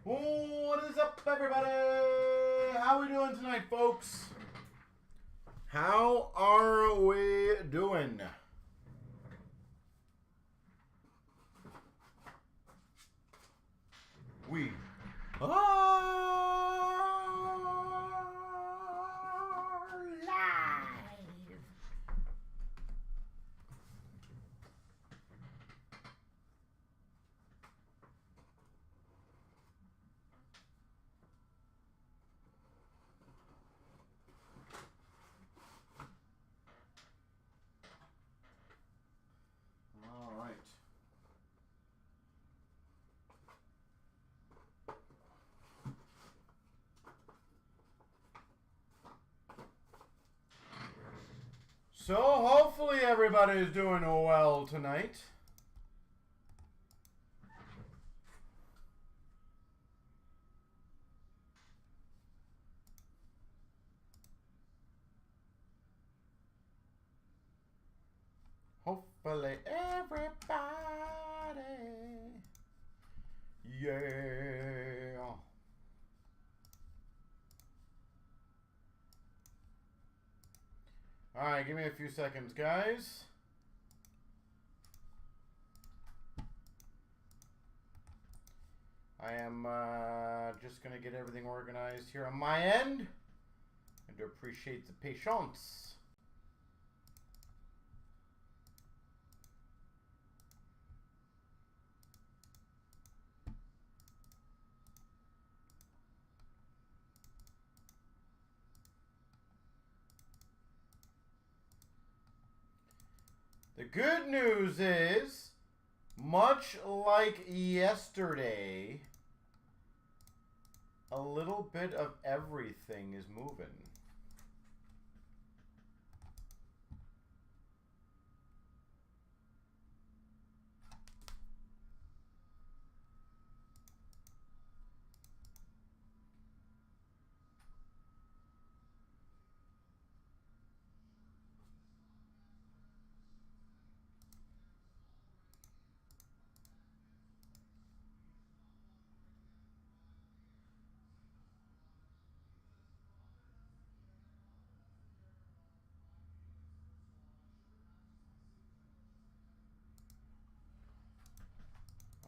What is up, everybody? How we doing tonight, folks? How are we doing? We are live. All right. So hopefully everybody is doing well tonight. Hopefully everybody, yeah. All right, give me a few seconds, guys. I am just going to get everything organized here on my end. I do appreciate the patience. The good news is, much like yesterday, a little bit of everything is moving.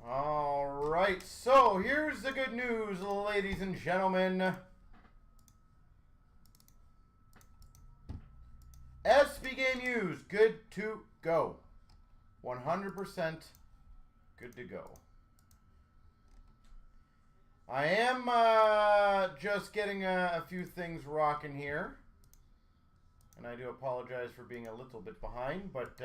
All right, so here's the good news, ladies and gentlemen. SB Game Used, good to go. 100% good to go. I am just getting a few things rocking here. And I do apologize for being a little bit behind, but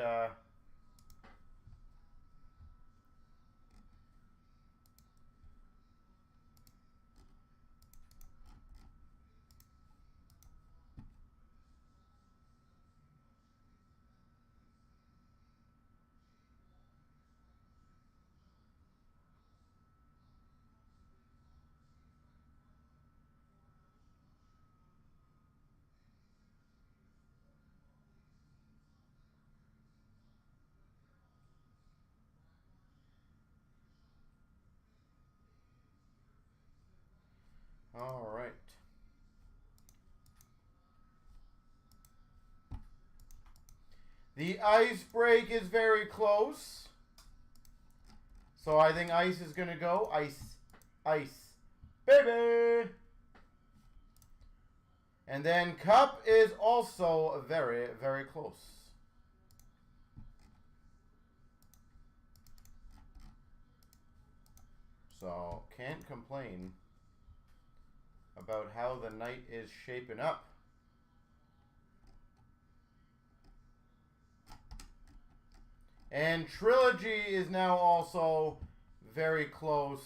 all right. The ice break is very close. So I think ice is going to go. Ice, ice, baby. And then cup is also very, very close. So can't complain about how the night is shaping up. And Trilogy is now also very close.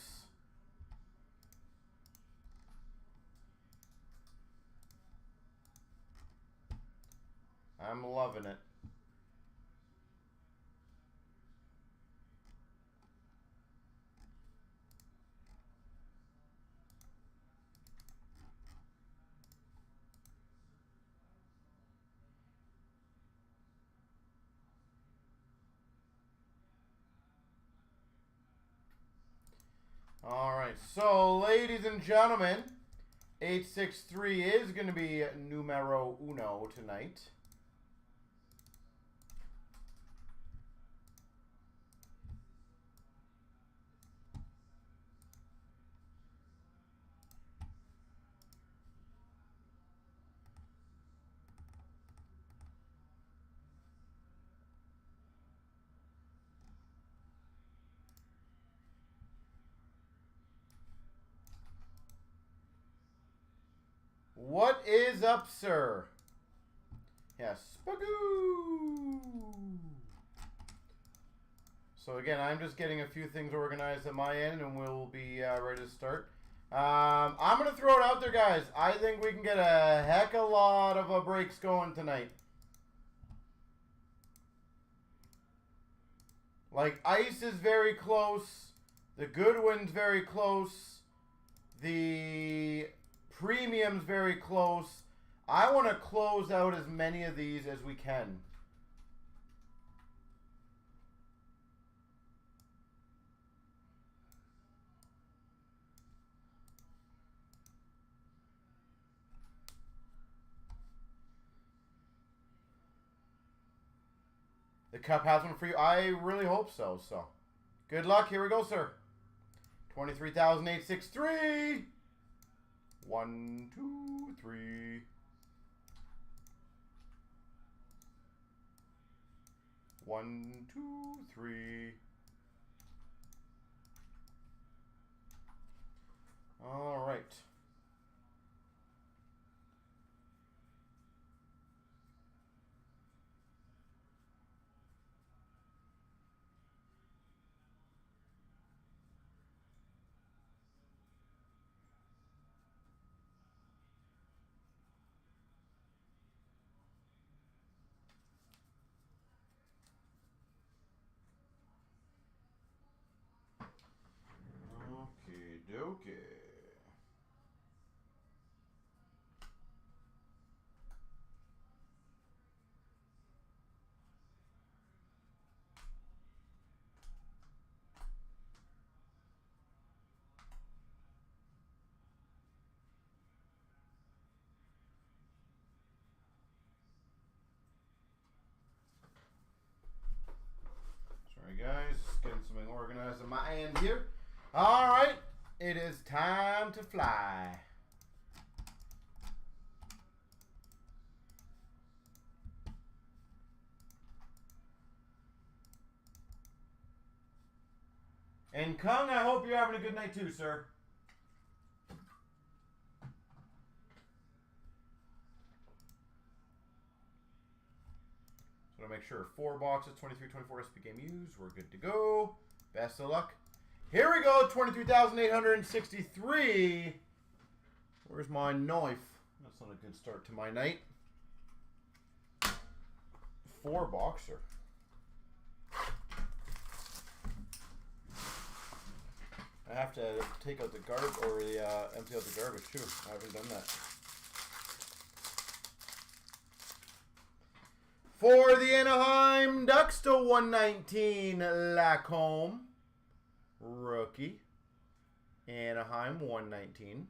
I'm loving it. All right, so ladies and gentlemen, 863 is going to be numero uno tonight. What is up, sir? Yes, Spagoo. So again, I'm just getting a few things organized at my end, and we'll be ready to start. I'm going to throw it out there, guys. I think we can get a heck of a lot of breaks going tonight. Like, Ice is very close. The Goodwin's very close. The Premium's very close. I want to close out as many of these as we can. The cup has one for you. I really hope so. So, good luck. Here we go, sir. 23,863. 1, 2, 3. 1, 2, 3. All right. Okay. Sorry, guys. Getting something organized on my end here. All right. It is time to fly. And Kung, I hope you're having a good night too, sir. So to make sure 4 boxes, 23, 24 SP game used. We're good to go. Best of luck. Here we go, 23,863. Where's my knife? That's not a good start to my night. 4 boxer. I have to take out the garbage, or empty out the garbage too. I haven't done that. For the Anaheim Ducks to 119, Lacombe. Rookie. Anaheim, 119.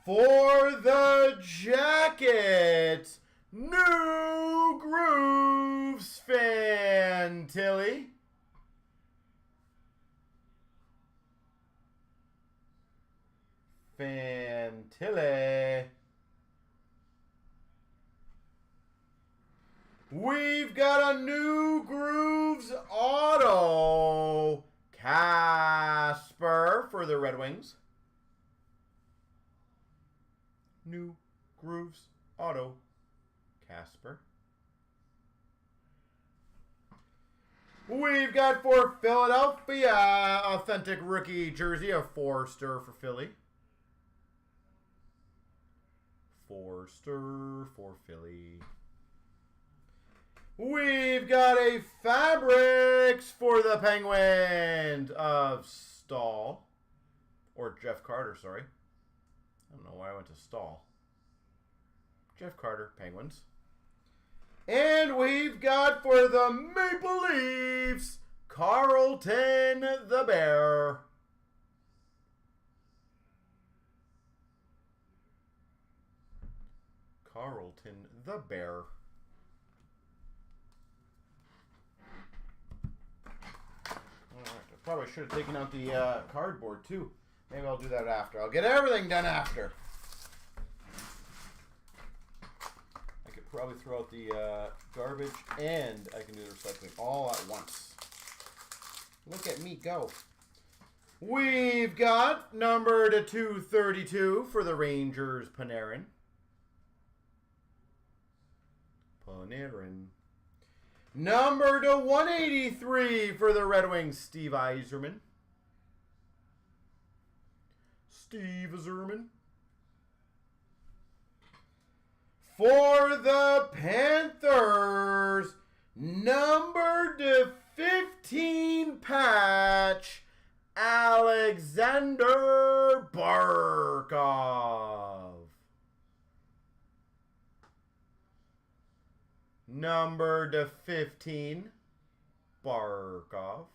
For the Jackets, New Grooves, Fantilli. Fantilli. We've got a New Grooves auto, Casper for the Red Wings. New Grooves auto, Casper. We've got for Philadelphia, authentic rookie jersey of Forster for Philly. Forster for Philly. We've got a Fabrics for the Penguins of Stahl. Or Jeff Carter, sorry. I don't know why I went to Stahl. Jeff Carter, Penguins. And we've got for the Maple Leafs, Carlton the Bear. Carlton the Bear. Alright, I probably should have taken out the cardboard too. Maybe I'll do that after. I'll get everything done after. I could probably throw out the garbage and I can do the recycling all at once. Look at me go. We've got number to 232 for the Rangers, Panarin. Number to 183 for the Red Wings, Steve Yzerman. For the Panthers, number to 15 patch, Alexander Barkov. Number to 15, Barkov.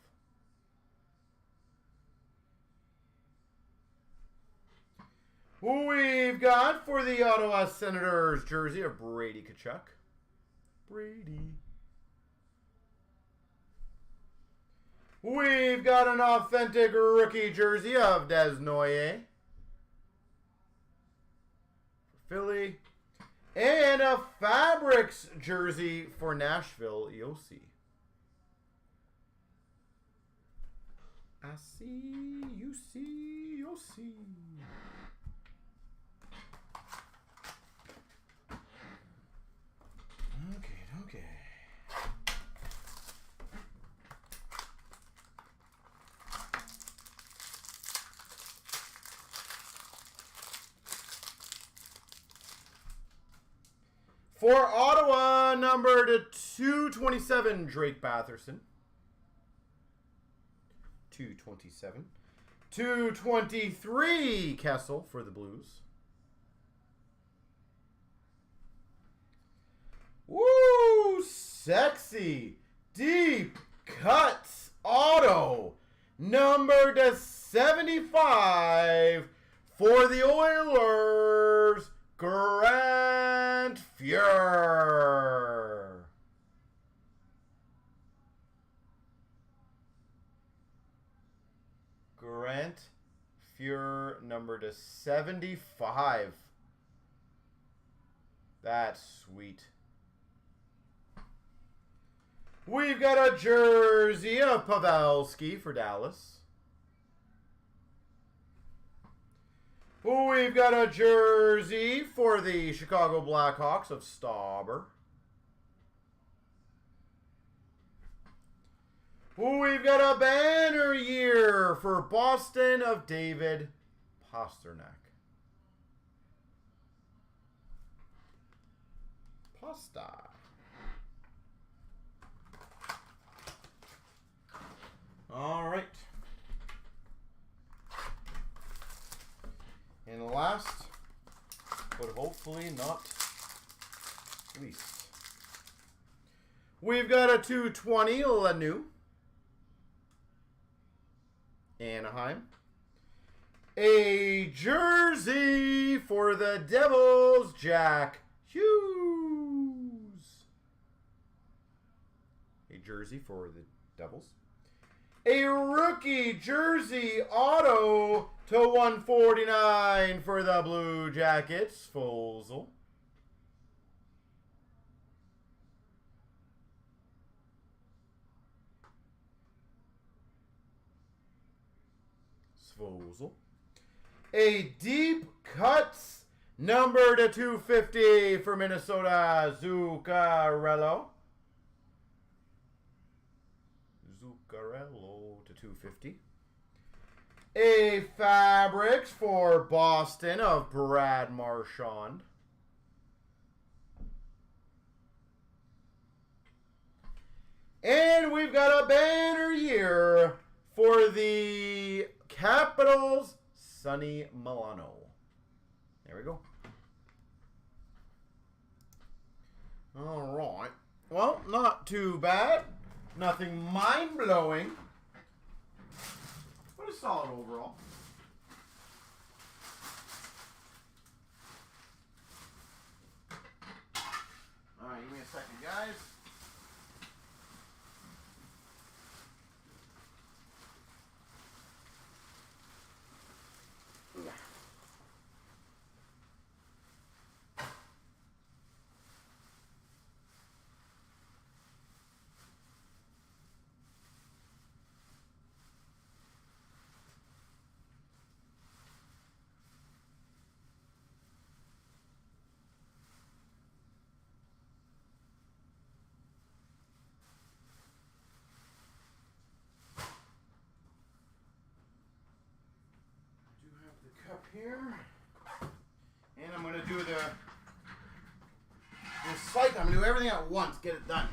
We've got for the Ottawa Senators jersey of Brady Tkachuk. We've got an authentic rookie jersey of Desnoyers for Philly. And a Fabrics jersey for Nashville, Yossi. I see, you see, you'll see. Okay. For Ottawa, number to 227, Drake Batherson. 227. 223, Kessel for the Blues. Woo! Sexy. Deep cuts auto. Number to 75 for the Oilers, Grant Fuhr. Grant Fuhr, number to 75. That's sweet. We've got a jersey of Pavelski for Dallas. We've got a jersey for the Chicago Blackhawks of Stauber. We've got a banner year for Boston of David Pastrnak. Pasta. All right. And last, but hopefully not least, we've got a 220 Lemieux, Anaheim. A jersey for the Devils, Jack Hughes. A jersey for the Devils. A rookie jersey auto to 149 for the Blue Jackets, Svozil. A deep cuts number to 250 for Minnesota, Zuccarello. To 250. A Fabrics for Boston of Brad Marchand. And we've got a banner year for the Capitals, Sonny Milano. There we go. All right. Well, not too bad. Nothing mind-blowing, but a solid overall. All right, give me a second, guys. Cup here, and I'm going to do the cycle. I'm going to do everything at once, get it done.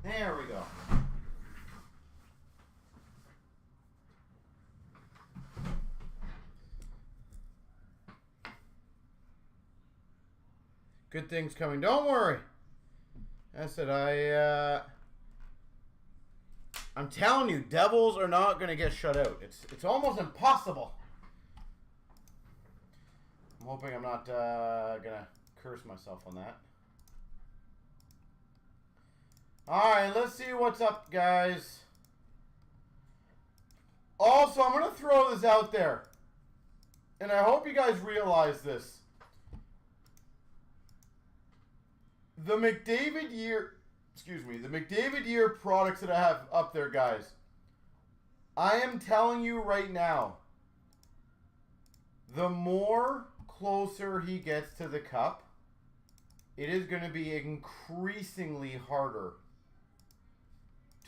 There we go. Good things coming. Don't worry. I said I'm telling you, Devils are not going to get shut out. It's almost impossible. I'm hoping I'm not going to curse myself on that. Alright, let's see what's up, guys. Also, I'm going to throw this out there. And I hope you guys realize this. The McDavid year, the McDavid year products that I have up there, guys. I am telling you right now, the more closer he gets to the cup, it is going to be increasingly harder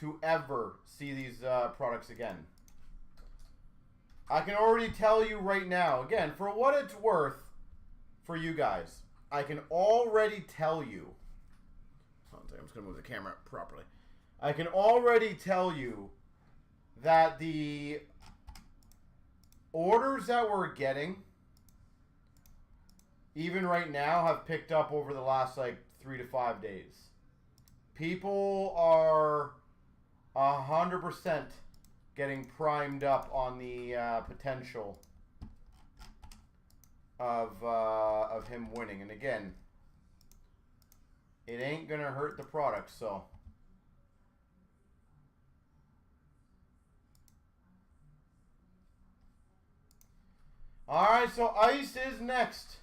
to ever see these products again. I can already tell you right now, again, for what it's worth for you guys, I can already tell you, I'm just going to move the camera properly. I can already tell you that the orders that we're getting, even right now, have picked up over the last like 3 to 5 days. People are 100% getting primed up on the potential of him winning. And again, it ain't gonna hurt the product, so. Alright, so ice is next.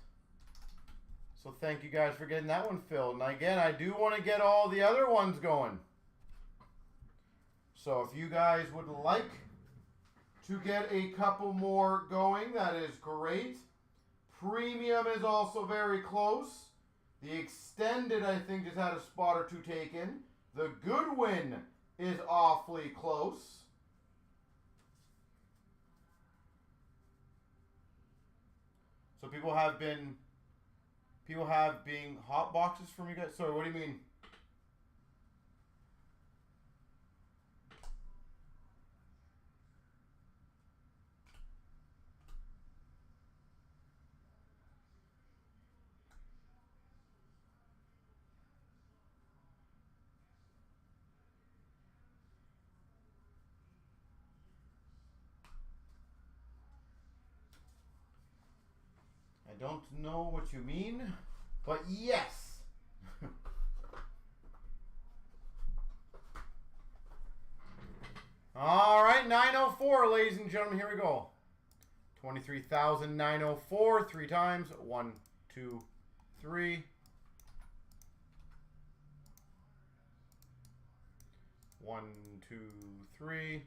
So thank you guys for getting that one filled. And again, I do want to get all the other ones going. So if you guys would like to get a couple more going, that is great. Premium is also very close. The Extended, I think, just had a spot or two taken. The Goodwin is awfully close. So people have been hot boxes from you guys. Sorry, what do you mean? I don't know what you mean, but yes. All right, 904, ladies and gentlemen, here we go. 23,904, 3 times. 1, 2, 3. 1, 2, 3.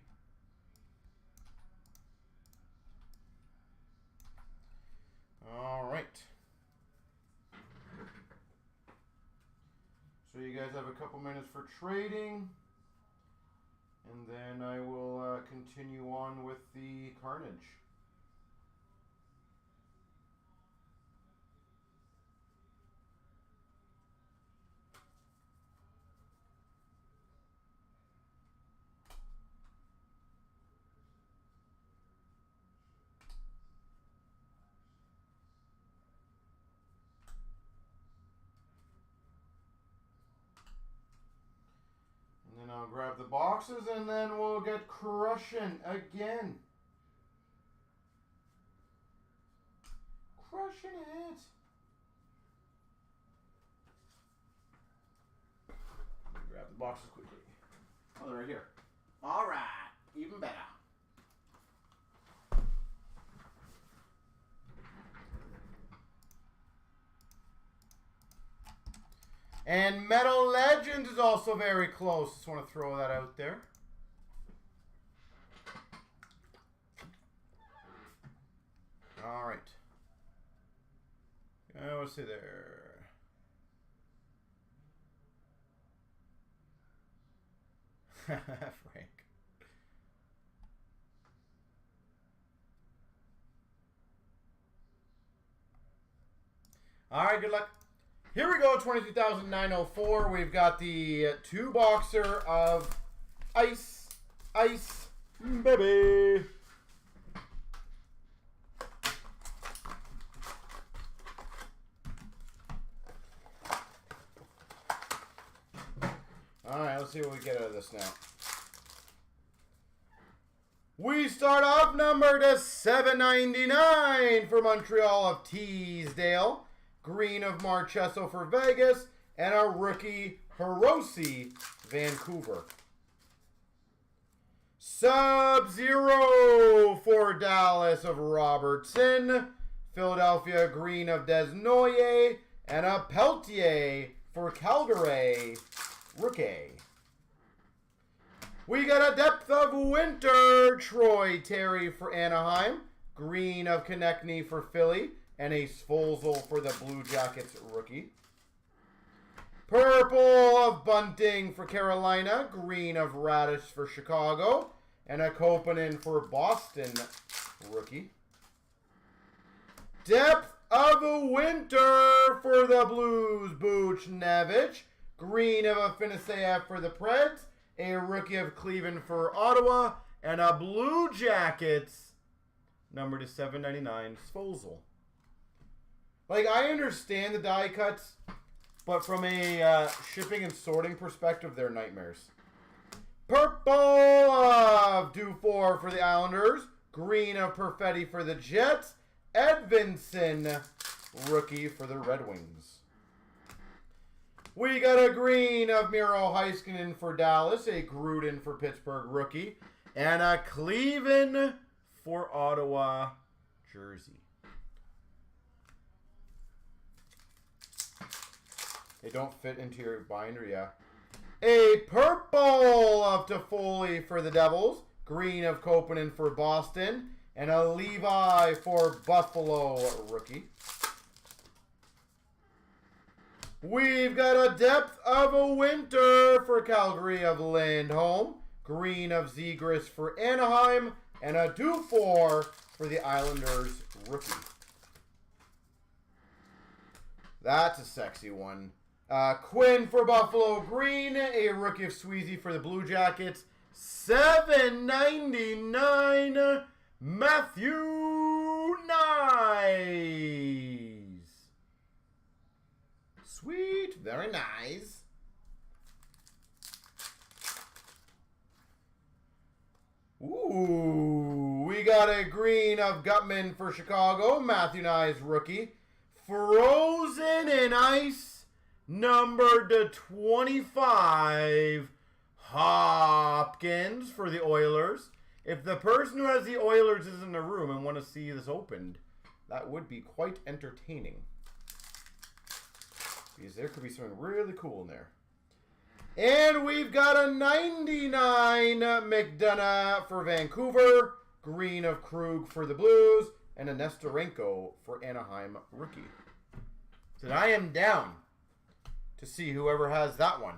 All right. So you guys have a couple minutes for trading. And then I will continue on with the Carnage. And then I'll grab the boxes and then we'll get crushing again. Crushing it. Grab the boxes quickly. Oh, they're right here. All right, even better. And Metal Legends is also very close. Just want to throw that out there. All right. Let's see there. Frank. All right, good luck. Here we go, 22,904. We've got the 2-boxer of Ice, Baby. All right, let's see what we get out of this now. We start off number to 799 for Montreal of Teasdale. Green of Marchesso for Vegas. And a rookie Hiroshi, Vancouver. Sub-Zero for Dallas of Robertson. Philadelphia green of Desnoyers. And a Peltier for Calgary, rookie. We got a Depth of Winter, Troy Terry for Anaheim. Green of Konechny for Philly. And a Svozil for the Blue Jackets, rookie. Purple of Bunting for Carolina. Green of Radish for Chicago. And a Kopanen for Boston, rookie. Depth of Winter for the Blues, Buchnevich. Green of Afinaseyev for the Preds. A rookie of Cleveland for Ottawa. And a Blue Jackets, number to 799, Svozil. Like, I understand the die cuts, but from a shipping and sorting perspective, they're nightmares. Purple of Dufour for the Islanders. Green of Perfetti for the Jets. Edvinson, rookie for the Red Wings. We got a green of Miro Heiskanen for Dallas. A Gruden for Pittsburgh, rookie. And a Cleveland for Ottawa jersey. They don't fit into your binder, yeah. A purple of Toffoli for the Devils. Green of Koponen for Boston. And a Levi for Buffalo rookie. We've got a Depth of a Winter for Calgary of Lindholm. Green of Zegras for Anaheim. And a Dufour for the Islanders rookie. That's a sexy one. Quinn for Buffalo Green. A rookie of Sweezy for the Blue Jackets. $7.99. Matthew Nice. Sweet. Very nice. Ooh. We got a green of Gutman for Chicago. Matthew Nice rookie. Frozen in ice. Number to 25. Hopkins for the Oilers. If the person who has the Oilers is in the room and want to see this opened, that would be quite entertaining. Because there could be something really cool in there. And we've got a 99 McDonough for Vancouver. Green of Krug for the Blues. And a Nestorenko for Anaheim rookie. So I am down to see whoever has that one.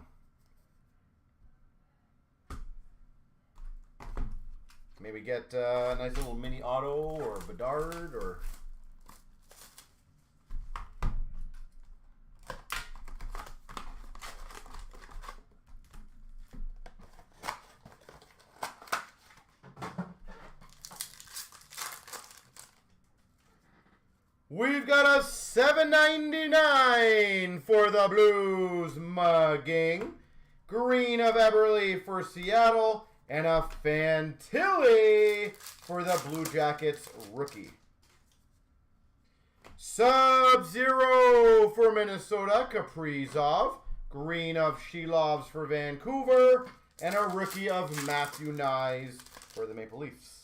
Maybe get a nice little mini auto or Bedard or... We've got a $7.99 for the Blues mugging. Green of Eberle for Seattle. And a Fantilli for the Blue Jackets rookie. Sub-Zero for Minnesota, Kaprizov. Green of Shilovs for Vancouver. And a rookie of Matthew Nyes for the Maple Leafs.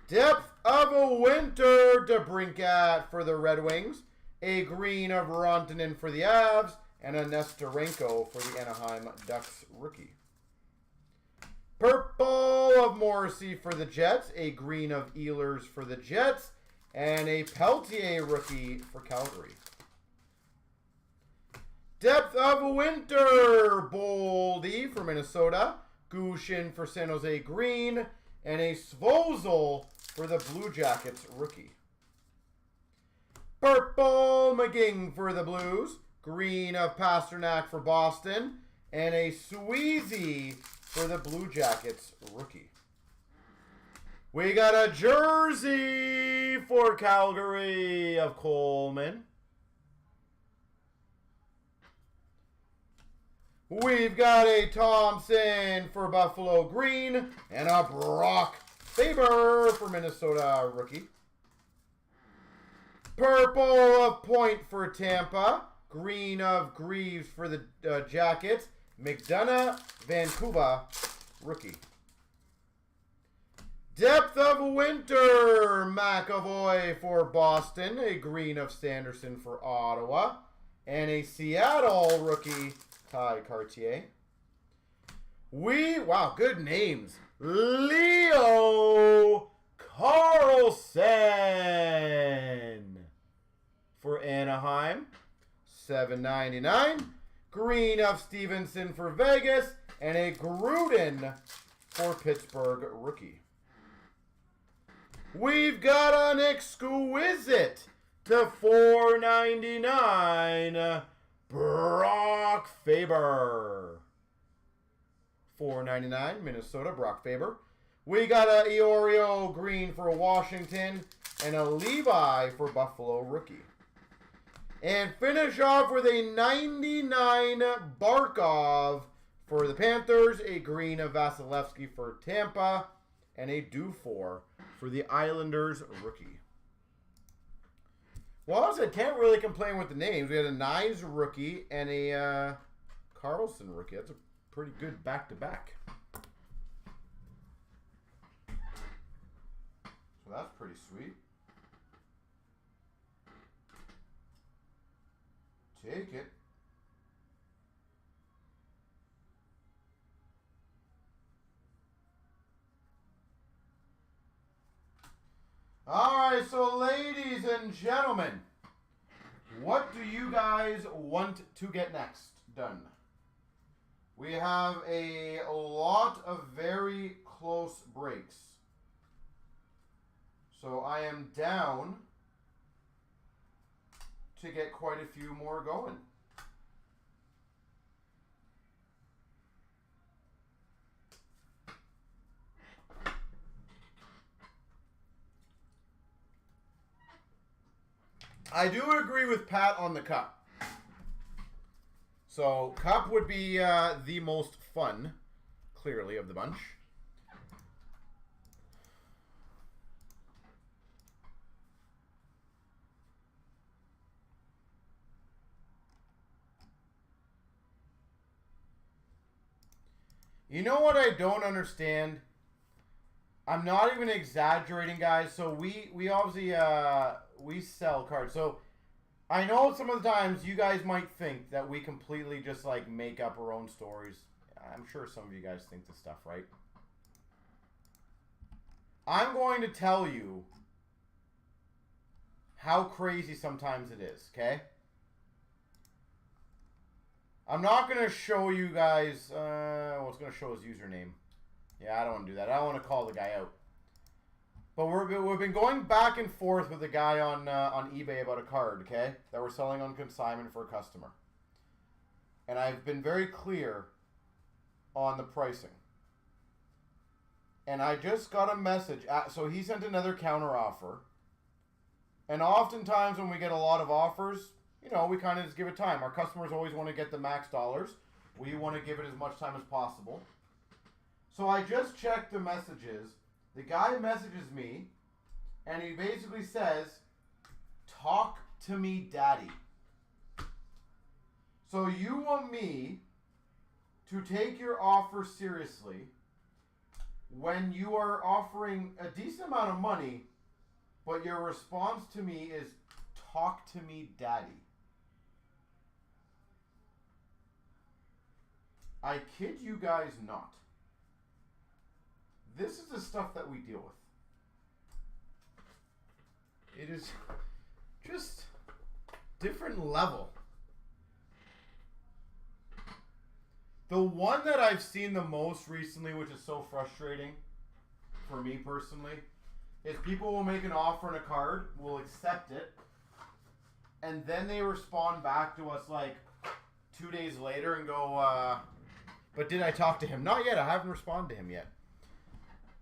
Depth of a Winter, DeBrincat for the Red Wings. A green of Rantanen for the Avs. And a Nestorenko for the Anaheim Ducks rookie. Purple of Morrissey for the Jets. A green of Ehlers for the Jets. And a Peltier rookie for Calgary. Depth of a Winter. Boldy for Minnesota. Gushin for San Jose green. And a Svozil for the Blue Jackets rookie. Purple McGing for the Blues. Green of Pasternak for Boston. And a Sweezy for the Blue Jackets rookie. We got a jersey for Calgary of Coleman. We've got a Thompson for Buffalo green. And a Brock Faber for Minnesota rookie. Purple of Point for Tampa. Green of Greaves for the Jackets. McDonough, Vancouver, rookie. Depth of Winter, McAvoy for Boston. A green of Sanderson for Ottawa. And a Seattle rookie, Ty Cartier. Wow, good names. Leo Carlson for Anaheim. $7.99. Green of Stevenson for Vegas. And a Gruden for Pittsburgh rookie. We've got an exquisite to $4.99. Brock Faber. $4.99. Minnesota, Brock Faber. We got a Iorio green for Washington. And a Levi for Buffalo rookie. And finish off with a 99 Barkov for the Panthers. A green of Vasilevsky for Tampa. And a Dufour for the Islanders rookie. Well, I can't really complain with the names. We had a Nyes rookie and a Carlson rookie. That's a pretty good back-to-back. So that's pretty sweet. take it. All right, so ladies and gentlemen, what do you guys want to get next done? We have a lot of very close breaks. So I am down to get quite a few more going. I do agree with Pat on the cup. So cup would be the most fun, clearly, of the bunch. You know what I don't understand? I'm not even exaggerating, guys. So we obviously we sell cards. So I know some of the times you guys might think that we completely just like make up our own stories. I'm sure some of you guys think this stuff, right? I'm going to tell you how crazy sometimes it is, okay? I'm not going to show you guys, well, it's going to show his username. Yeah, I don't want to do that. I don't want to call the guy out. But we've been going back and forth with a guy on eBay about a card, okay, that we're selling on consignment for a customer. And I've been very clear on the pricing. And I just got a message. So he sent another counter offer. And oftentimes when we get a lot of offers, you know, we kind of just give it time. Our customers always want to get the max dollars. We want to give it as much time as possible. So I just checked the messages. The guy messages me, and he basically says, "Talk to me, daddy." So you want me to take your offer seriously when you are offering a decent amount of money, but your response to me is, "Talk to me, daddy." I kid you guys not. This is the stuff that we deal with. It is just different level. The one that I've seen the most recently, which is so frustrating for me personally, is people will make an offer on a card, will accept it, and then they respond back to us like 2 days later and go, but did I talk to him? Not yet. I haven't responded to him yet.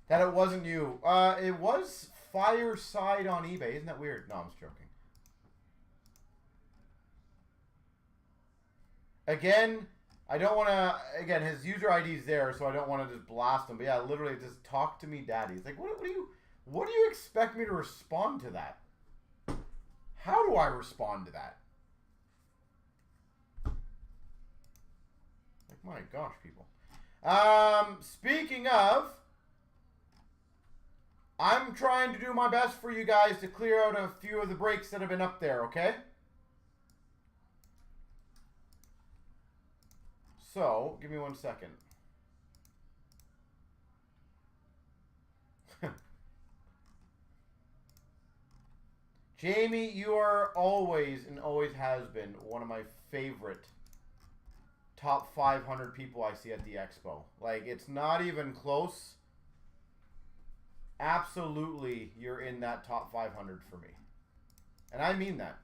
That it wasn't you. It was Fireside on eBay. Isn't that weird? No, I'm just joking. Again, I don't want to... Again, his user ID is there, so I don't want to just blast him. But yeah, literally, just talk to me, daddy. It's like, what do you expect me to respond to that? How do I respond to that? Like, my gosh, people. Speaking of... I'm trying to do my best for you guys to clear out a few of the breaks that have been up there, okay? So, give me 1 second. Jamie, you are always and always has been one of my favorite top 500 people I see at the expo. Like, it's not even close. Absolutely, you're in that top 500 for me. And I mean that.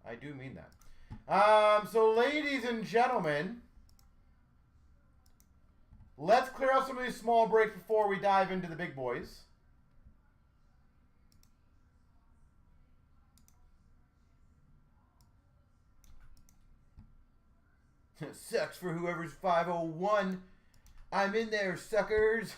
I do mean that. So, ladies and gentlemen, let's clear out some of these small breaks before we dive into the big boys. Sucks for whoever's 501. I'm in there, suckers.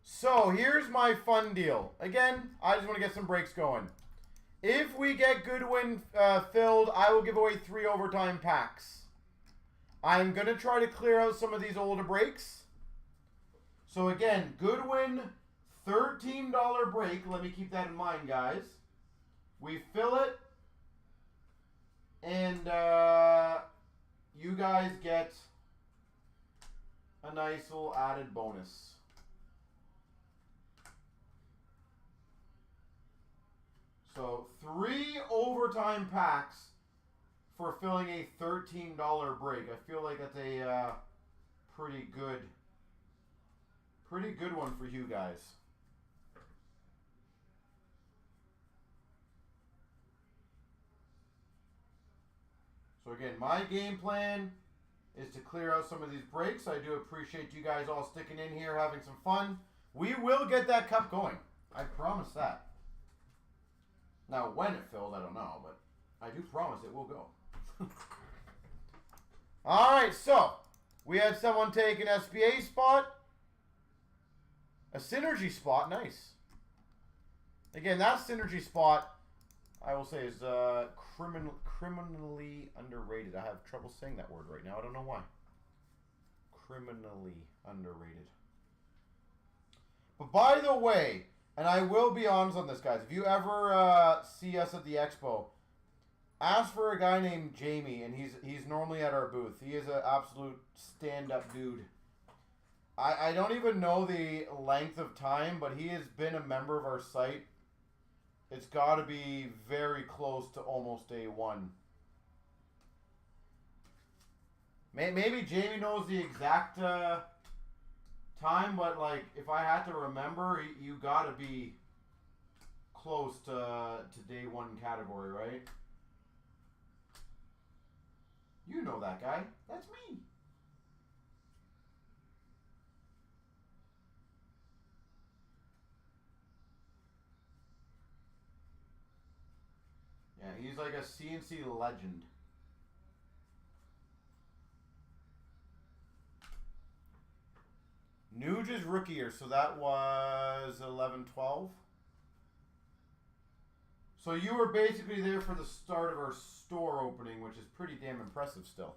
So, here's my fun deal. Again, I just want to get some breaks going. If we get Goodwin filled, I will give away 3 overtime packs. I'm going to try to clear out some of these older breaks. So again, Goodwin, $13 break. Let me keep that in mind, guys. We fill it, and you guys get a nice little added bonus. So 3 overtime packs for filling a $13 break. I feel like that's a pretty good one for you guys. So again, my game plan is to clear out some of these breaks. I do appreciate you guys all sticking in here, having some fun. We will get that cup going. I promise that. Now, when it fills, I don't know, but I do promise it will go. All right, so we had someone take an SPA spot, a synergy spot. Nice. Again, that synergy spot, I will say, is criminally underrated. I have trouble saying that word right now. I don't know why. Criminally underrated. But by the way, and I will be honest on this, guys. If you ever see us at the expo, ask for a guy named Jamie, and he's normally at our booth. He is an absolute stand-up dude. I don't even know the length of time, but he has been a member of our site. It's got to be very close to almost day one. Maybe Jamie knows the exact time, but like if I had to remember, you got to be close to day one category, right? You know that guy. That's me. Yeah, he's like a CNC legend. Nuge is rookie year, so that was 11-12. So you were basically there for the start of our store opening, which is pretty damn impressive still.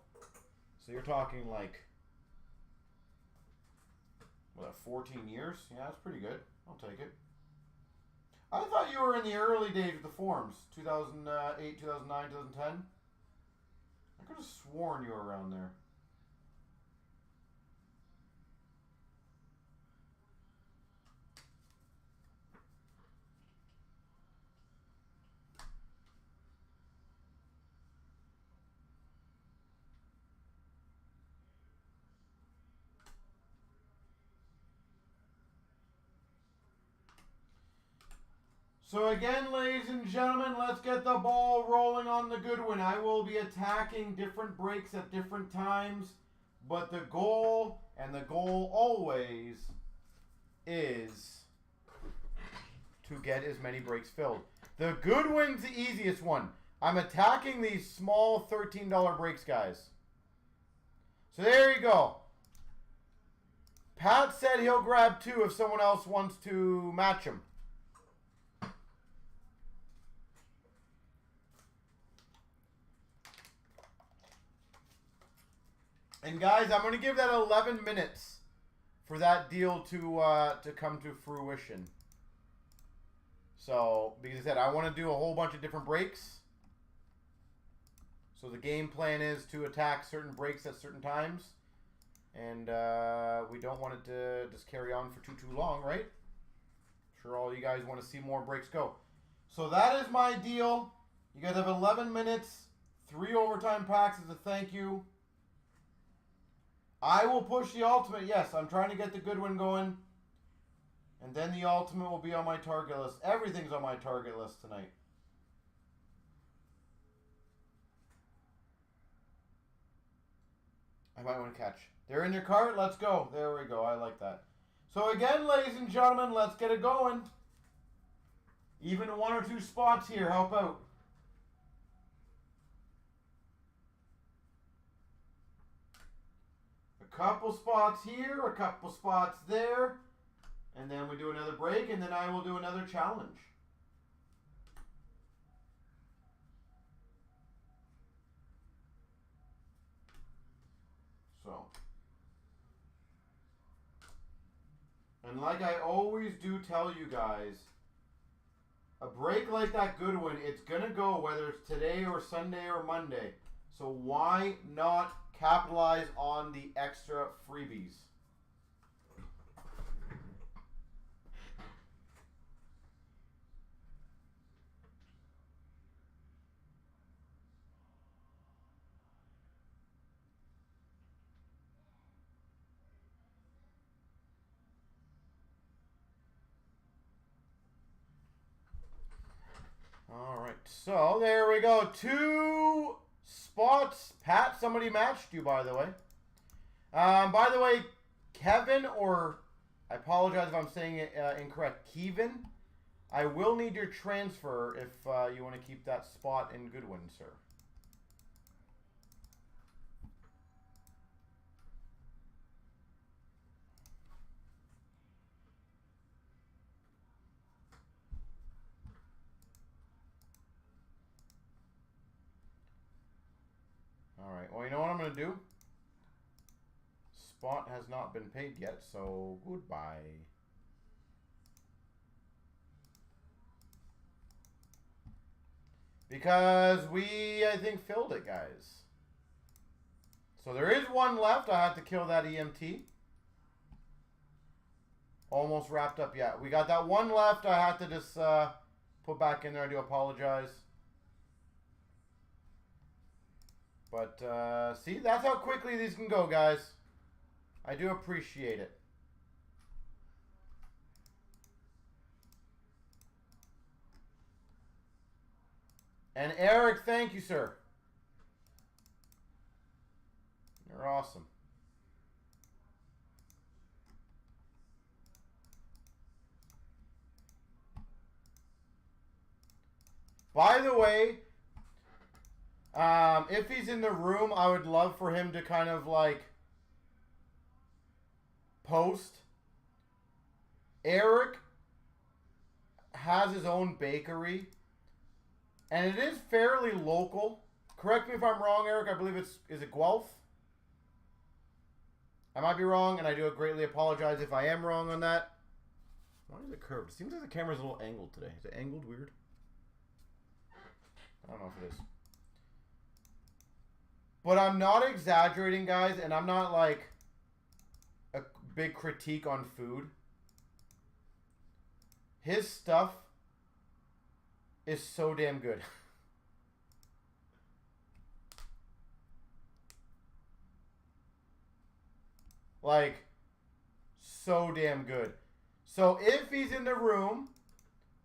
So you're talking like, what, 14 years? Yeah, that's pretty good. I'll take it. I thought you were in the early days of the forums, 2008, 2009, 2010. I could have sworn you were around there. So again, ladies and gentlemen, let's get the ball rolling on the Goodwin. I will be attacking different breaks at different times, but the goal, and the goal always, is to get as many breaks filled. The Goodwin's the easiest one. I'm attacking these small $13 breaks, guys. So there you go. Pat said he'll grab 2 if someone else wants to match him. And guys, I'm going to give that 11 minutes for that deal to come to fruition. So, because I said, I want to do a whole bunch of different breaks. So the game plan is to attack certain breaks at certain times. And we don't want it to just carry on for too long, right? I'm sure all you guys want to see more breaks go. So that is my deal. You guys have 11 minutes, 3 overtime packs as a thank you. I will push the ultimate. Yes, I'm trying to get the Goodwin going. And then the ultimate will be on my target list. Everything's on my target list tonight. I might want to catch. They're in your cart. Let's go. There we go. I like that. So again, ladies and gentlemen, let's get it going. Even 1 or 2 spots here help out. A couple spots here, a couple spots there, and then we do another break, and then I will do another challenge. So, and like I always do tell you guys, a break like that Goodwin, it's going to go whether it's today or Sunday or Monday. So why not capitalize on the extra freebies? All right, so there we go. 2 spots. Pat, somebody matched you, by the way. By the way, Kevin, or I apologize if I'm saying it incorrect, Kevin, I will need your transfer if you want to keep that spot in Goodwin, sir. All right, well, you know what I'm going to do? Spot has not been paid yet, so goodbye. Because we, I think, filled it, guys. So there is one left. I have to kill that EMT. Almost wrapped up yet. We got that one left. I have to just put back in there. I do apologize. But, see, that's how quickly these can go, guys. I do appreciate it. And Eric, thank you, sir. You're awesome. By the way, if he's in the room, I would love for him to kind of like post. Eric has his own bakery, and it is fairly local. Correct me if I'm wrong, Eric. I believe is it Guelph? I might be wrong, and I do greatly apologize if I am wrong on that. Why is it curved? It seems like the camera's a little angled today. Is it angled weird? I don't know if it is. But I'm not exaggerating, guys, and I'm not like a big critique on food. His stuff is so damn good. Like, so damn good. So if he's in the room,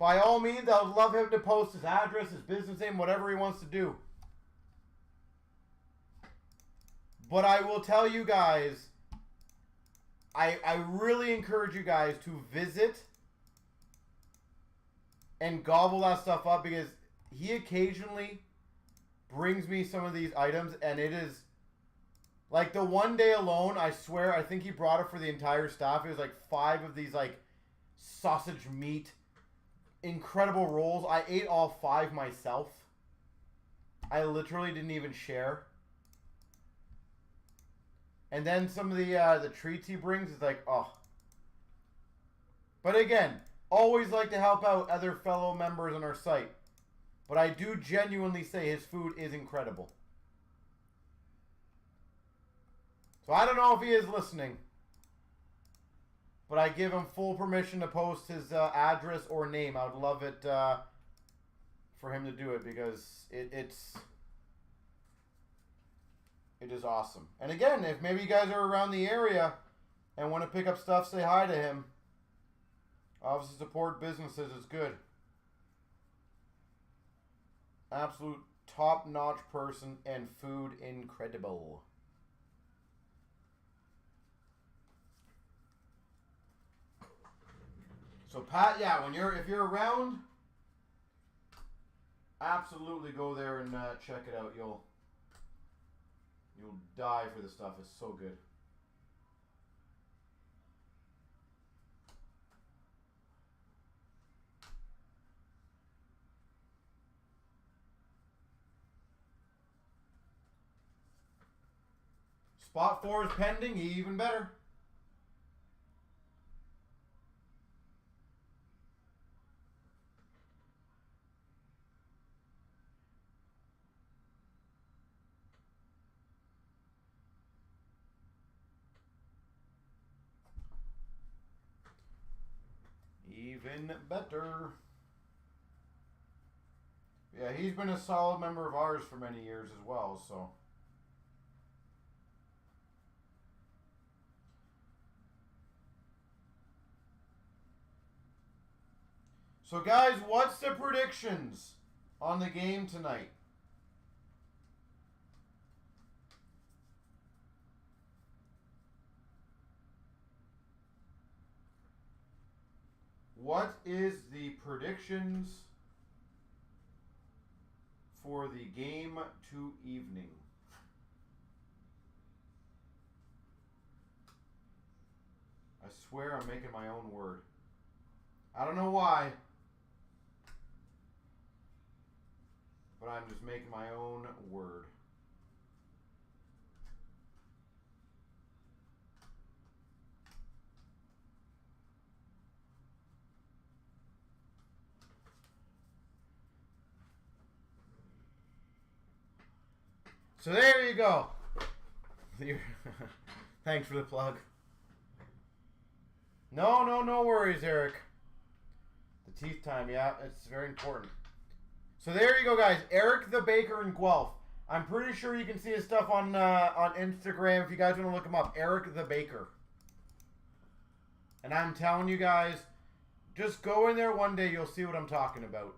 by all means, I would love him to post his address, his business name, whatever he wants to do. But I will tell you guys, I really encourage you guys to visit and gobble that stuff up, because he occasionally brings me some of these items, and it is like the one day alone, I swear, I think he brought it for the entire staff. It was like 5 of these like sausage meat, incredible rolls. I ate all 5 myself. I literally didn't even share. And then some of the treats he brings is like, oh. But again, always like to help out other fellow members on our site. But I do genuinely say his food is incredible. So I don't know if he is listening. But I give him full permission to post his address or name. I would love it for him to do it, because it is awesome. And again, if maybe you guys are around the area and want to pick up stuff, say hi to him. Obviously, support businesses is good. Absolute top-notch person, and food incredible. So Pat, yeah, if you're around, absolutely go there and check it out. You'll die for the stuff. It's so good. Spot 4 is pending, even better. Even better. Yeah, he's been a solid member of ours for many years as well, so. So guys, what's the predictions on the game tonight? What is the predictions for the game to evening? I swear I'm making my own word. I don't know why, but I'm just making my own word. So there you go. Thanks for the plug. No worries, Eric. The teeth time, yeah, it's very important. So there you go, guys. Eric the Baker in Guelph. I'm pretty sure you can see his stuff on Instagram if you guys want to look him up. Eric the Baker. And I'm telling you guys, just go in there one day, you'll see what I'm talking about.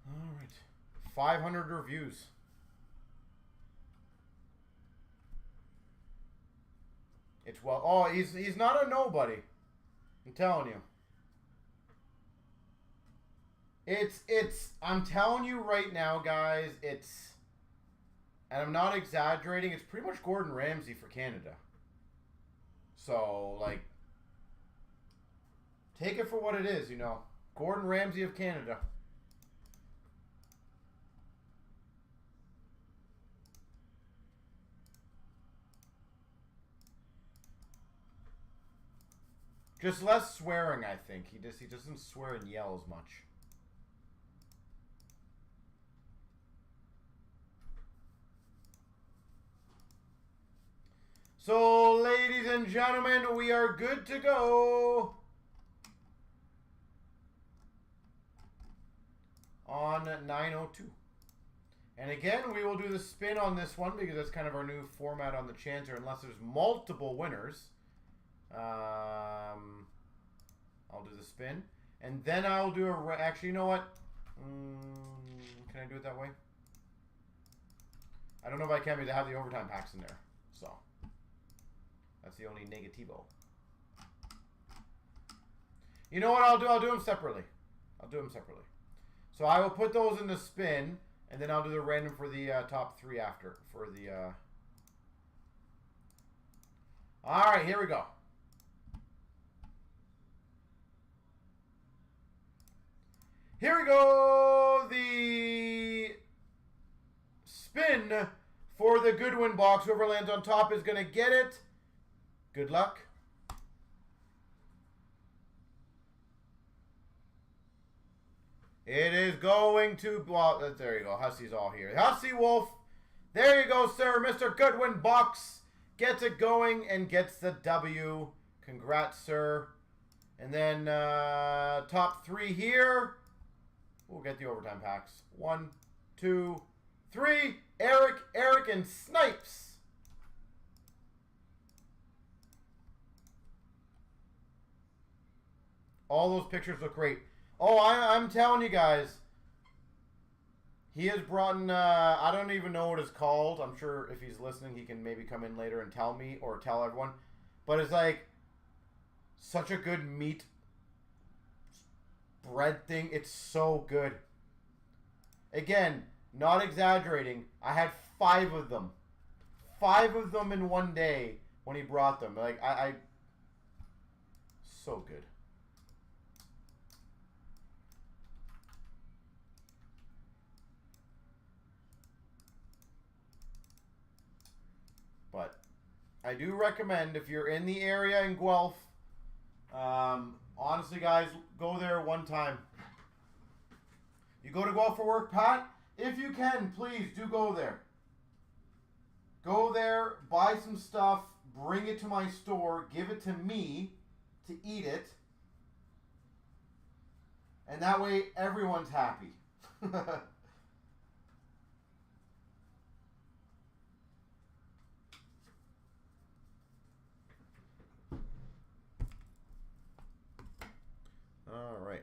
All right. 500 reviews. It's well. Oh, he's not a nobody. I'm telling you. It's I'm telling you right now, guys, and I'm not exaggerating, it's pretty much Gordon Ramsay for Canada. So, like, take it for what it is, you know. Gordon Ramsay of Canada. Just less swearing, I think. He doesn't swear and yell as much. So, ladies and gentlemen, we are good to go on 902. And again, we will do the spin on this one because that's kind of our new format on the Chancer, unless there's multiple winners. I'll do the spin. And then I'll do a... Actually, you know what? Can I do it that way? I don't know if I can because I have the overtime packs in there. So, that's the only negativo. You know what I'll do? I'll do them separately. I'll do them separately. So I will put those in the spin, and then I'll do the random for the top three after. For the... All right, here we go. Here we go. The spin for the Goodwin box. Whoever lands on top is going to get it. Good luck. It is going to... Well, there you go. Hussey's all here. Hussey Wolf. There you go, sir. Mr. Goodwin box gets it going and gets the W. Congrats, sir. And then top three here. We'll get the overtime packs. 1, 2, 3. Eric, and Snipes. All those pictures look great. Oh, I'm telling you guys. He has brought in, I don't even know what it's called. I'm sure if he's listening, he can maybe come in later and tell me or tell everyone. But it's like such a good meat bread thing. It's so good. Again, not exaggerating. I had 5 of them. 5 of them in one day when he brought them. Like, I so good. But I do recommend, if you're in the area in Guelph, honestly, guys, go there one time. You go to Guelph for work, Pat? If you can, please do go there. Go there, buy some stuff, bring it to my store, give it to me to eat it. And that way, everyone's happy. All right.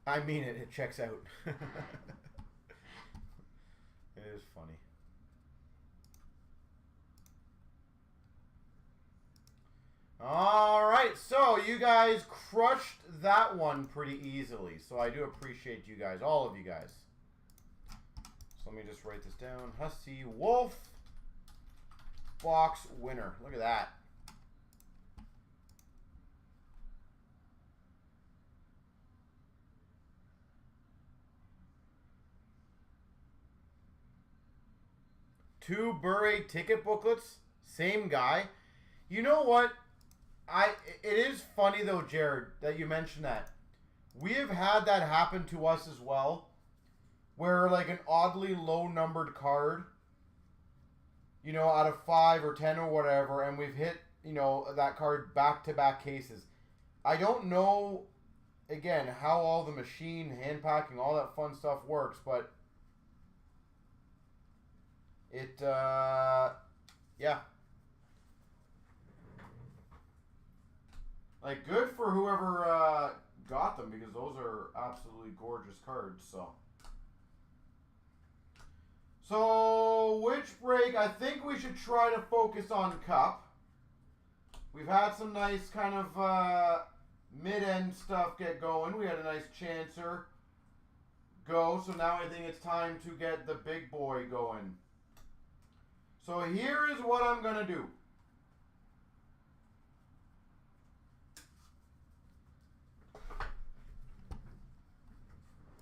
I mean it. It checks out. It is funny. All right, so you guys crushed that one pretty easily. So I do appreciate you guys, all of you guys. So let me just write this down. Hussey Wolf box winner. Look at that. Two Bure ticket booklets, same guy. You know what? It is funny though, Jared, that you mentioned that. We have had that happen to us as well, where like an oddly low numbered card, you know, out of 5 or 10 or whatever, and we've hit, you know, that card back-to-back cases. I don't know, again, how all the machine, hand packing, all that fun stuff works, but it, yeah. Like, good for whoever got them, because those are absolutely gorgeous cards, so. So, which break? I think we should try to focus on Cup. We've had some nice kind of mid-end stuff get going. We had a nice Chancer go, so now I think it's time to get the big boy going. So here is what I'm going to do.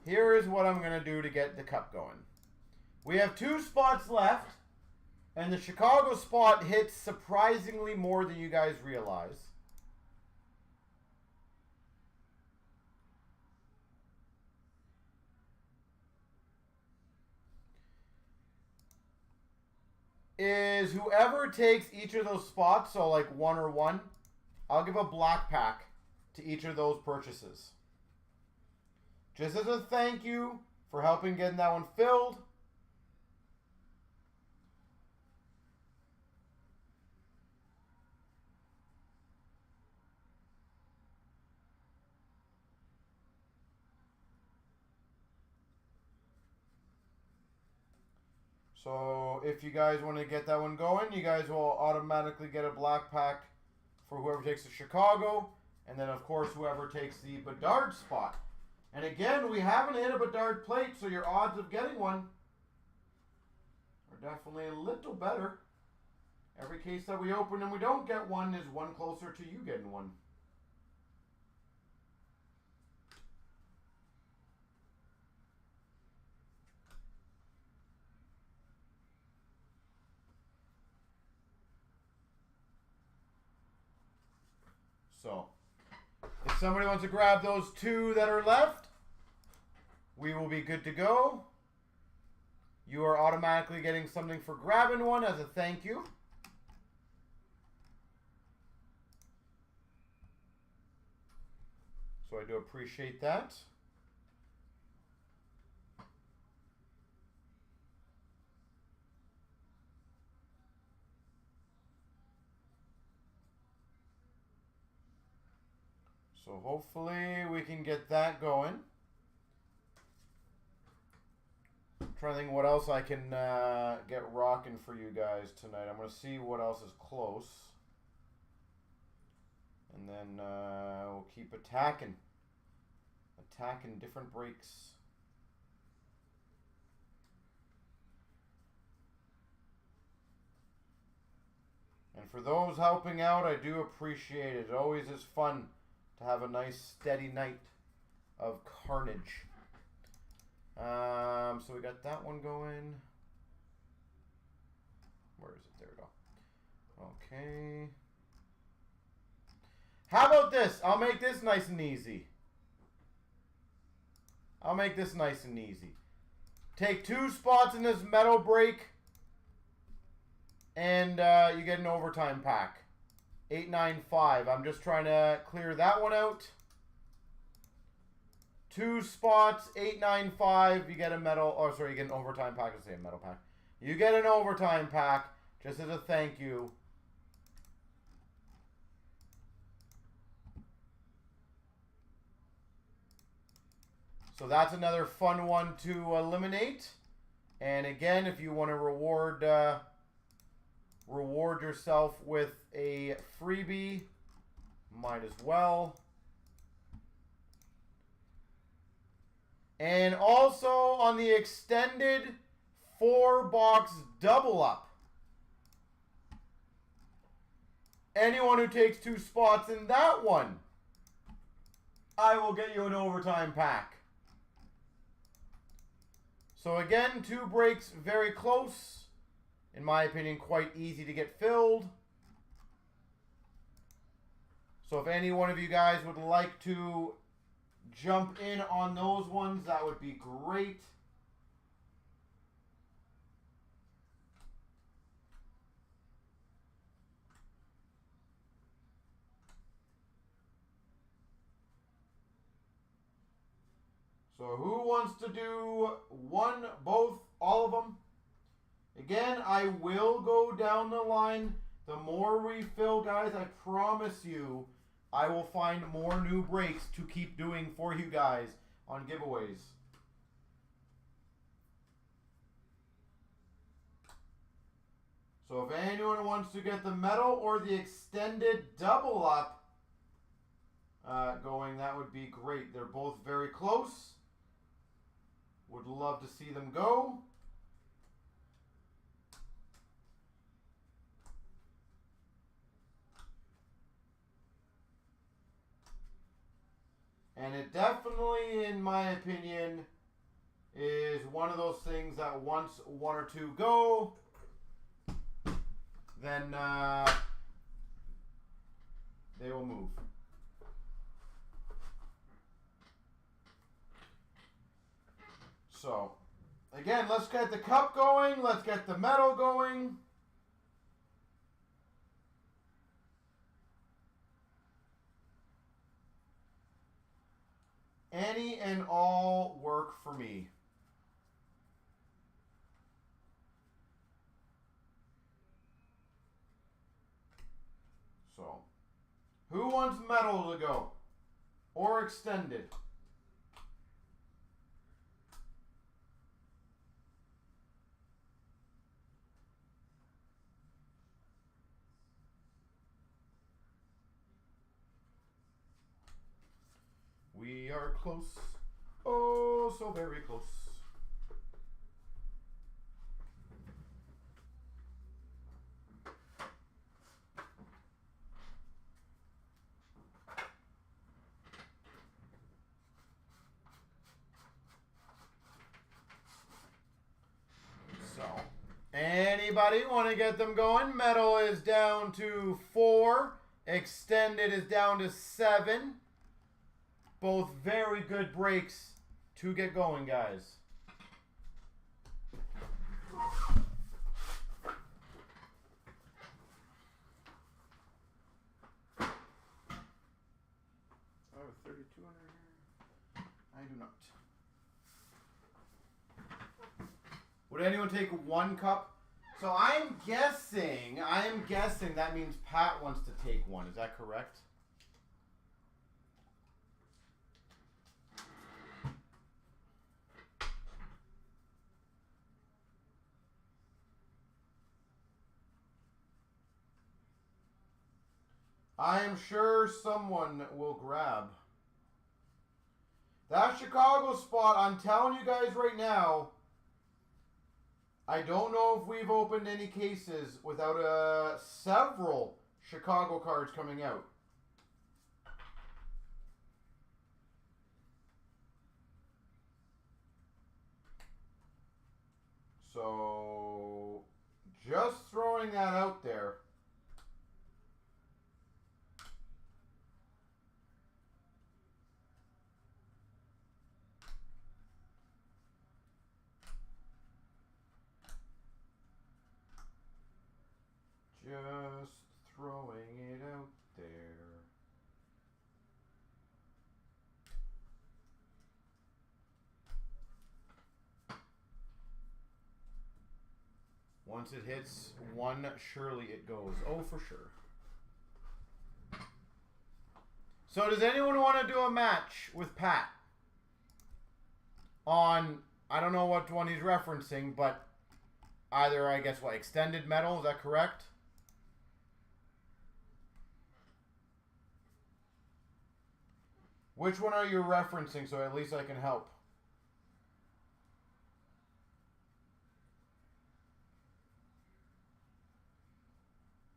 Here is what I'm going to do to get the Cup going. We have 2 spots left, and the Chicago spot hits surprisingly more than you guys realize. Is whoever takes each of those spots, so like 1 or 1, I'll give a black pack to each of those purchases. Just as a thank you for helping getting that one filled. So if you guys want to get that one going, you guys will automatically get a black pack for whoever takes the Chicago. And then, of course, whoever takes the Bedard spot. And again, we haven't hit a Bedard plate, so your odds of getting one are definitely a little better. Every case that we open and we don't get one is one closer to you getting one. So, if somebody wants to grab those 2 that are left, we will be good to go. You are automatically getting something for grabbing one as a thank you. So I do appreciate that. So hopefully we can get that going. I'm trying to think what else I can get rocking for you guys tonight. I'm going to see what else is close. And then we'll keep attacking. Attacking different breaks. And for those helping out, I do appreciate it. It always is fun to have a nice steady night of carnage. So we got that one going. Where is it? There we go. Okay. How about this? I'll make this nice and easy. I'll make this nice and easy. Take 2 spots in this metal break, and you get an overtime pack. 895. I'm just trying to clear that one out. 2 spots, 895. You get a metal, or sorry, you get an overtime pack. I say a metal pack. You get an overtime pack just as a thank you. So that's another fun one to eliminate. And again, if you want to reward yourself with a freebie, might as well. And also on the extended 4-box double up, anyone who takes 2 spots in that one, I will get you an overtime pack. So again, 2 breaks very close. In my opinion, quite easy to get filled. So if any one of you guys would like to jump in on those ones, that would be great. So who wants to do one, both, all of them? Again, I will go down the line. The more we fill, guys, I promise you, I will find more new breaks to keep doing for you guys on giveaways. So if anyone wants to get the metal or the extended double up going, that would be great. They're both very close. Would love to see them go. And it definitely, in my opinion, is one of those things that once 1 or 2 go, then they will move. So, again, let's get the cup going. Let's get the metal going. Any and all work for me. So, who wants metal to go? Or extended? We are close. Oh, so very close. So, anybody want to get them going? Metal is down to 4. Extended is down to 7. Both very good breaks to get going, guys. I have a 32 under here. I do not. Would anyone take 1 cup? So I'm guessing that means Pat wants to take 1. Is that correct? I am sure someone will grab. That Chicago spot, I'm telling you guys right now, I don't know if we've opened any cases without several Chicago cards coming out. So, just throwing that out there. Just throwing it out there. Once it hits one, surely it goes. Oh, for sure. So does anyone want to do a match with Pat? On, I don't know what one he's referencing, but either, I guess, what, extended metal, is that correct? Which one are you referencing so at least I can help?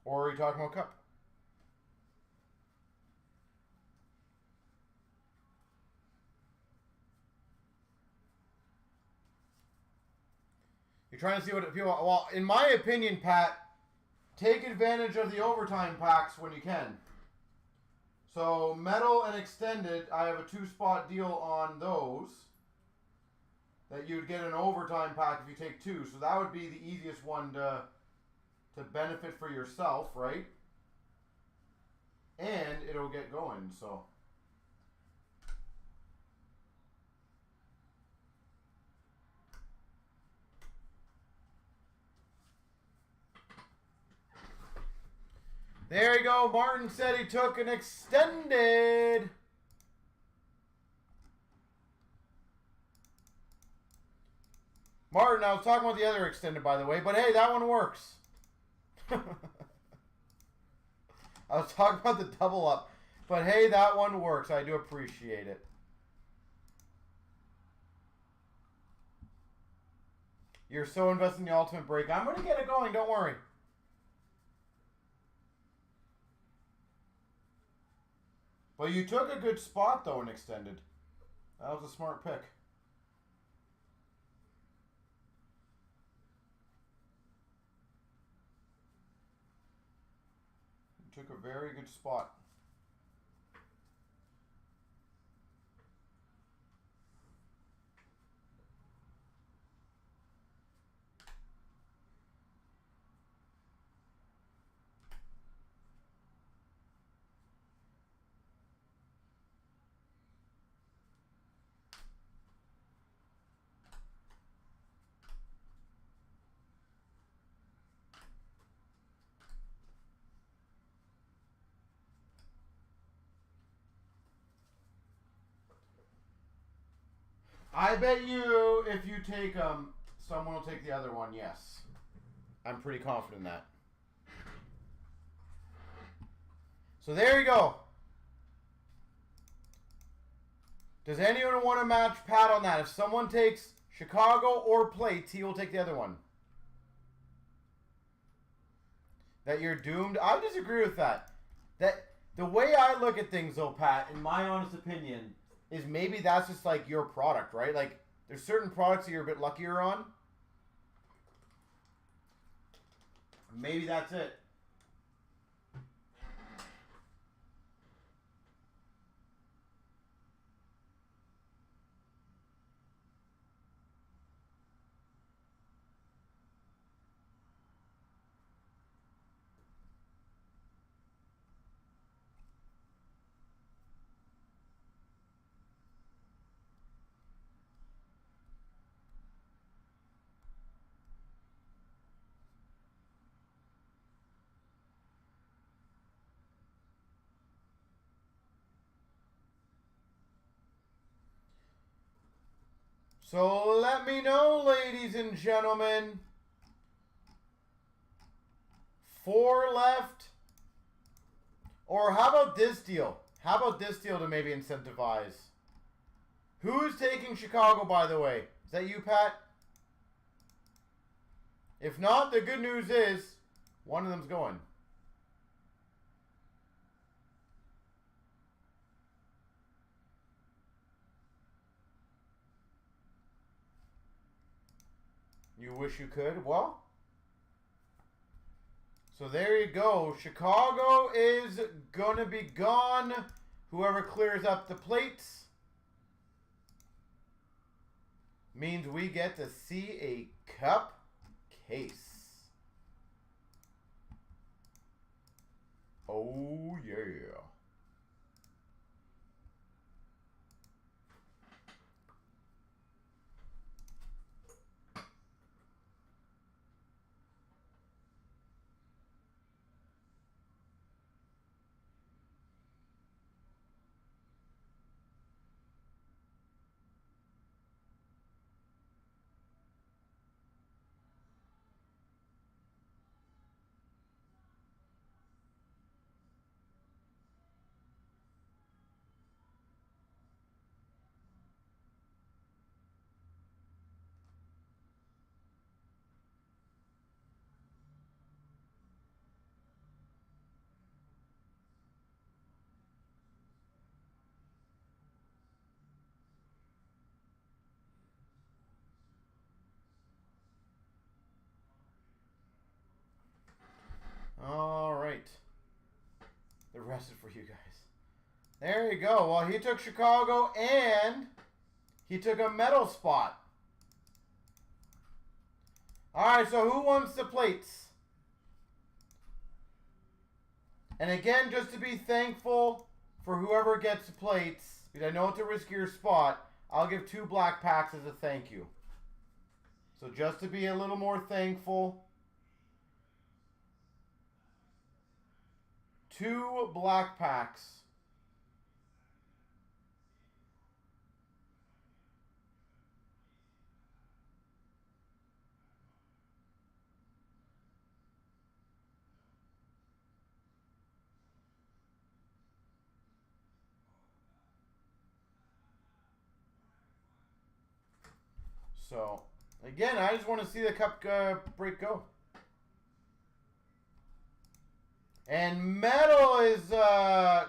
Or are you talking about cup? You're trying to see what people... Well, in my opinion, Pat, take advantage of the overtime packs when you can. So, metal and extended, I have a 2-spot deal on those. That you'd get an overtime pack if you take 2. So that would be the easiest one to benefit for yourself, right? And it'll get going, so... There you go. Martin said he took an extended. Martin, I was talking about the other extended, by the way. But hey, that one works. I was talking about the double up. But hey, that one works. I do appreciate it. You're so invested in the ultimate break. I'm going to get it going. Don't worry. But you took a good spot, though, in extended. That was a smart pick. You took a very good spot. I bet you if you take them, someone will take the other one, yes. I'm pretty confident in that. So there you go. Does anyone want to match Pat on that? If someone takes Chicago or plates, he will take the other one. That you're doomed? I disagree with that. That the way I look at things, though, Pat, in my honest opinion, is maybe that's just like your product, right? Like, there's certain products that you're a bit luckier on. Maybe that's it. So let me know, ladies and gentlemen. 4 left. Or how about this deal? How about this deal to maybe incentivize? Who's taking Chicago, by the way? Is that you, Pat? If not, the good news is one of them's going. You wish you could? Well, so there you go. Chicago is going to be gone. Whoever clears up the plates means we get to see a cup case. Oh, yeah. All right. The rest is for you guys. There you go. Well, he took Chicago and he took a metal spot. All right, so who wants the plates? And again, just to be thankful for whoever gets the plates, because I know it's a riskier spot, I'll give 2 black packs as a thank you. So just to be a little more thankful, 2 black packs. So, again, I just want to see the cup break go. And metal is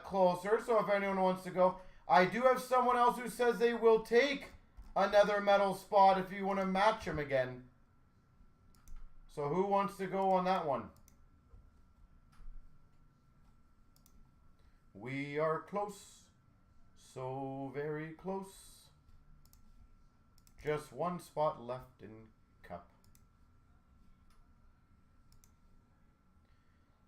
closer, so if anyone wants to go. I do have someone else who says they will take another metal spot if you want to match them again. So who wants to go on that one? We are close. So very close. Just 1 spot left in cup.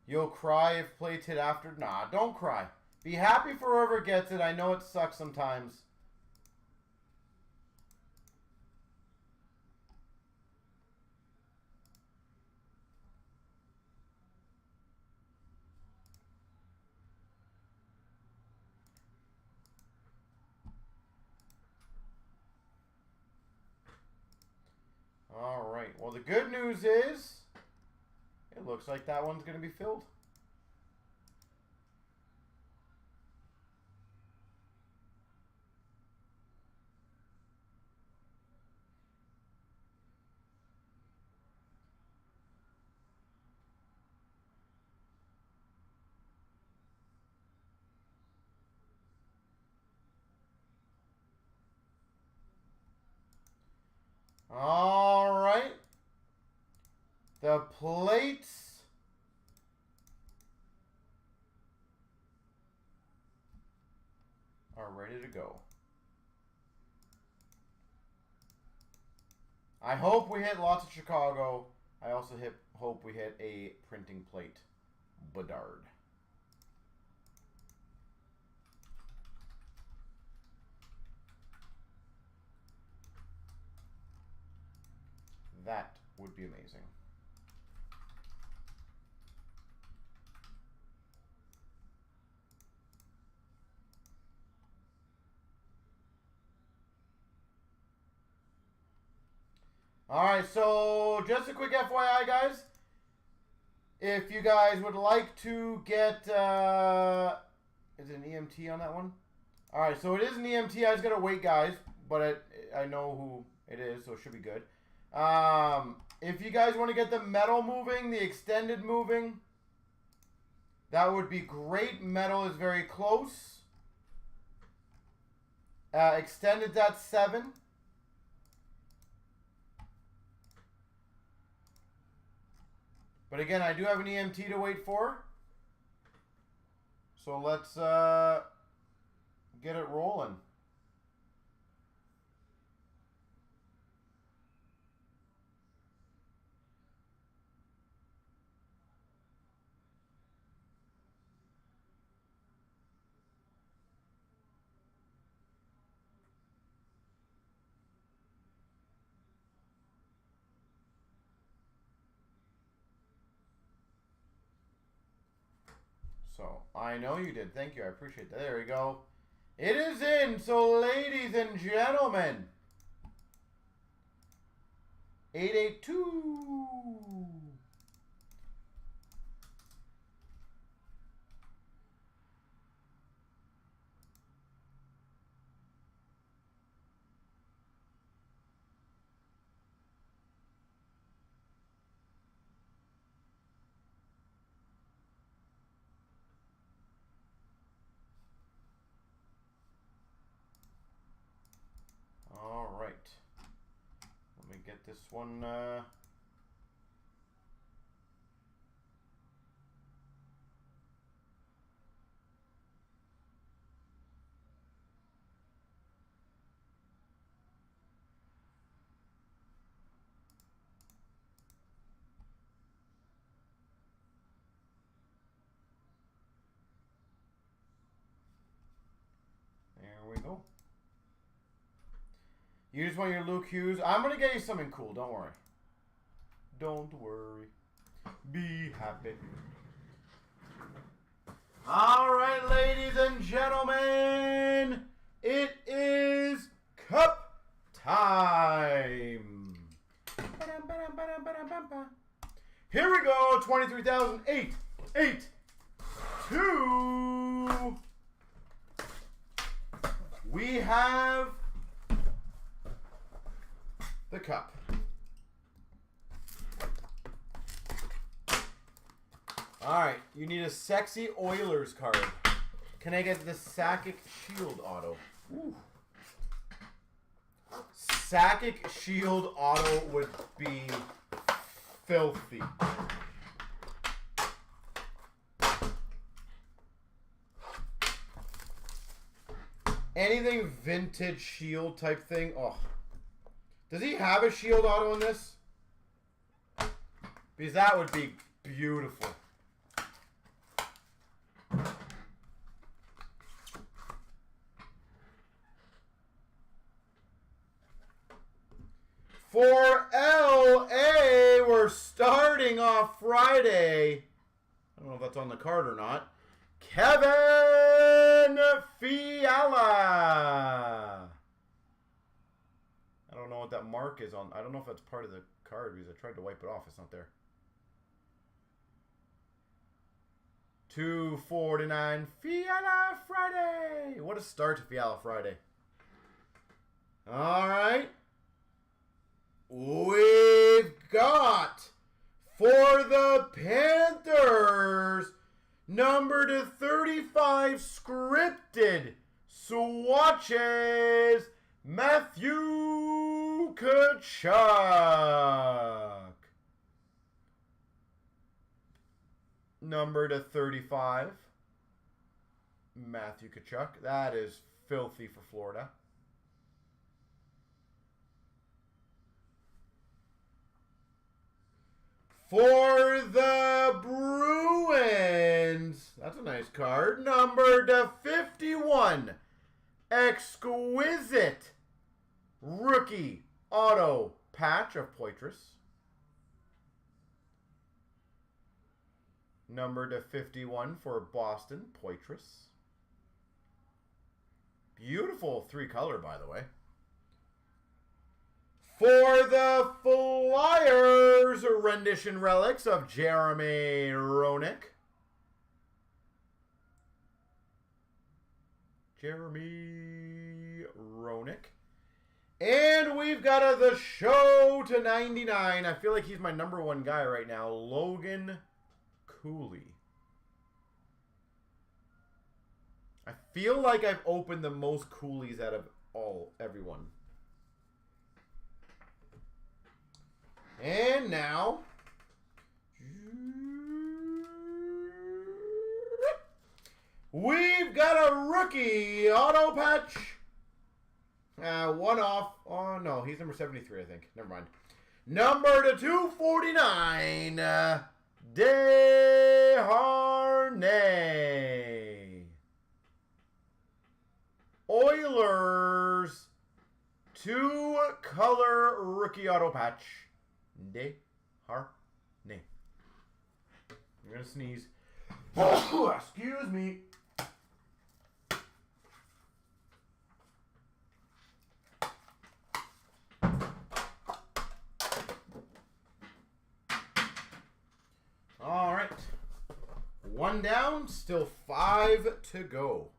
You'll cry if plates hit after? Nah, don't cry. Be happy for whoever gets it. I know it sucks sometimes. All right. Well, the good news is it looks like that one's going to be filled. All right. The plates are ready to go. I hope we hit lots of Chicago. I also hope we hit a printing plate. Bedard. That would be amazing. All right, so just a quick FYI, guys. If you guys would like to get, is it an EMT on that one? All right, so it is an EMT. I just gotta wait, guys, but I know who it is, so it should be good. If you guys want to get the metal moving, the extended moving, that would be great. Metal is very close. Extended, that's 7. But again, I do have an EMT to wait for. So let's get it rolling. So, I know you did. Thank you. I appreciate that. There we go. It is in. So, ladies and gentlemen, 882. All right. Let me get this one. There we go. You just want your Luke Hughes. I'm going to get you something cool. Don't worry. Don't worry. Be happy. All right, ladies and gentlemen. It is cup time. Here we go. 23,882. We have the cup. All right, you need a sexy Oilers card. Can I get the Sakic Shield auto? Ooh. Sakic Shield auto would be filthy. Anything vintage Shield type thing. Oh. Does he have a Shield auto in this? Because that would be beautiful. For LA, we're starting off Friday. I don't know if that's on the card or not. Kevin Fiala. I don't know what that mark is on. I don't know if that's part of the card because I tried to wipe it off. It's not there. 249 Fiala Friday. What a start to Fiala Friday. All right. We've got for the Panthers number to 35 scripted swatches. Matthew Tkachuk. Number to 35. Matthew Tkachuk. That is filthy for Florida. For the Bruins. That's a nice card. Number to 51. Exquisite rookie auto patch of Poitras. Number to 51 for Boston, Poitras. Beautiful 3-color, by the way. For the Flyers, rendition relics of Jeremy Roenick. Jeremy Roenick. And we've got the show to 99. I feel like he's my #1 guy right now. Logan Cooley. I feel like I've opened the most Coolies out of everyone. And now, we've got a rookie auto patch. One off. Oh, no. He's number 73, I think. Never mind. Number to 249. DeHarnay. Oilers. 2-color rookie auto patch. DeHarnay. You're going to sneeze. Oh, excuse me. All right. 1 down, still 5 to go.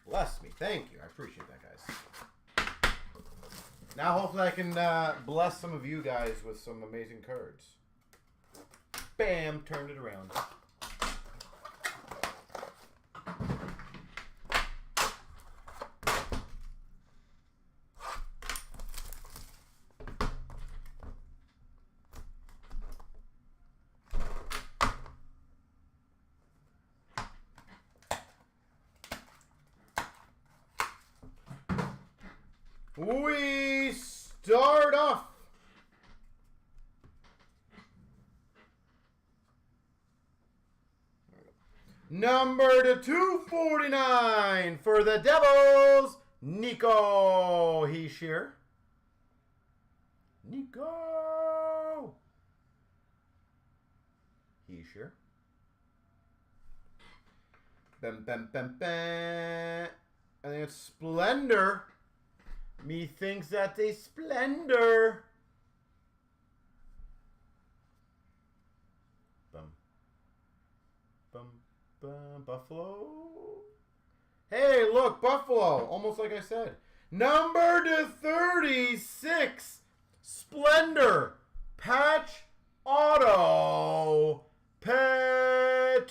Bless me. Thank you. I appreciate that, guys. Now, hopefully, I can bless some of you guys with some amazing cards. Bam! Turned it around. We start off number to 249 for the Devils, Nico Hischier. Nico Hischier. Bam, bam, bam, bam. I think it's Splendor. Methinks that's a Splendor. Bum. Bum, bum. Buffalo. Hey, look, Buffalo. Almost like I said. Number to 36. Splendor. Patch Auto. Peterka.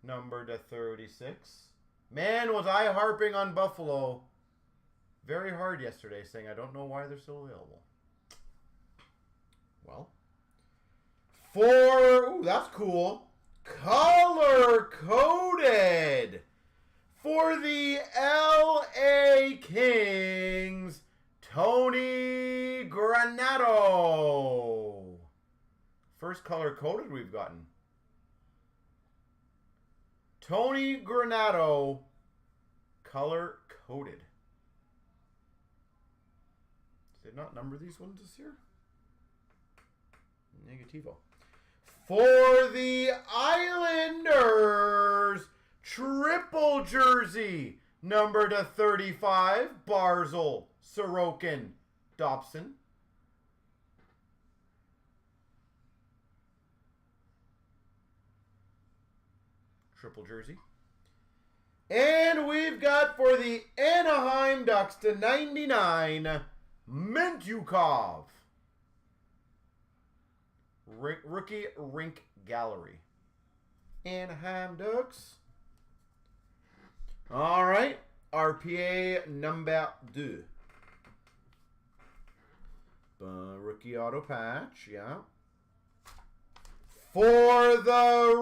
Number to 36. Man, was I harping on Buffalo very hard yesterday, saying I don't know why they're still available. Well, ooh, that's cool. Color coded for the LA Kings, Tony Granato. First color coded we've gotten. Tony Granato, color coded. Did they not number these ones this year? Negativo. For the Islanders, triple jersey, number to 35, Barzal, Sorokin, Dobson. Triple jersey. And we've got for the Anaheim Ducks to 99, Mintyukov. Rookie Rink Gallery. Anaheim Ducks. All right. RPA number 2. Rookie auto patch, yeah. For the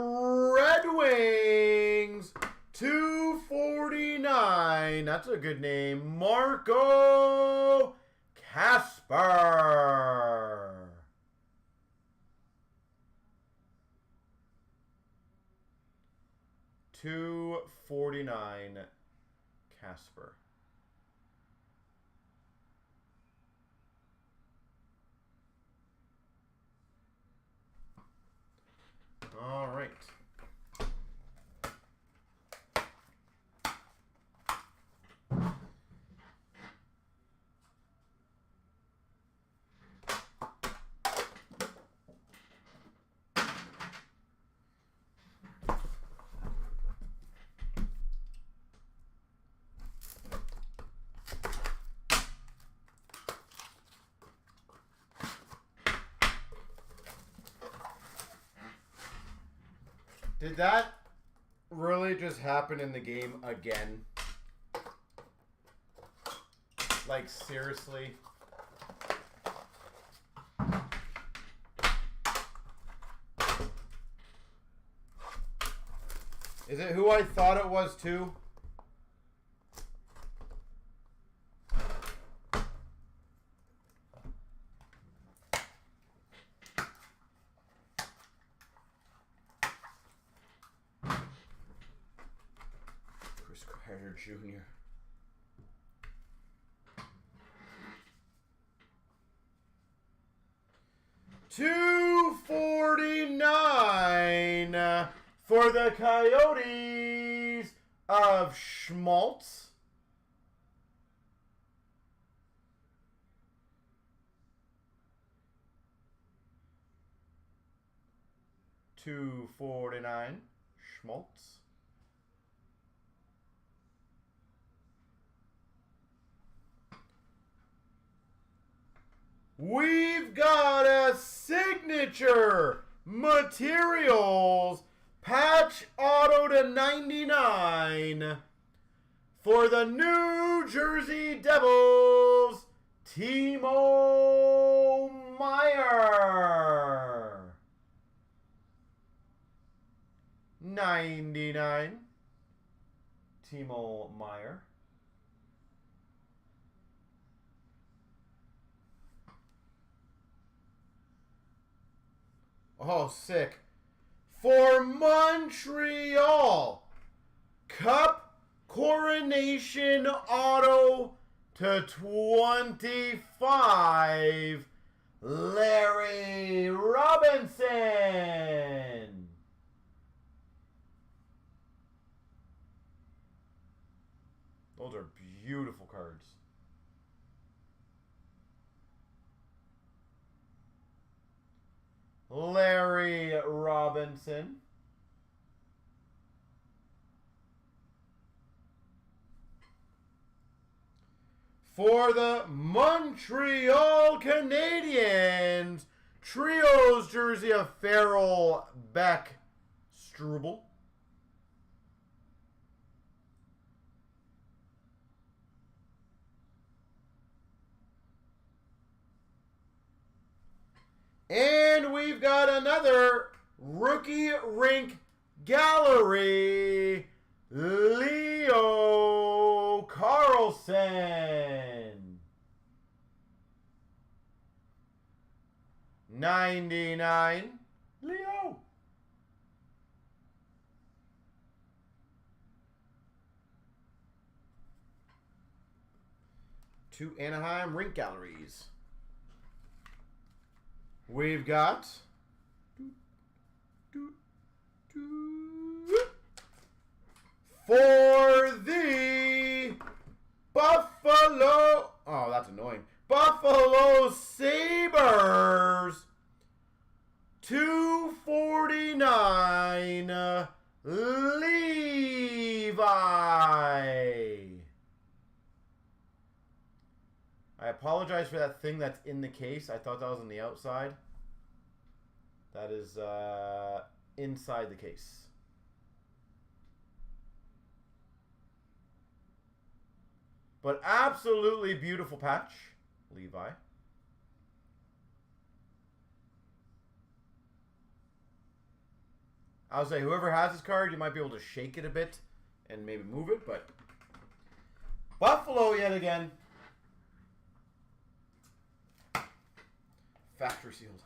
Red Wings, 249. That's a good name. Marco Kasper. $249 Kasper. All right. Did that really just happen in the game again? Like, seriously? Is it who I thought it was, too? Carter Jr. $249 for the Coyotes of Schmaltz. $249 Schmaltz. We've got a signature materials patch auto to 99 for the New Jersey Devils, Timo Meier. 99, Timo Meier. Oh, sick. For Montreal, Cup Coronation Auto to 25, Larry Robinson. Those are beautiful cards. Larry Robinson. For the Montreal Canadiens, Trios jersey of Farrell, Beck, Struble. And we've got another rookie rink gallery, Leo Carlson. 99, Leo. Two Anaheim rink galleries. We've got for the Buffalo, oh, that's annoying. Buffalo Sabres, $249, Levi. I apologize for that thing that's in the case. I thought that was on the outside. That is inside the case. But absolutely beautiful patch, Levi. I'll say whoever has this card, you might be able to shake it a bit and maybe move it, but Buffalo yet again. Factory sealed.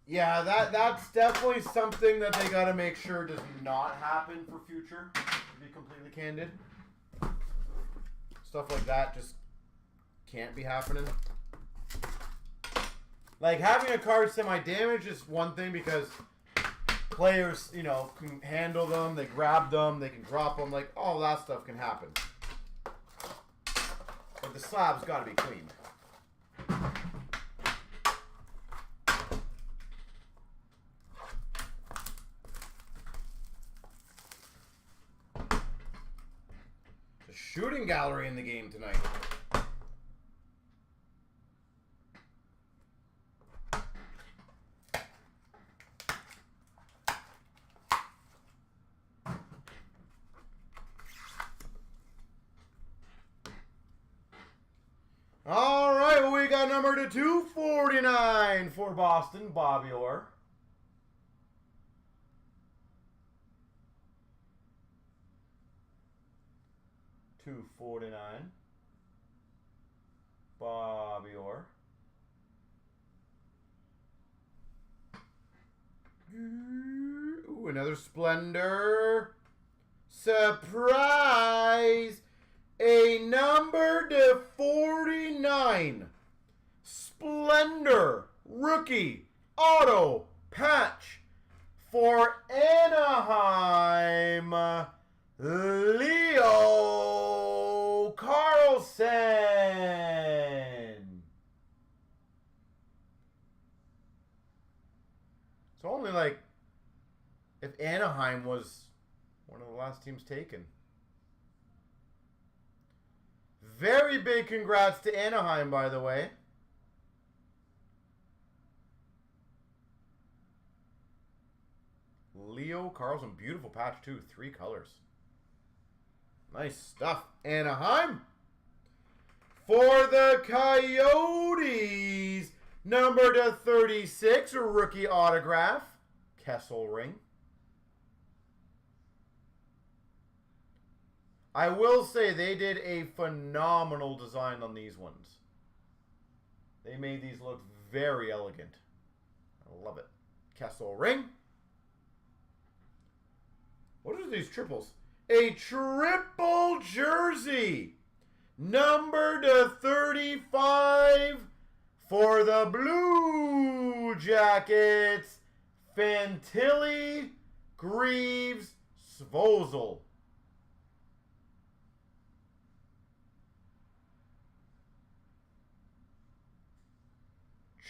Yeah, that's definitely something that they got to make sure does not happen for future, to be completely candid. Stuff like that just can't be happening. Like, having a card semi-damaged is one thing because players, you know, can handle them, they grab them, they can drop them, like, all that stuff can happen. But the slab's got to be cleaned. The shooting gallery in the game tonight. 249 for Boston, Bobby Orr. $2.49. Bobby Orr. Ooh, another Splendor. Surprise! A number to 49. Splendor rookie auto patch for Anaheim. Leo Carlson. It's only like if Anaheim was one of the last teams taken. Very big congrats to Anaheim, by the way. Leo Carlson, beautiful patch too, 3 colors. Nice stuff, Anaheim. For the Coyotes, number to 36, rookie autograph, Kessel ring. I will say they did a phenomenal design on these ones. They made these look very elegant. I love it. Kessel ring. What are these triples? A triple jersey. Number to 35 for the Blue Jackets. Fantilli, Greaves, Svozil.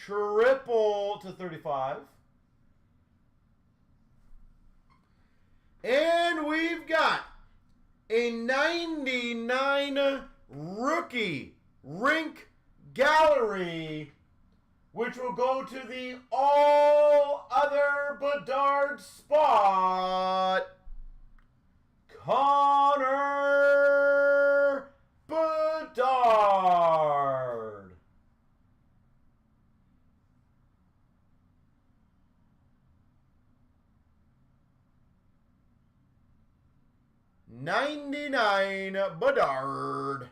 Triple to 35. And we've got a 99 rookie rink gallery, which will go to the all other Bedard spot. Connor Bedard. $99 Bedard.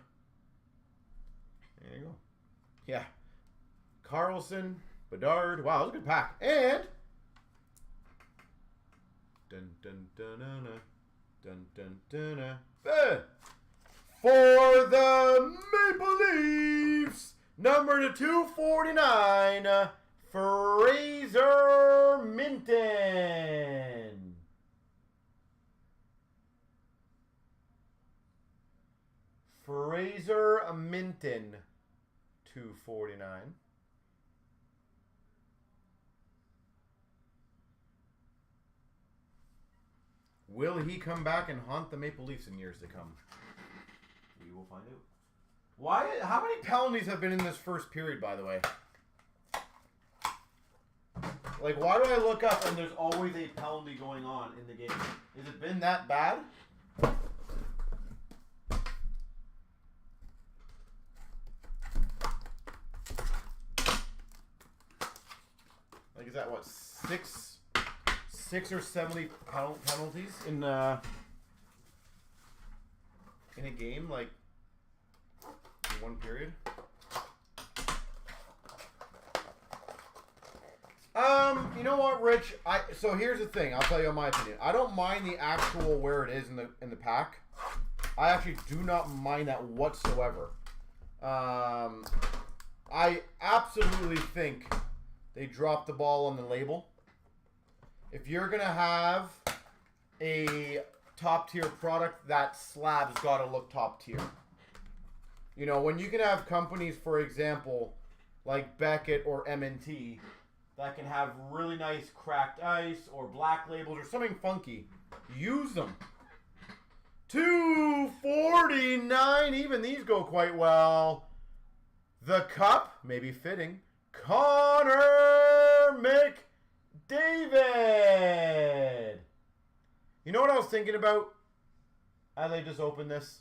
There you go. Yeah. Carlson, Bedard. Wow, that was a good pack. And dun dun dun dun dun dun dun dun. For the Maple Leafs, number to 249, Fraser Minten. Fraser Minten, 249. Will he come back and haunt the Maple Leafs in years to come? We will find out. Why? How many penalties have been in this first period, by the way? Like, why do I look up and there's always a penalty going on in the game? Has it been that bad? Like, is that what, six or 70 penalties in a game, like in one period? You know what, Rich? So here's the thing. I'll tell you my opinion. I don't mind the actual where it is in the pack. I actually do not mind that whatsoever. I absolutely think they dropped the ball on the label. If you're going to have a top-tier product, that slab's got to look top-tier. You know, when you can have companies, for example, like Beckett or M&T, that can have really nice cracked ice or black labels or something funky, use them. $249, even these go quite well. The Cup, maybe fitting. Connor McDavid. You know what I was thinking about as I just opened this?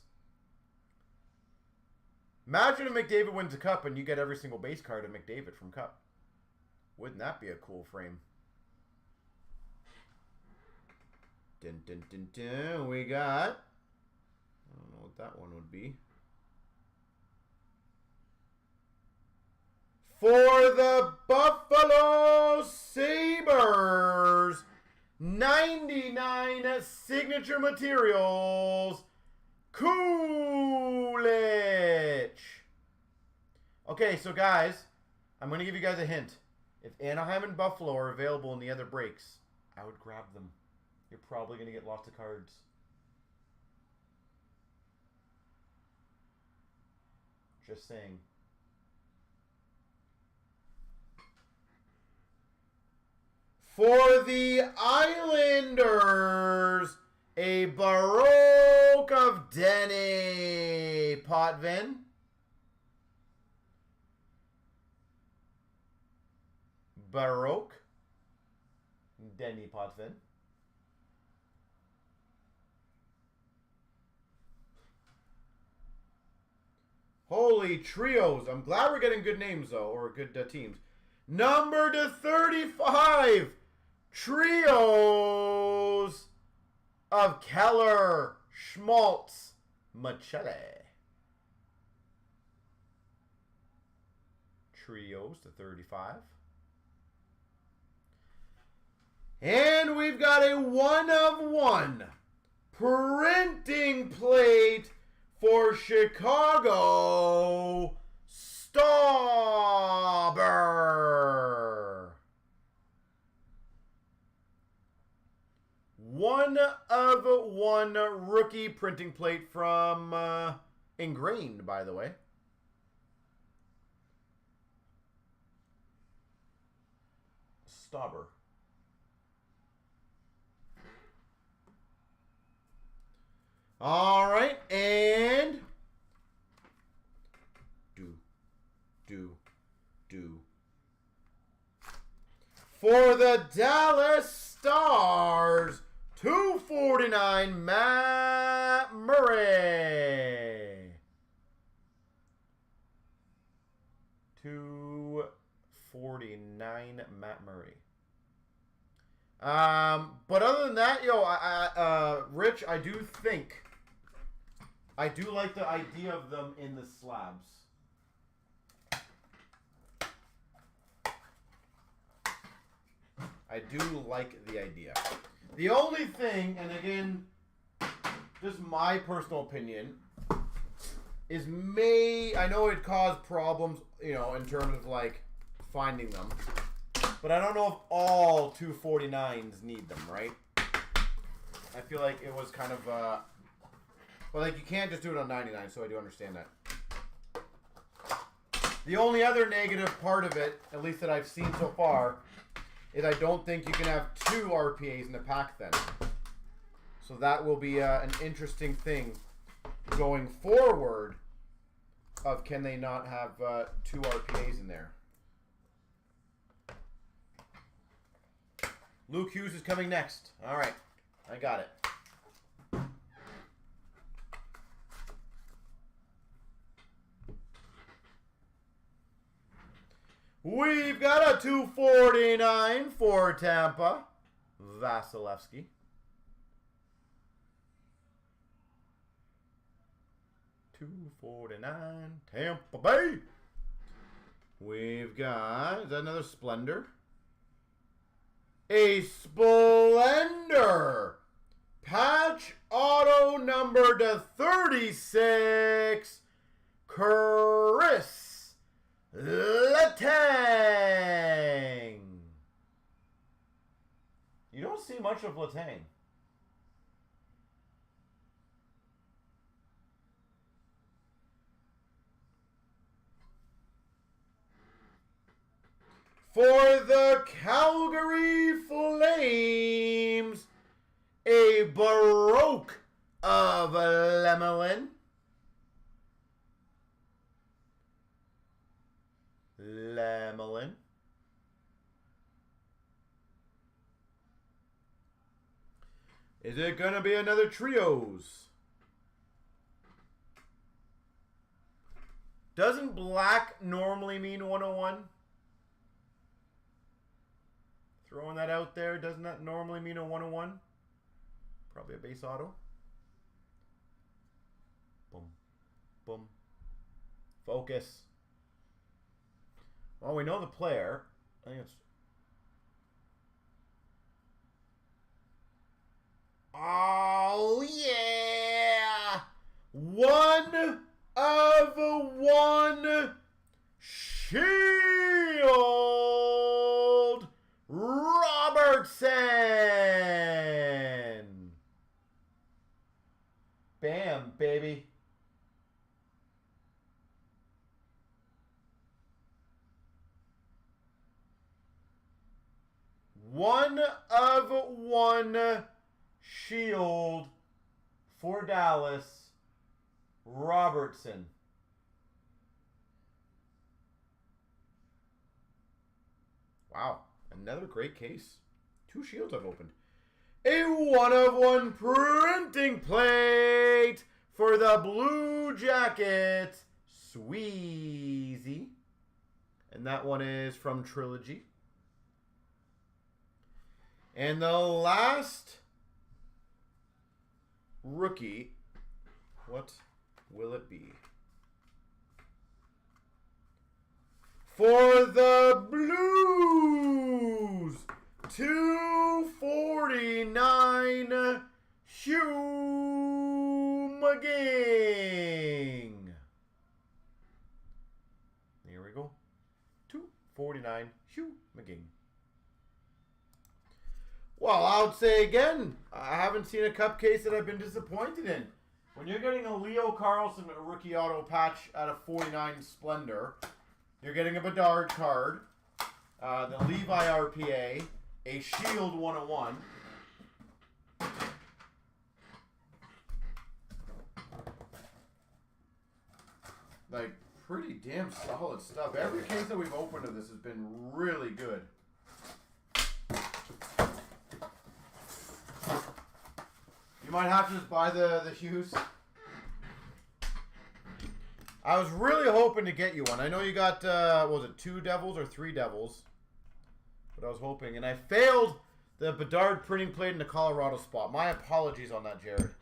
Imagine if McDavid wins a cup and you get every single base card of McDavid from Cup. Wouldn't that be a cool frame? Dun, dun, dun, dun. We got... I don't know what that one would be. For the Buffalo Sabres, 99 signature materials, Coolidge. Okay, so guys, I'm going to give you guys a hint. If Anaheim and Buffalo are available in the other breaks, I would grab them. You're probably going to get lots of cards. Just saying. For the Islanders, a Baroque of Denny Potvin. Baroque. Denny Potvin. Holy trios. I'm glad we're getting good names, though, or good teams. Number to 35. Trios of Keller, Schmaltz, Machele. Trios to 35. And we've got a 1/1 printing plate for Chicago, Stauber. 1/1 rookie printing plate from Ingrained, by the way. Stauber. All right, and for the Dallas Stars, 249 Matt Murray. 249 Matt Murray. But other than that, Rich, I do like the idea of them in the slabs. I do like the idea. The only thing, and again, just my personal opinion, is I know it caused problems, in terms of like finding them. But I don't know if all 249s need them, right? I feel like it was kind of, well, like you can't just do it on 99, so I do understand that. The only other negative part of it, at least that I've seen so far, is I don't think you can have 2 RPAs in the pack then. So that will be an interesting thing going forward of can they not have 2 RPAs in there. Luke Hughes is coming next. All right. I got it. We've got a 249 for Tampa. Vasilevsky. $249 Tampa Bay. We've got, is that another Splendor? A Splendor. Patch auto number to 36. Chris Letang. You don't see much of Letang. For the Calgary Flames, a Baroque of Lemelin. Is it going to be another trios? Doesn't black normally mean 101? Throwing that out there, doesn't that normally mean a 101? Probably a base auto. Boom. Boom. Focus. Well, we know the player. I think it's... Oh, yeah! 1 of 1 Shield Robertson. Bam, baby. One of 1 Shield for Dallas, Robertson. Wow, another great case. 2 Shields I've opened. A 1 of 1 printing plate for the Blue Jackets, Sweezy. And that one is from Trilogy. And the last rookie, what will it be? For the Blues, 249, Hugh McGing. There we go. 249, Hugh McGing. Well, I would say again, I haven't seen a cup case that I've been disappointed in. When you're getting a Leo Carlson rookie auto patch out of 49 Splendor, you're getting a Bedard card, the Levi RPA, a Shield 101, like pretty damn solid stuff. Every case that we've opened of this has been really good. You might have to just buy the Hughes. I was really hoping to get you one. I know you got, what was it, 2 Devils or 3 Devils? But I was hoping. And I failed the Bedard printing plate in the Colorado spot. My apologies on that, Jared.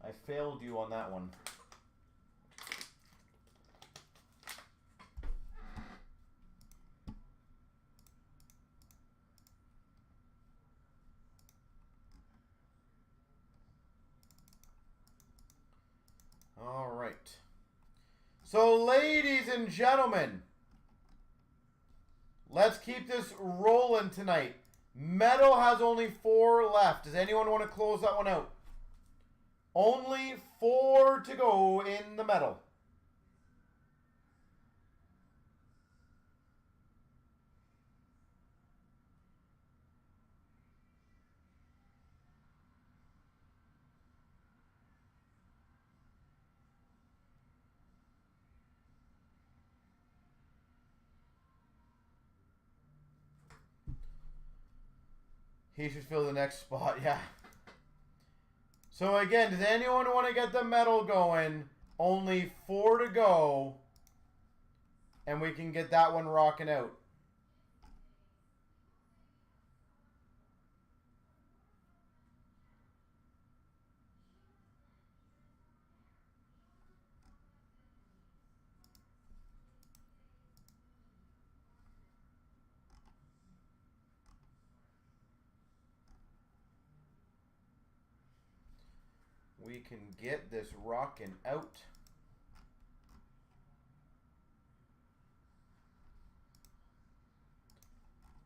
I failed you on that one. All right. So, ladies and gentlemen, let's keep this rolling tonight. Metal has only 4 left. Does anyone want to close that one out? Only 4 to go in the metal. He should fill the next spot, yeah. So again, does anyone want to get the metal going? Only 4 to go. And we can get that one rocking out. We can get this rocking out.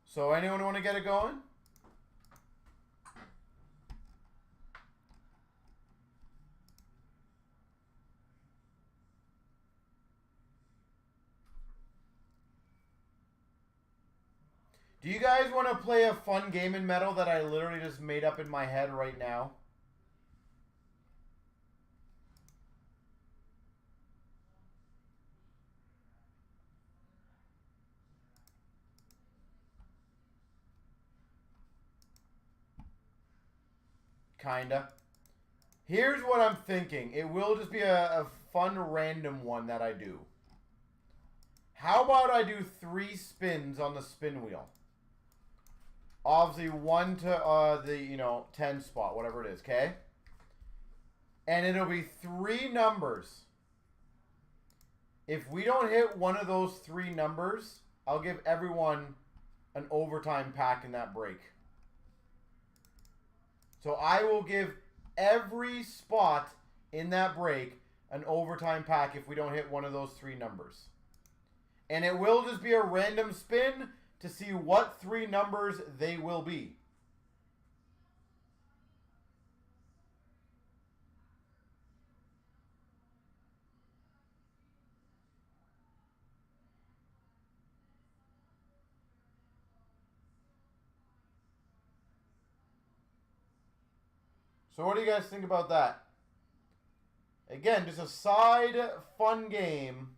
So anyone want to get it going? Do you guys want to play a fun game in metal that I literally just made up in my head right now? Kinda. Here's what I'm thinking. It will just be a fun random one that I do. How about I do 3 spins on the spin wheel? Obviously 1 to the 10 spot, whatever it is, okay? And it'll be 3 numbers. If we don't hit one of those 3 numbers, I'll give everyone an overtime pack in that break. So I will give every spot in that break an overtime pack if we don't hit one of those 3 numbers. And it will just be a random spin to see what 3 numbers they will be. So what do you guys think about that? Again, just a side fun game.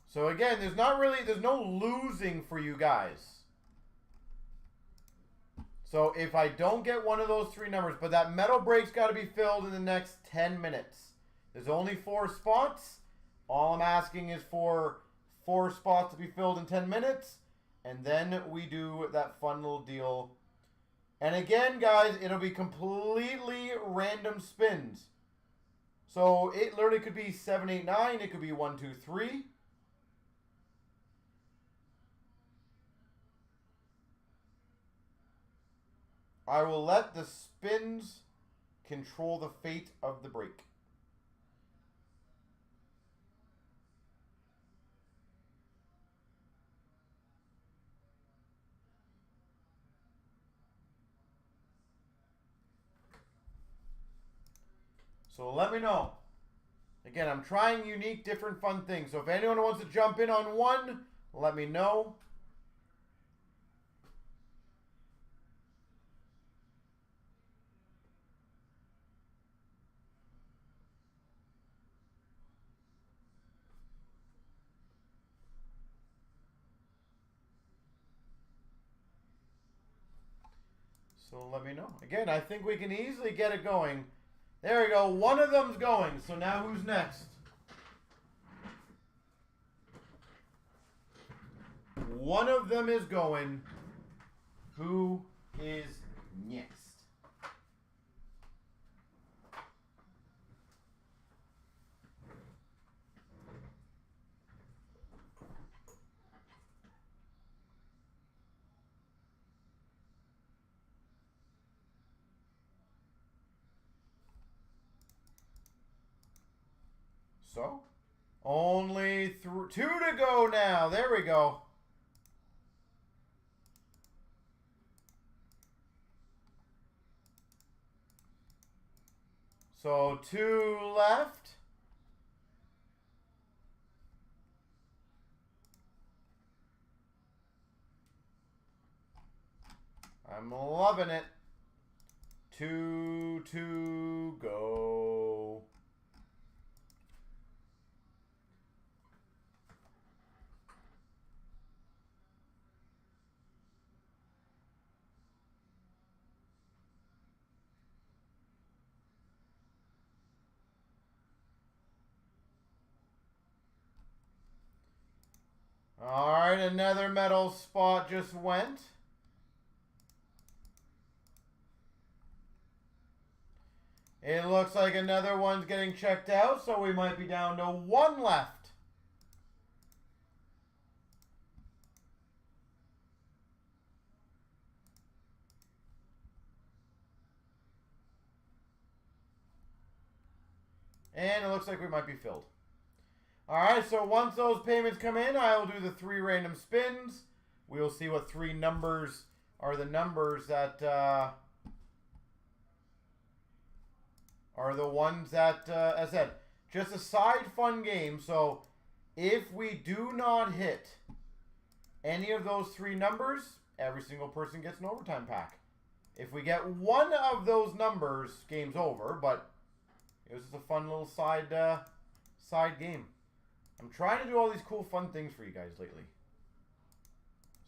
So again, there's no losing for you guys. So if I don't get one of those 3 numbers, but that metal break's got to be filled in the next 10 minutes. There's only 4 spots. All I'm asking is for 4 spots to be filled in 10 minutes. And then we do that fun little deal. And again, guys, it'll be completely random spins. So it literally could be 7, 8, 9. It could be 1, 2, 3. I will let the spins control the fate of the break. So let me know. Again, I'm trying unique, different, fun things. So if anyone wants to jump in on one, let me know. So let me know. Again, I think we can easily get it going. There we go. One of them's going. So now who's next? One of them is going. Who is next? So, only 2 to go now. There we go. So 2 left. I'm loving it. 2 to go. All right, another metal spot just went. It looks like another one's getting checked out, so we might be down to 1 left. And it looks like we might be filled. All right, so once those payments come in, I will do the 3 random spins. We'll see what 3 numbers are the numbers that are the ones that, as I said, just a side fun game. So if we do not hit any of those 3 numbers, every single person gets an overtime pack. If we get one of those numbers, game's over. But it was just a fun little side game. I'm trying to do all these cool, fun things for you guys lately.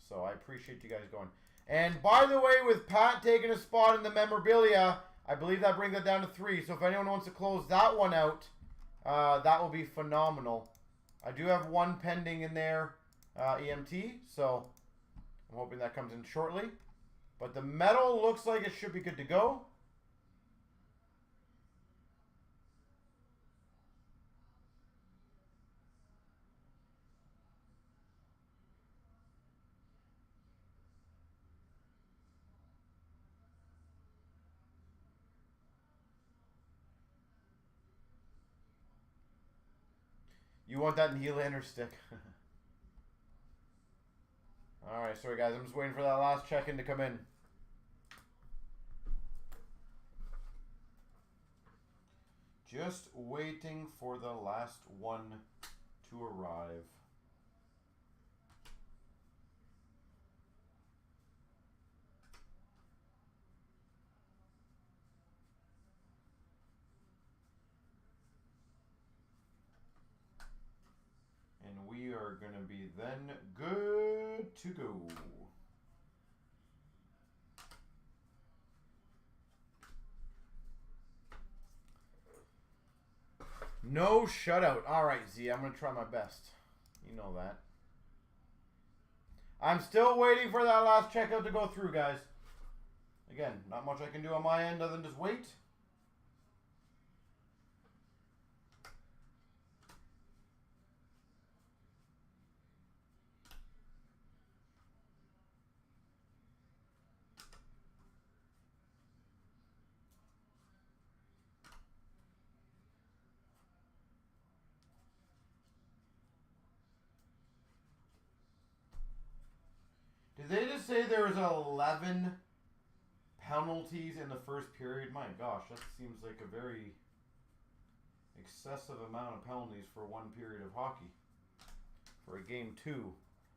So I appreciate you guys going. And by the way, with Pat taking a spot in the memorabilia, I believe that brings it down to 3. So if anyone wants to close that one out, that will be phenomenal. I do have one pending in there, EMT, so I'm hoping that comes in shortly. But the metal looks like it should be good to go. You want that Nylander stick. Alright, sorry guys, I'm just waiting for that last check-in to come in. Just waiting for the last one to arrive. And we are going to be then good to go. No shutout. All right, Z, I'm going to try my best. You know that. I'm still waiting for that last checkout to go through, guys. Again, not much I can do on my end other than just wait. Did they just say there was 11 penalties in the first period? My gosh, that seems like a very excessive amount of penalties for one period of hockey. For a game 2.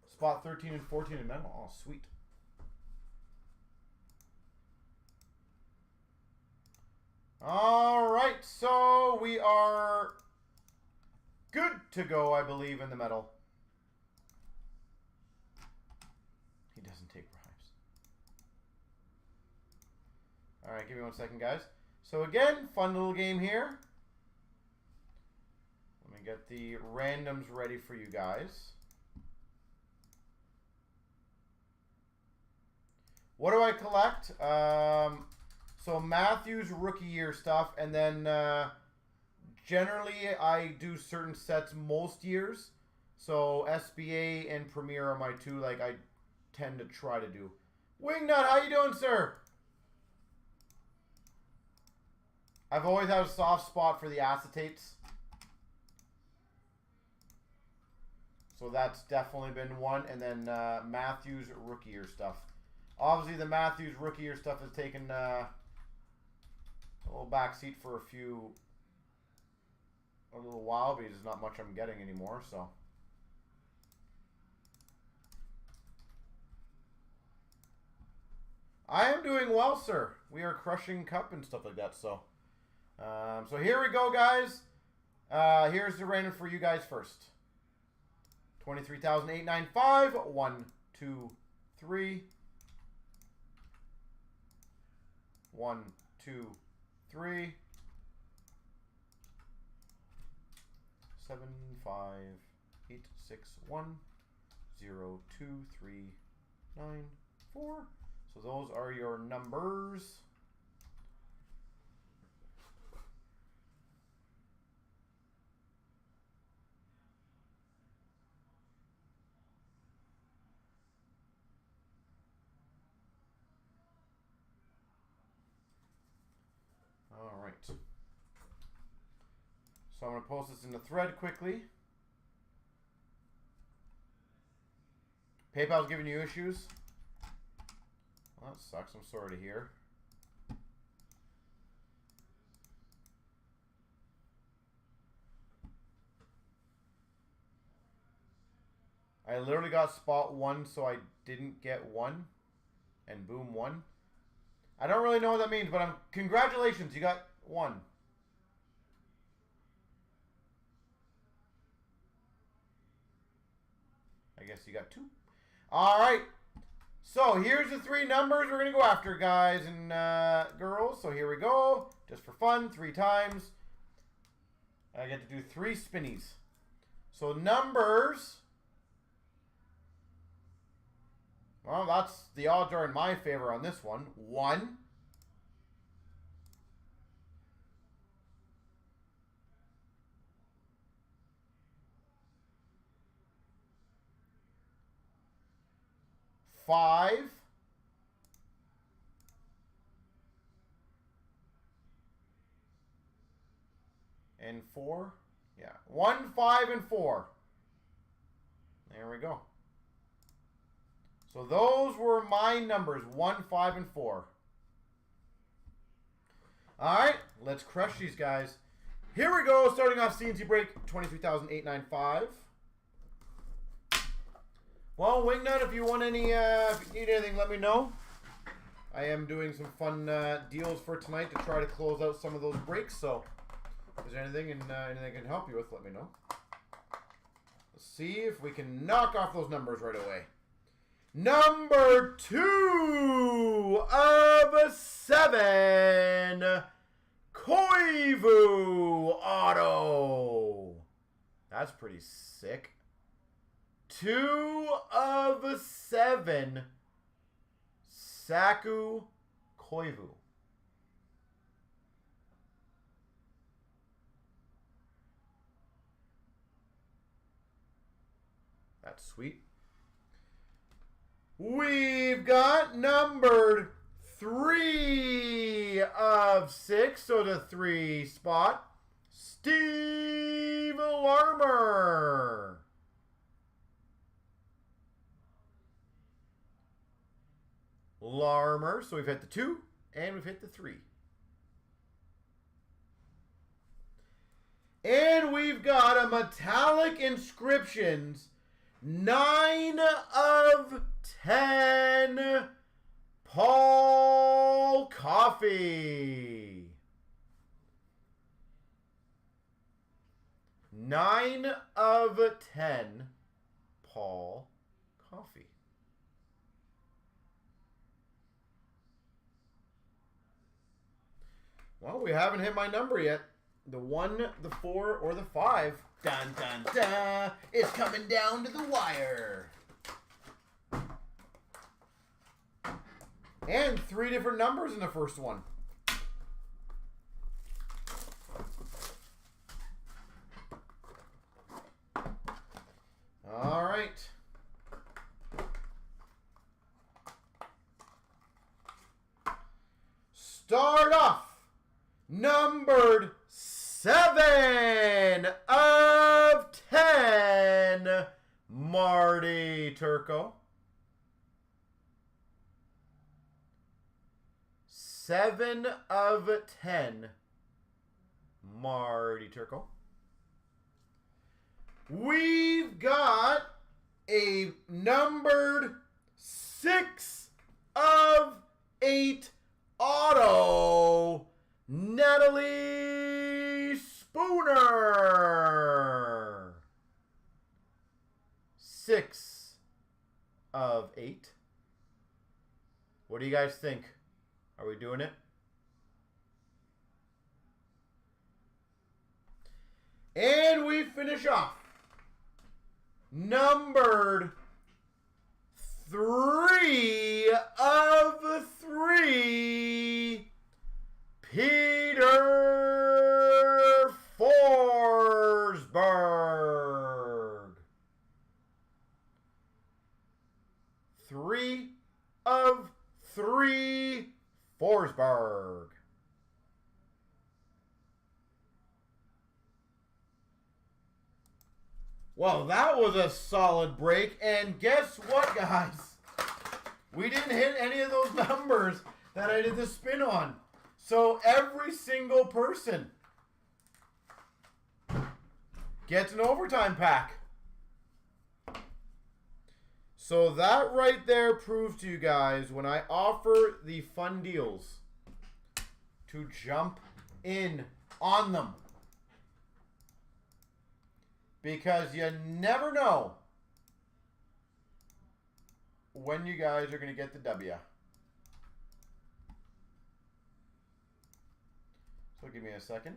Spot 13 and 14 in mental. Oh, sweet. All right, so we are good to go, I believe, in the metal. He doesn't take bribes. All right, give me 1 second, guys. So again, fun little game here. Let me get the randoms ready for you guys. What do I collect? So Matthews rookie year stuff, and then generally I do certain sets most years. So SBA and Premier are my two like I tend to try to do. Wingnut, how you doing, sir? I've always had a soft spot for the acetates. So that's definitely been one. And then Matthews rookie year stuff. Obviously the Matthews rookie year stuff has taken a little backseat for a little while because there's not much I'm getting anymore, so. I am doing well, sir. We are crushing cup and stuff like that, so. So here we go, guys. Here's the random for you guys first. 23,895. 1, 2, 3. 1, 2, 3. 7, 5, 8, 6, 1, 0, 2, 3, 9, 4. So those are your numbers. All right. So I'm going to post this in the thread quickly. PayPal's giving you issues. Well, that sucks. I'm sorry to hear. I literally got spot 1, so I didn't get 1. And boom, 1. I don't really know what that means, but congratulations, you got 1. I guess you got 2. All right. So here's the 3 numbers we're going to go after, guys and girls. So here we go. Just for fun, 3 times. I get to do 3 spinnies. So numbers. Well, that's the odds are in my favor on this one. 1. 5. And 4. Yeah. 1, 5, and 4. There we go. So those were my numbers. 1, 5, and 4. Alright, let's crush these guys. Here we go, starting off CNC Break 23,895. Well, Wingnut, if you want any, if you need anything, let me know. I am doing some fun deals for tonight to try to close out some of those breaks. So, if there's anything anything I can help you with, let me know. Let's see if we can knock off those numbers right away. Number 2 of 7, Koivu Auto. That's pretty sick. 2 of 7, Saku Koivu. That's sweet. We've got numbered 3 of 6, so the 3 spot, Steve Larmer. Larmer, so we've hit the 2 and we've hit the 3. And we've got a metallic inscriptions, 9 of 10, Paul Coffey. 9 of 10, Paul Coffey. Well, we haven't hit my number yet. The 1, the 4, or the 5. Dun, dun, dun. It's coming down to the wire. And 3 different numbers in the first one. All right. Start off. Numbered 7 of 10, Marty Turco. 7 of 10, Marty Turco. We've got a numbered 6 of 8 auto, Natalie Spooner. 6 of 8. What do you guys think? Are we doing it? And we finish off. Numbered 3 of 3, Peter Forsberg. 3 of 3, Forsberg. Well, that was a solid break. And guess what, guys? We didn't hit any of those numbers that I did the spin on. So every single person gets an overtime pack. So that right there proves to you guys, when I offer the fun deals, to jump in on them. Because you never know when you guys are going to get the W. So give me a second.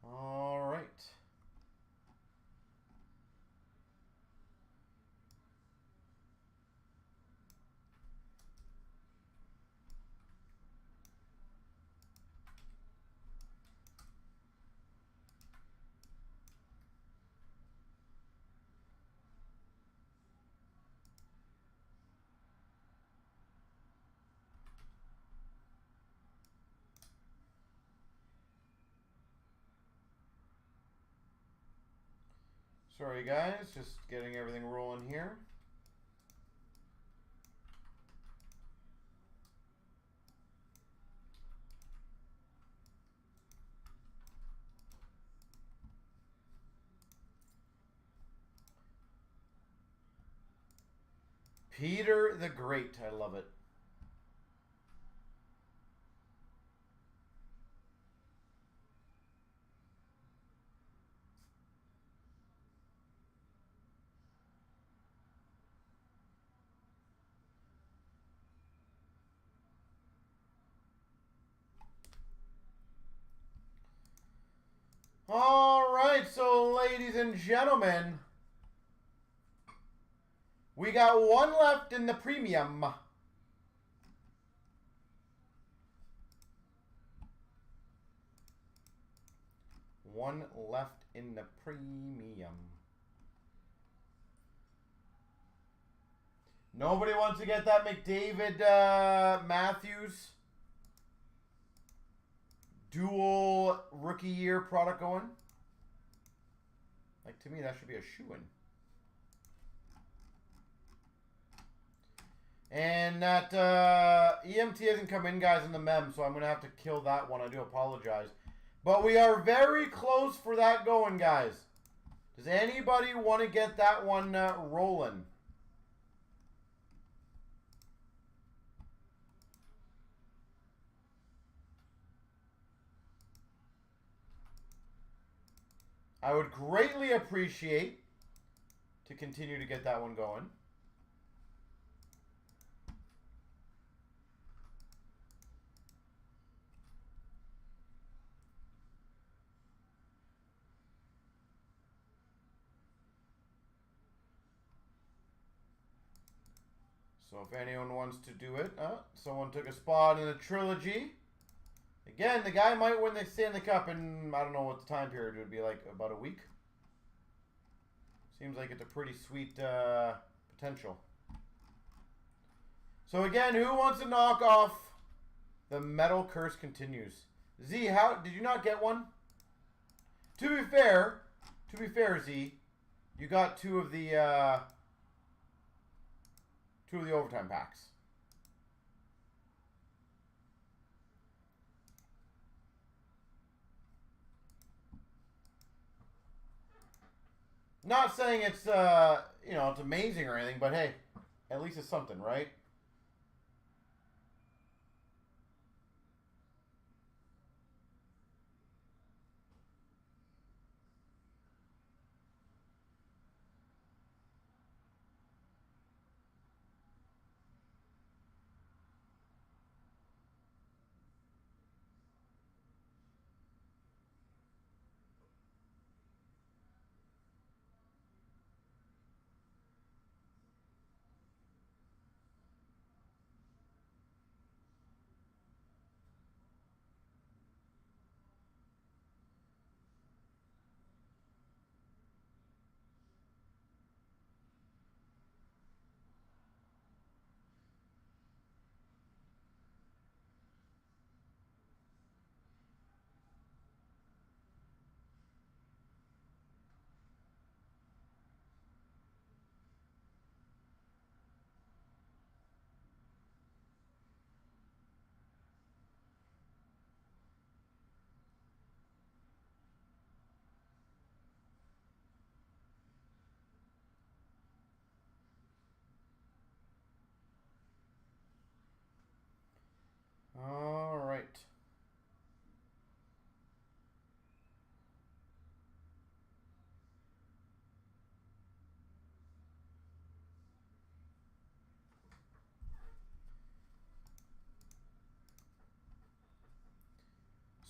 All right. Sorry guys, just getting everything rolling here. Peter the Great, I love it. All right, so ladies and gentlemen, we got one left in the premium. One left in the premium. Nobody wants to get that McDavid Matthews dual rookie year product going? Like, to me, that should be a shoo-in. And that EMT hasn't come in, guys, in the mem, so I'm going to have to kill that one. I do apologize. But we are very close for that going, guys. Does anybody want to get that one rolling? I would greatly appreciate to continue to get that one going. So if anyone wants to do it, someone took a spot in a trilogy. Again, the guy might win the Stanley Cup in, I don't know what the time period would be, like about a week. Seems like it's a pretty sweet potential. So again, who wants to knock off the metal curse continues? Z, how did you not get one? To be fair, Z, you got two of the overtime packs. Not saying it's you know, it's amazing or anything, but hey, at least it's something, right?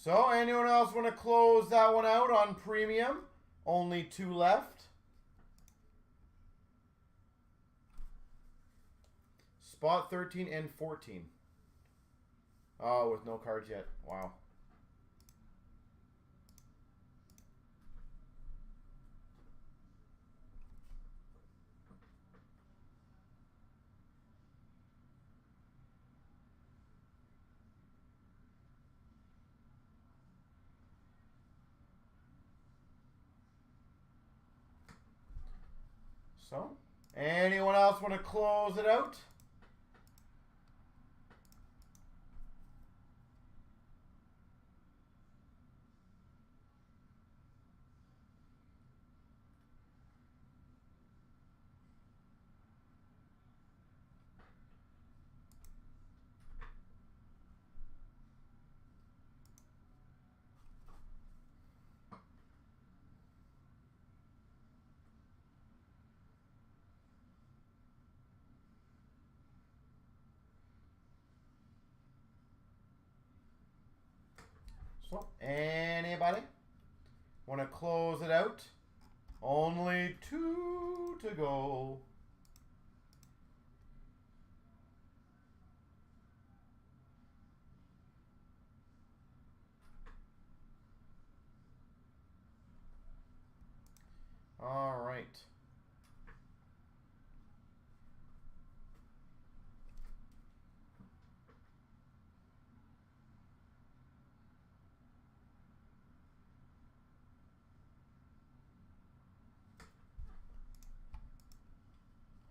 So, anyone else want to close that one out on premium? Only 2 left. Spot 13 and 14. Oh, with no cards yet. Wow. So, anyone else want to close it out? So, anybody want to close it out? Only 2 to go. All right.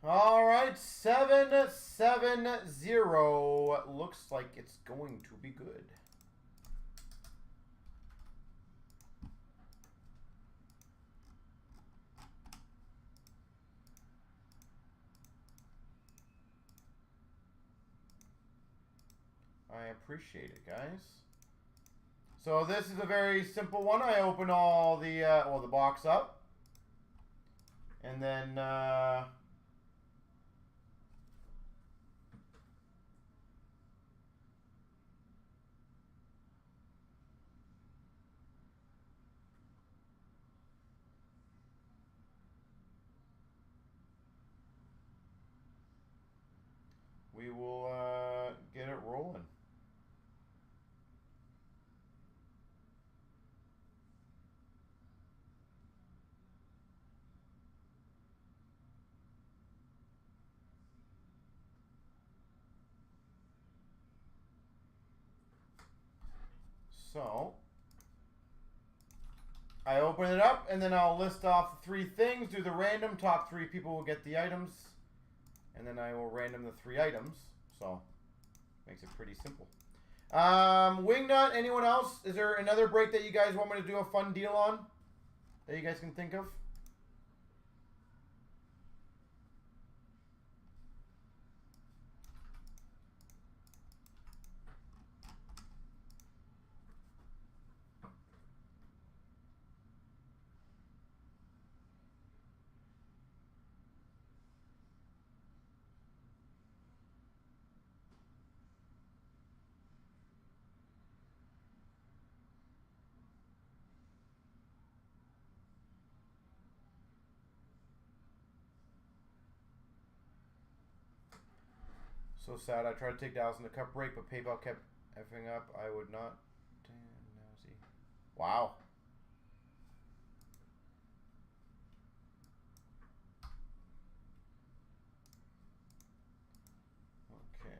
All right, 7-7-0. Looks like it's going to be good. I appreciate it, guys. So this is a very simple one. I open all the the box up, and then we will get it rolling. So I open it up, and then I'll list off the 3 things, do the random, top 3 people will get the items, and then I will random the 3 items. So makes it pretty simple. Wingnut, anyone else? Is there another break that you guys want me to do a fun deal on that you guys can think of? So sad. I tried to take Dallas in the cup break, but PayPal kept effing up. I would not. Damn, now see. Wow. Okay.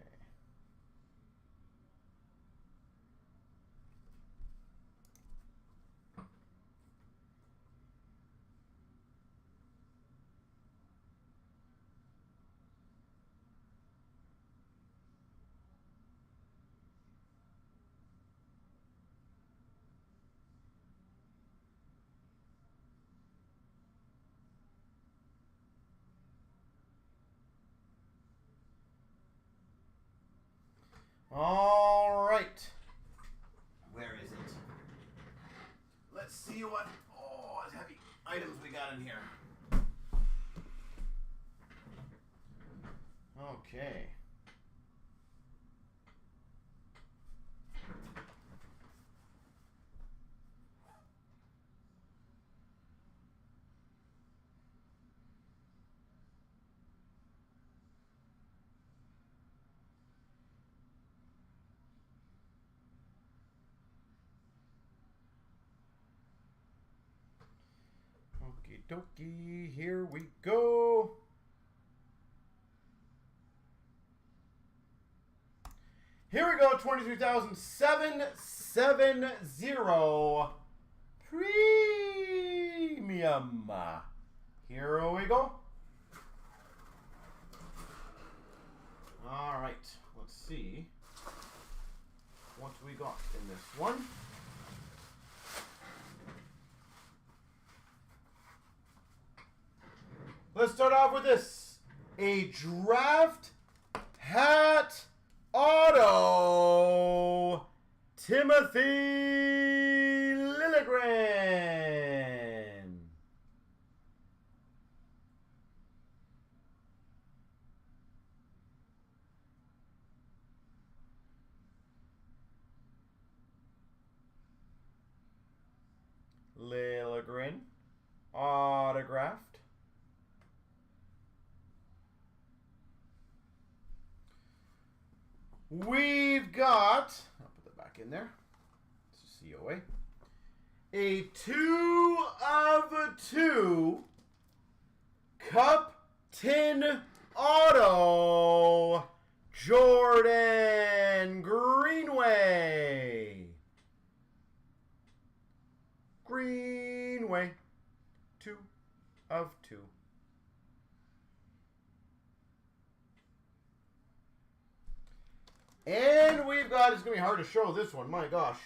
All right. Where is it? Let's see what heavy items we got in here. Okay. dokie, here we go. Here we go, 23,770 premium. Here we go. All right, let's see what we got in this one. Let's start off with this. A draft hat auto, Timothy Liljegren. Liljegren, autographed. We've got, I'll put that back in there. It's a COA. A 2 of 2 Cup Tin Auto, Jordan Greenway. Greenway, 2 of 2. And we've got, it's going to be hard to show this one, my gosh.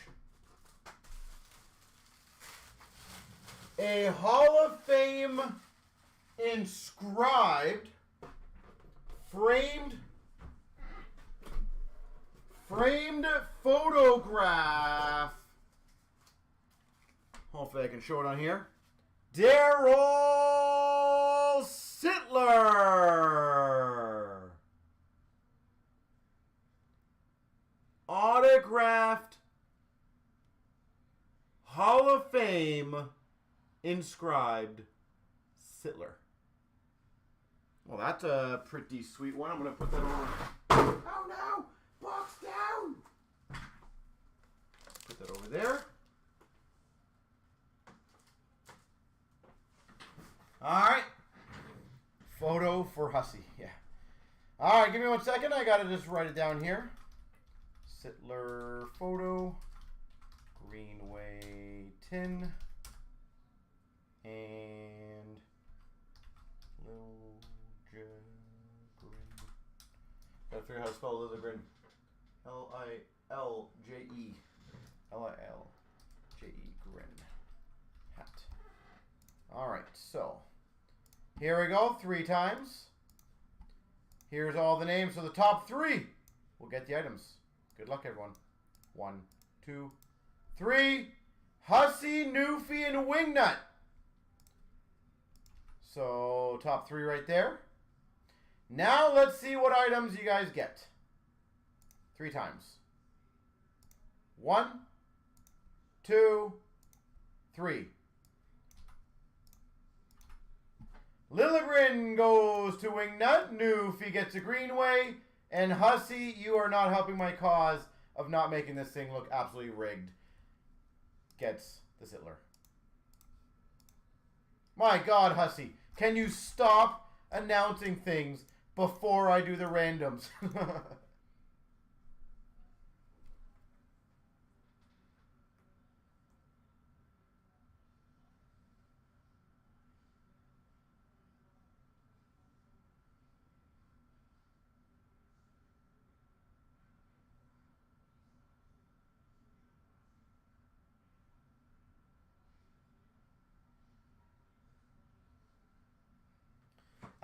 A Hall of Fame inscribed, framed photograph. Hopefully I can show it on here. Darryl Sittler. Autographed Hall of Fame inscribed Sittler. Well, that's a pretty sweet one. I'm going to put that on. Oh no! Box down! Put that over there. Alright. Photo for Hussey. Yeah. Alright, give me 1 second. I got to just write it down here. Sittler photo, Greenway tin, and Liljegren. Gotta figure out how to spell Liljegren. L-I-L-J-E. L-I-L-J-E. Grin. Hat. Alright, so here we go, 3 times. Here's all the names. So the top 3 will get the items. Good luck, everyone. 1, 2, 3. Hussey, Newfie, and Wingnut. So, top 3 right there. Now, let's see what items you guys get. 3 times. 1, 2, 3. Liljegren goes to Wingnut. Newfie gets a Greenway. And Hussey, you are not helping my cause of not making this thing look absolutely rigged. Gets the Sittler. My God, Hussey, can you stop announcing things before I do the randoms?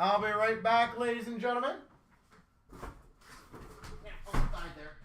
I'll be right back, ladies and gentlemen. Yeah, outside there.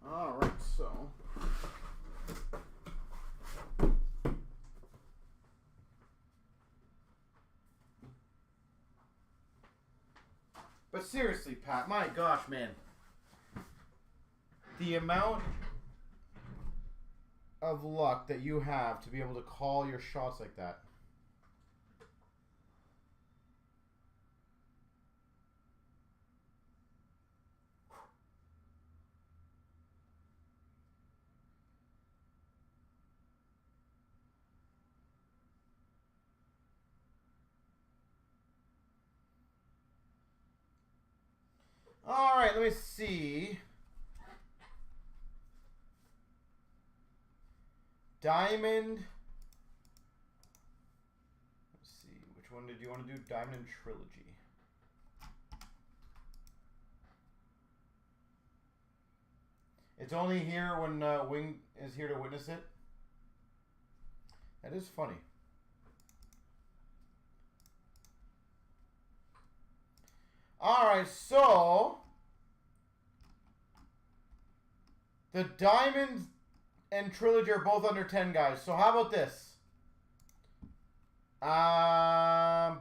All right, so. But seriously, Pat, my gosh, man. The amount of luck that you have to be able to call your shots like that. All right, let me see. Diamond. Let's see. Which one did you want to do? Diamond and Trilogy. It's only here when Wing is here to witness it. That is funny. All right, so the Diamond and Trilogy are both under 10, guys. So how about this? What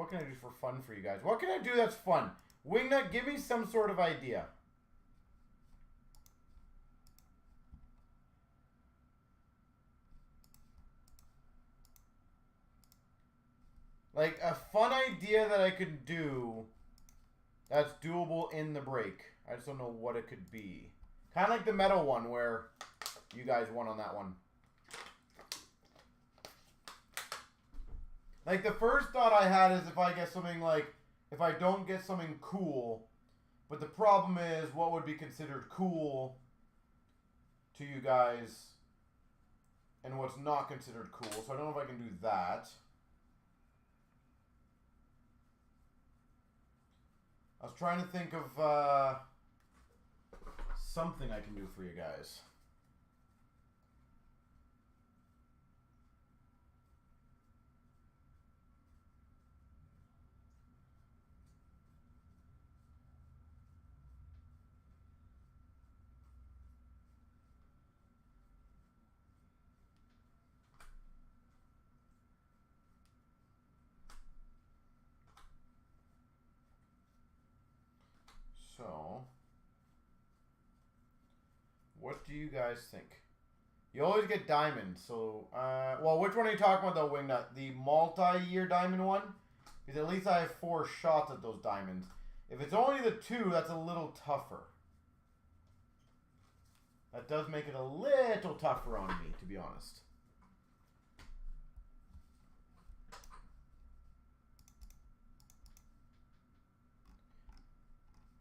can I do for fun for you guys? What can I do that's fun? Wingnut, give me some sort of idea. Like a fun idea that I could do that's doable in the break. I just don't know what it could be. Kind of like the metal one where you guys won on that one. Like the first thought I had is if I get something like, if I don't get something cool, but the problem is what would be considered cool to you guys and what's not considered cool. So I don't know if I can do that. I was trying to think of something I can do for you guys. So, what do you guys think? You always get diamonds, so, well, which one are you talking about though, Wingnut? The multi-year diamond one? Because at least I have 4 shots at those diamonds. If it's only the 2, that's a little tougher. That does make it a little tougher on me, to be honest.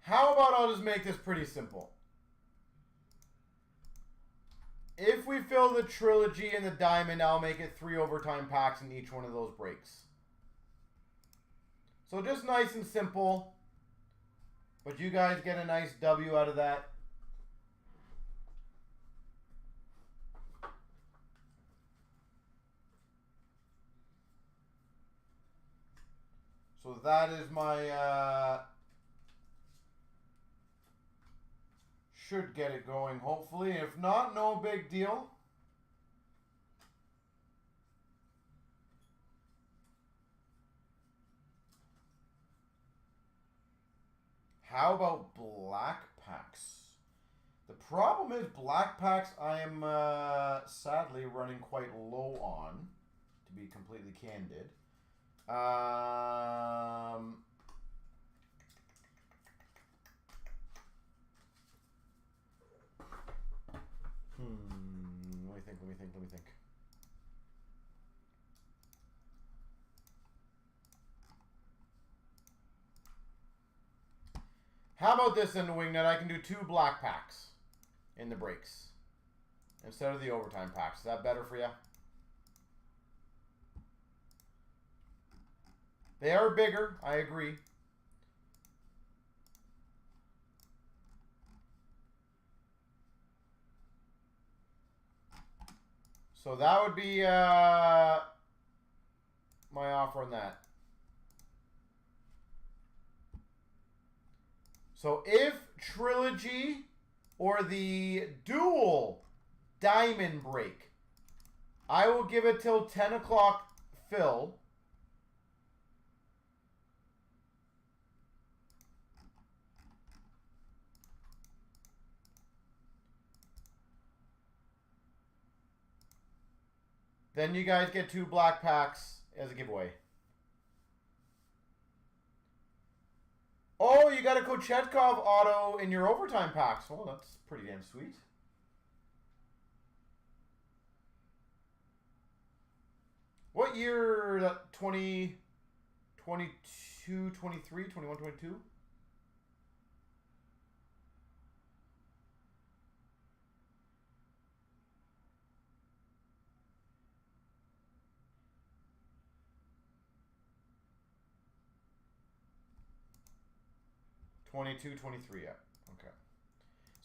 How about I'll just make this pretty simple. If we fill the Trilogy and the Diamond, I'll make it 3 overtime packs in each one of those breaks. So just nice and simple. But you guys get a nice W out of that. So that is my... should get it going, hopefully. If not, no big deal. How about black packs? The problem is black packs I am sadly running quite low on, to be completely candid. Let me think. How about this in the Wingnut? I can do 2 black packs in the breaks instead of the overtime packs. Is that better for you? They are bigger, I agree. So that would be my offer on that. So if Trilogy or the dual Diamond Break, I will give it till 10 o'clock fill. Then you guys get 2 black packs as a giveaway. Oh, you got a Kochetkov auto in your overtime packs. Well, that's pretty damn sweet. What year? That 20, 22, 23, 21, 22? '22, 23, yeah. Okay.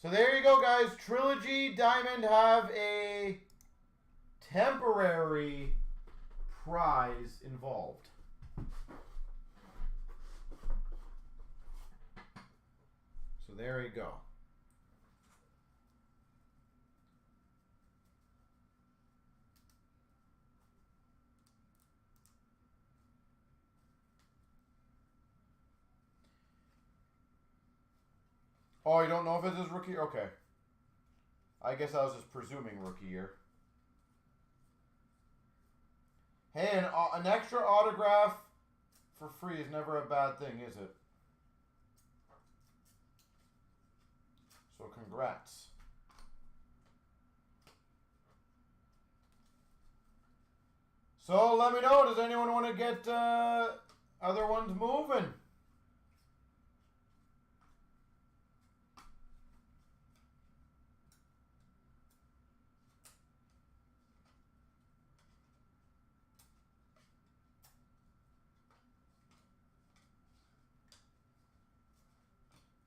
So there you go, guys. Trilogy Diamond have a temporary prize involved. So there you go. Oh, you don't know if it's his rookie? Okay. I guess I was just presuming rookie year. Hey, an extra autograph for free is never a bad thing, is it? So congrats. So let me know, does anyone want to get other ones moving?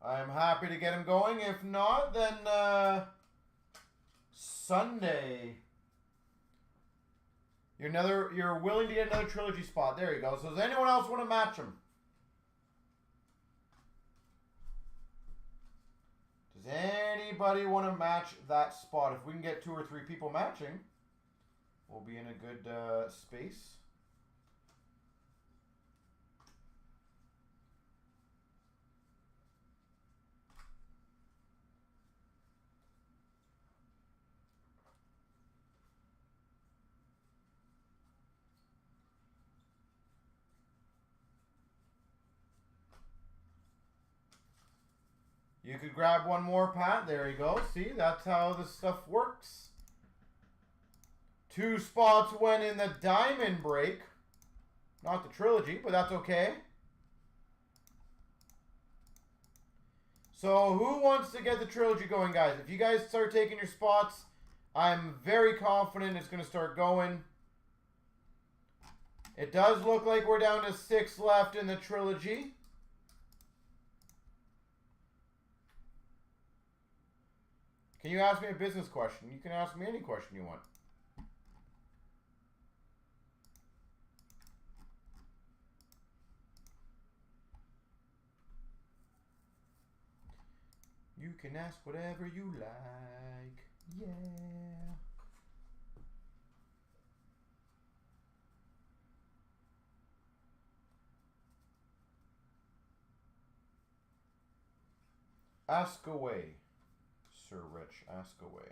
I am happy to get him going. If not, then Sunday. You're willing to get another trilogy spot. There you go. So does anyone else want to match him? Does anybody want to match that spot? If we can get 2 or 3 people matching, we'll be in a good space. You could grab one more, Pat. There you go. See, that's how this stuff works. 2 spots went in the Diamond Break. Not the Trilogy, but that's okay. So who wants to get the Trilogy going, guys? If you guys start taking your spots, I'm very confident it's going to start going. It does look like we're down to 6 left in the Trilogy. Can you ask me a business question? You can ask me any question you want. You can ask whatever you like. Yeah. Ask away. Sir Rich, ask away.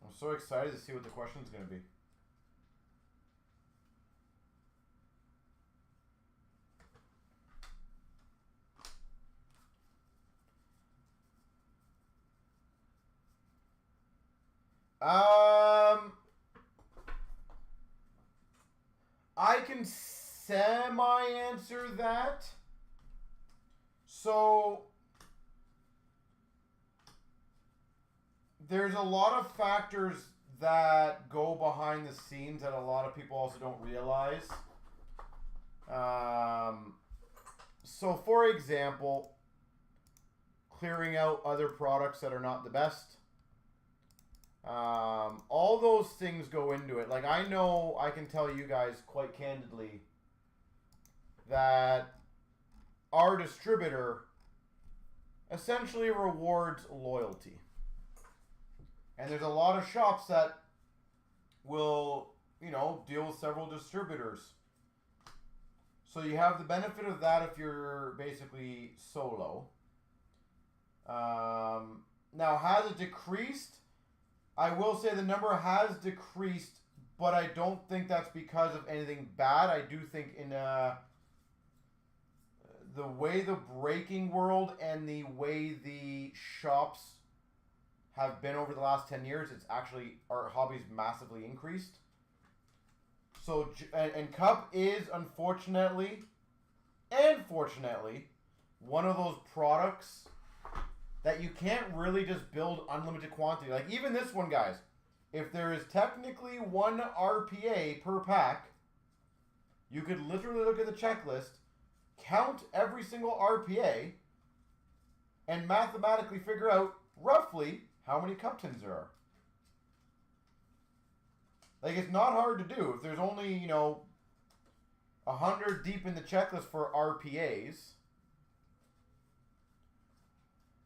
I'm so excited to see what the question is going to be. I can semi-answer that. So there's a lot of factors that go behind the scenes that a lot of people also don't realize. So for example, clearing out other products that are not the best. All those things go into it. Like, I know I can tell you guys quite candidly that our distributor essentially rewards loyalty. And there's a lot of shops that will, you know, deal with several distributors. So you have the benefit of that if you're basically solo. Now, has it decreased? I will say the number has decreased, but I don't think that's because of anything bad. I do think in the way the breaking world and the way the shops have been over the last 10 years, it's actually, our hobby's massively increased. So, and Cup is unfortunately and fortunately one of those products that you can't really just build unlimited quantity. Like, even this one, guys, if there is technically 1 RPA per pack, you could literally look at the checklist, count every single RPA, and mathematically figure out roughly how many cup tins there are. Like, it's not hard to do. If there's only, you know, 100 deep in the checklist for RPAs.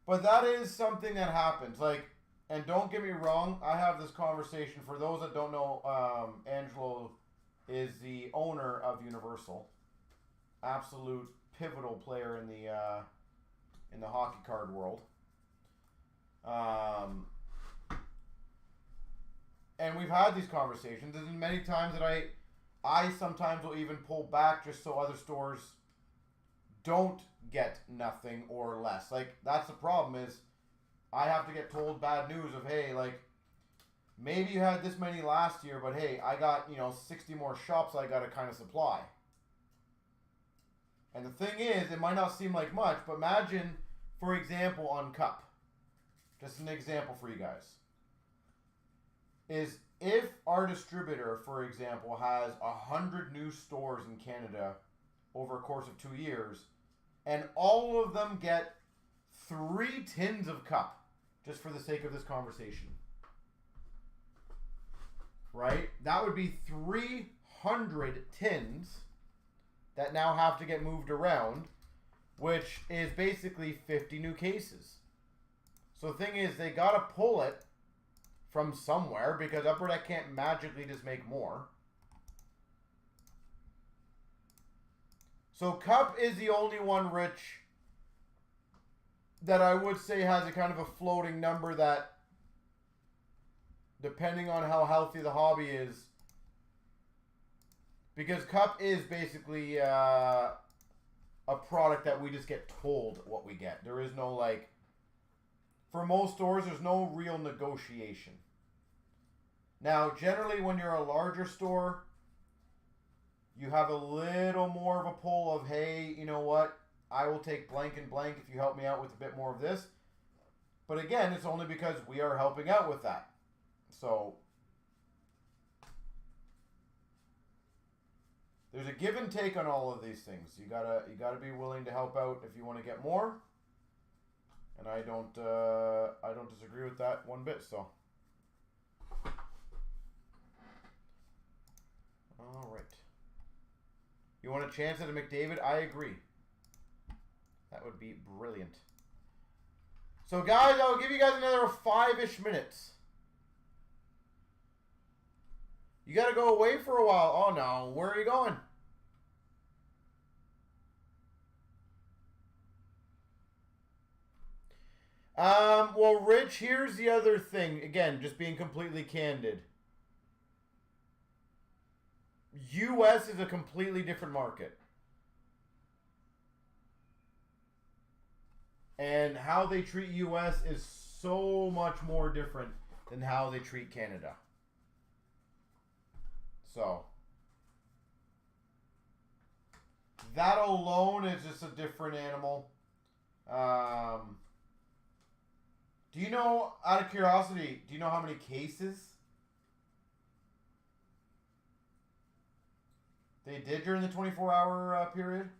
But that is something that happens. Like, and don't get me wrong, I have this conversation. For those that don't know, Angelo is the owner of Universal. Absolute pivotal player in the hockey card world. And we've had these conversations, and many times that I sometimes will even pull back just so other stores don't get nothing or less. Like, that's the problem, is I have to get told bad news of, hey, like, maybe you had this many last year, but hey, I got, you know, 60 more shops I got to kind of supply. And the thing is, it might not seem like much, but imagine, for example, on Cup, just an example for you guys, is if our distributor, for example, has 100 new stores in Canada over a course of 2 years, and all of them get 3 tins of Cup, just for the sake of this conversation, right? That would be 300 tins that now have to get moved around, which is basically 50 new cases. So the thing is, they got to pull it from somewhere, because Upper Deck can't magically just make more. So Cup is the only one, Rich, that I would say has a kind of a floating number that, depending on how healthy the hobby is, because Cup is basically a product that we just get told what we get. There is no, like, for most stores, there's no real negotiation. Now, generally, when you're a larger store, you have a little more of a pull of, hey, you know what? I will take blank and blank if you help me out with a bit more of this. But again, it's only because we are helping out with that. So there's a give and take on all of these things. You gotta be willing to help out if you want to get more. And I don't disagree with that one bit. So, all right. You want a chance at a McDavid? I agree. That would be brilliant. So, guys, I'll give you guys another 5-ish minutes. You got to go away for a while. Oh, no. Where are you going? Well, Rich, here's the other thing. Again, just being completely candid. U.S. is a completely different market. And how they treat U.S. is so much more different than how they treat Canada. So, that alone is just a different animal. Do you know, out of curiosity, do you know how many cases they did during the 24-hour period?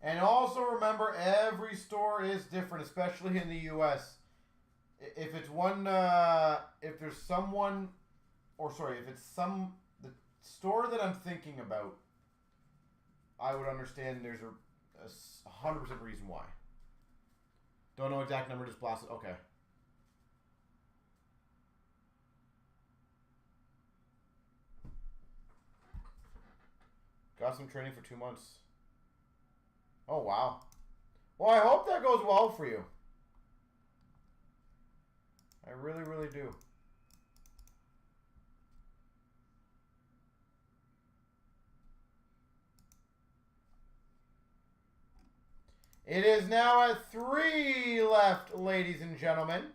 And also remember, every store is different, especially in the U.S. If it's if there's someone, or sorry, if it's the store that I'm thinking about, I would understand there's a 100% reason why. Don't know exact number, just blast it. Okay. Got some training for 2 months. Oh, wow. Well, I hope that goes well for you. I really, really do. It is now at 3 left, ladies and gentlemen.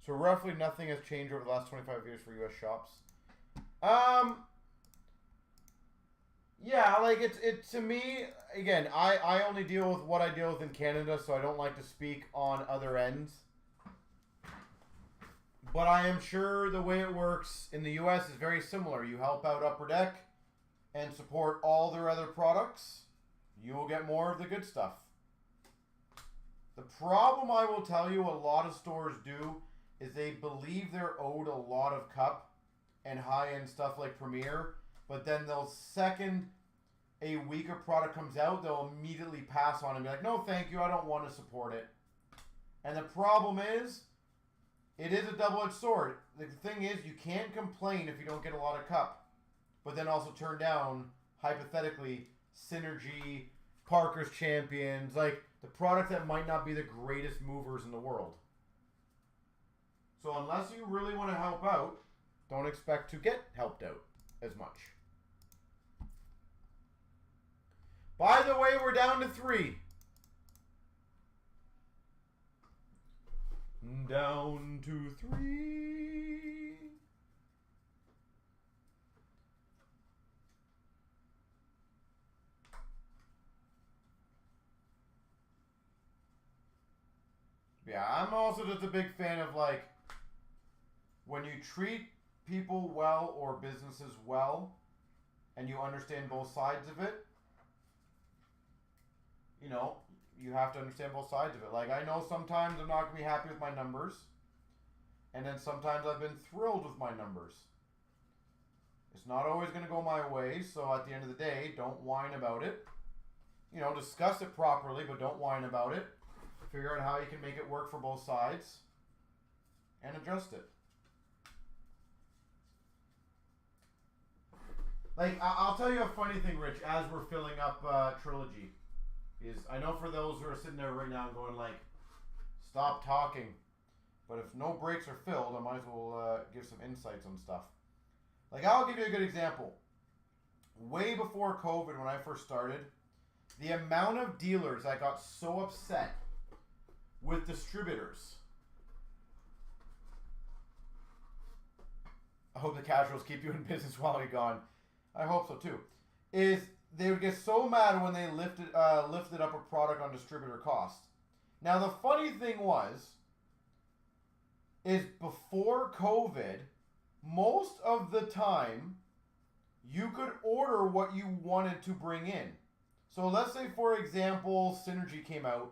So roughly nothing has changed over the last 25 years for U.S. shops. Yeah, like it to me, again, I only deal with what I deal with in Canada, so I don't like to speak on other ends. But I am sure the way it works in the U.S. is very similar. You help out Upper Deck and support all their other products, you will get more of the good stuff. The problem, I will tell you, a lot of stores do is they believe they're owed a lot of cup and high-end stuff like Premier, but then they'll second a weaker product comes out, they'll immediately pass on and be like, no, thank you, I don't want to support it. And the problem is, it is a double-edged sword. The thing is, you can't complain if you don't get a lot of cup, but then also turn down, hypothetically, Synergy, Parker's Champions, like the product that might not be the greatest movers in the world. So unless you really want to help out, don't expect to get helped out as much. By the way, we're down to 3. Down to 3. Yeah, I'm also just a big fan of, like, when you treat people well or businesses well and you understand both sides of it, you know, you have to understand both sides of it. Like, I know sometimes I'm not going to be happy with my numbers, and then sometimes I've been thrilled with my numbers. It's not always going to go my way, so at the end of the day, don't whine about it. You know, discuss it properly, but don't whine about it. Figure out how you can make it work for both sides, and adjust it. Like, I'll tell you a funny thing, Rich, as we're filling up Trilogy. Is I know for those who are sitting there right now and going like, stop talking. But if no breaks are filled, I might as well give some insights on stuff. Like, I'll give you a good example. Way before COVID, when I first started, the amount of dealers that got so upset with distributors. I hope the casuals keep you in business while you're gone. I hope so too. Is they would get so mad when they lifted up a product on distributor cost. Now the funny thing is before COVID, most of the time, you could order what you wanted to bring in. So let's say, for example, Synergy came out.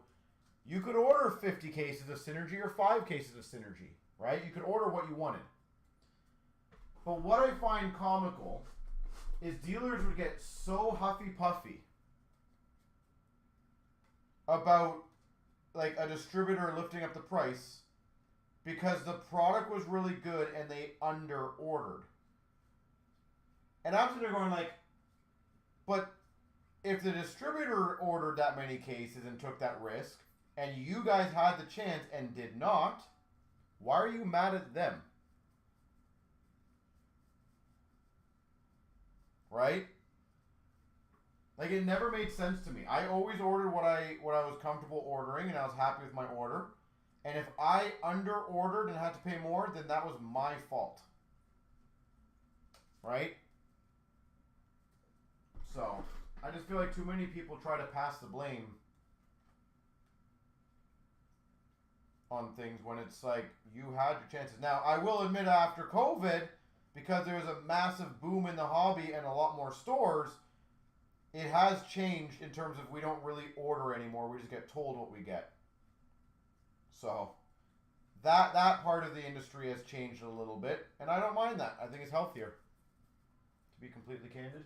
You could order 50 cases of Synergy or 5 cases of Synergy, right? You could order what you wanted. But what I find comical is dealers would get so huffy-puffy about like a distributor lifting up the price because the product was really good and they under-ordered. And I'm sitting there going like, but if the distributor ordered that many cases and took that risk, and you guys had the chance and did not, why are you mad at them? right? Like, it never made sense to me. I always ordered what I was comfortable ordering, and I was happy with my order. And if I under-ordered and had to pay more, then that was my fault. Right? So, I just feel like too many people try to pass the blame on things when it's like, you had your chances. Now, I will admit after COVID, because there was a massive boom in the hobby and a lot more stores, it has changed in terms of we don't really order anymore. We just get told what we get. So, that part of the industry has changed a little bit, and I don't mind that. I think it's healthier, to be completely candid.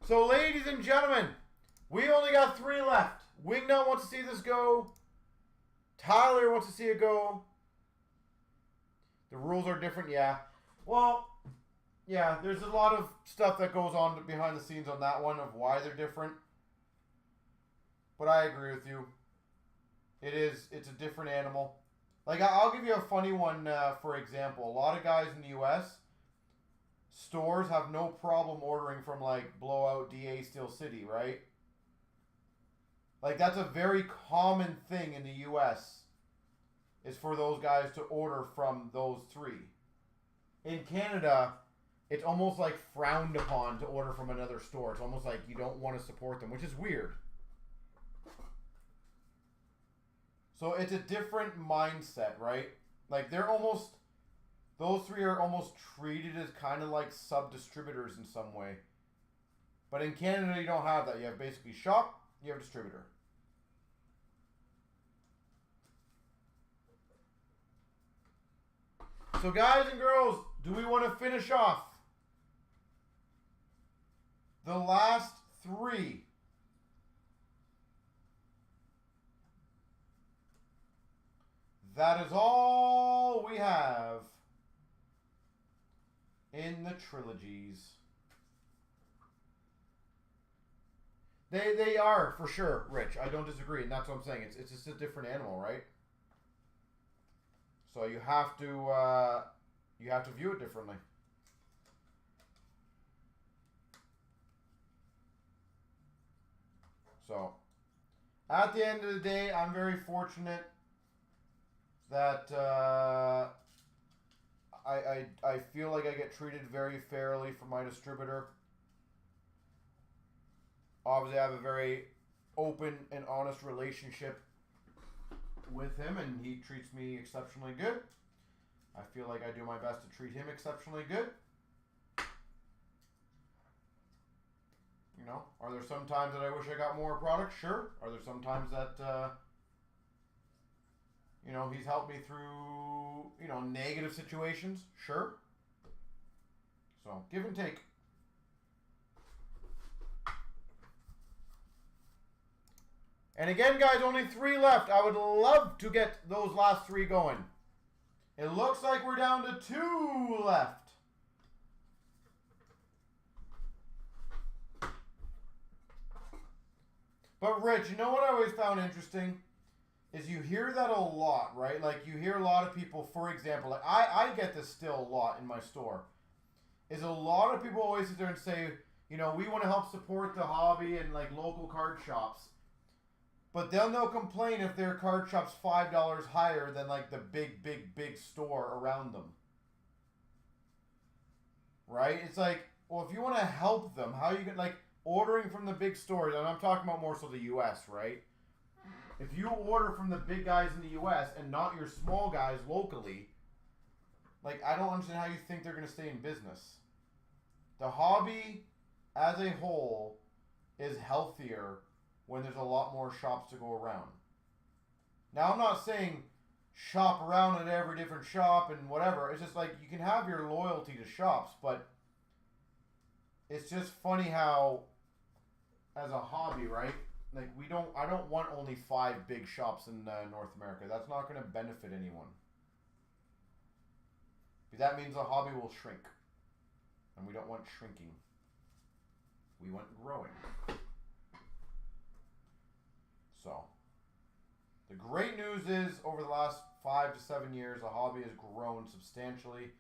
So, ladies and gentlemen, we only got 3 left. Wingnut wants to see this go. Tyler wants to see it go. The rules are different, yeah. Well, yeah, there's a lot of stuff that goes on behind the scenes on that one of why they're different. But I agree with you. It's a different animal. Like, I'll give you a funny one, for example. A lot of guys in the U.S., stores have no problem ordering from, like, Blowout, DA, Steel City, right? Like, that's a very common thing in the U.S., is for those guys to order from those 3. In Canada, it's almost like frowned upon to order from another store. It's almost like you don't want to support them, which is weird. So it's a different mindset, right? Like, those 3 are almost treated as kind of like sub-distributors in some way. But in Canada, you don't have that. You have basically shop, you have distributor. So guys and girls, do we want to finish off the last 3? That is all we have in the trilogies. They are, for sure, Rich. I don't disagree, and that's what I'm saying. It's just a different animal, right? So you have to view it differently. So, at the end of the day, I'm very fortunate that I feel like I get treated very fairly from my distributor. Obviously, I have a very open and honest relationship with him, and he treats me exceptionally good. I feel like I do my best to treat him exceptionally good. You know, are there some times that I wish I got more product? Sure. Are there some times that you know, he's helped me through, you know, negative situations? Sure. So, give and take. And again, guys, only 3 left. I would love to get those last 3 going. It looks like we're down to 2 left. But, Rich, you know what I always found interesting? Is you hear that a lot, right? Like, you hear a lot of people, for example, like I get this still a lot in my store, is a lot of people always sit there and say, you know, we want to help support the hobby and, like, local card shops. But then they'll complain if their card shop's $5 higher than, like, the big store around them. Right? It's like, well, if you want to help them, how you can, like, ordering from the big stores, and I'm talking about more so the U.S., right? If you order from the big guys in the U.S. and not your small guys locally, like, I don't understand how you think they're going to stay in business. The hobby as a whole is healthier when there's a lot more shops to go around. Now, I'm not saying shop around at every different shop and whatever. It's just like you can have your loyalty to shops, but it's just funny how, as a hobby, right? Like, I don't want only 5 big shops in North America. That's not going to benefit anyone. But that means the hobby will shrink. And we don't want shrinking. We want growing. So, the great news is, over the last 5 to 7 years, the hobby has grown substantially.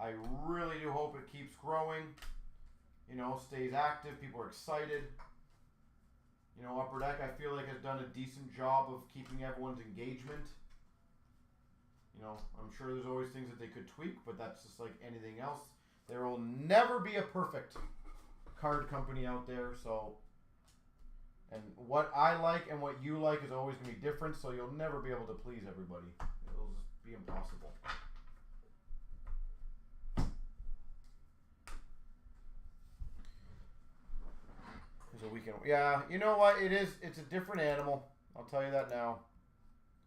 I really do hope it keeps growing. You know, stays active. People are excited. You know, Upper Deck, I feel like, has done a decent job of keeping everyone's engagement. You know, I'm sure there's always things that they could tweak, but that's just like anything else. There will never be a perfect card company out there, so... And what I like and what you like is always going to be different, so you'll never be able to please everybody. It'll just be impossible. There's a weekend. Yeah, you know what? It is. It's a different animal. I'll tell you that now.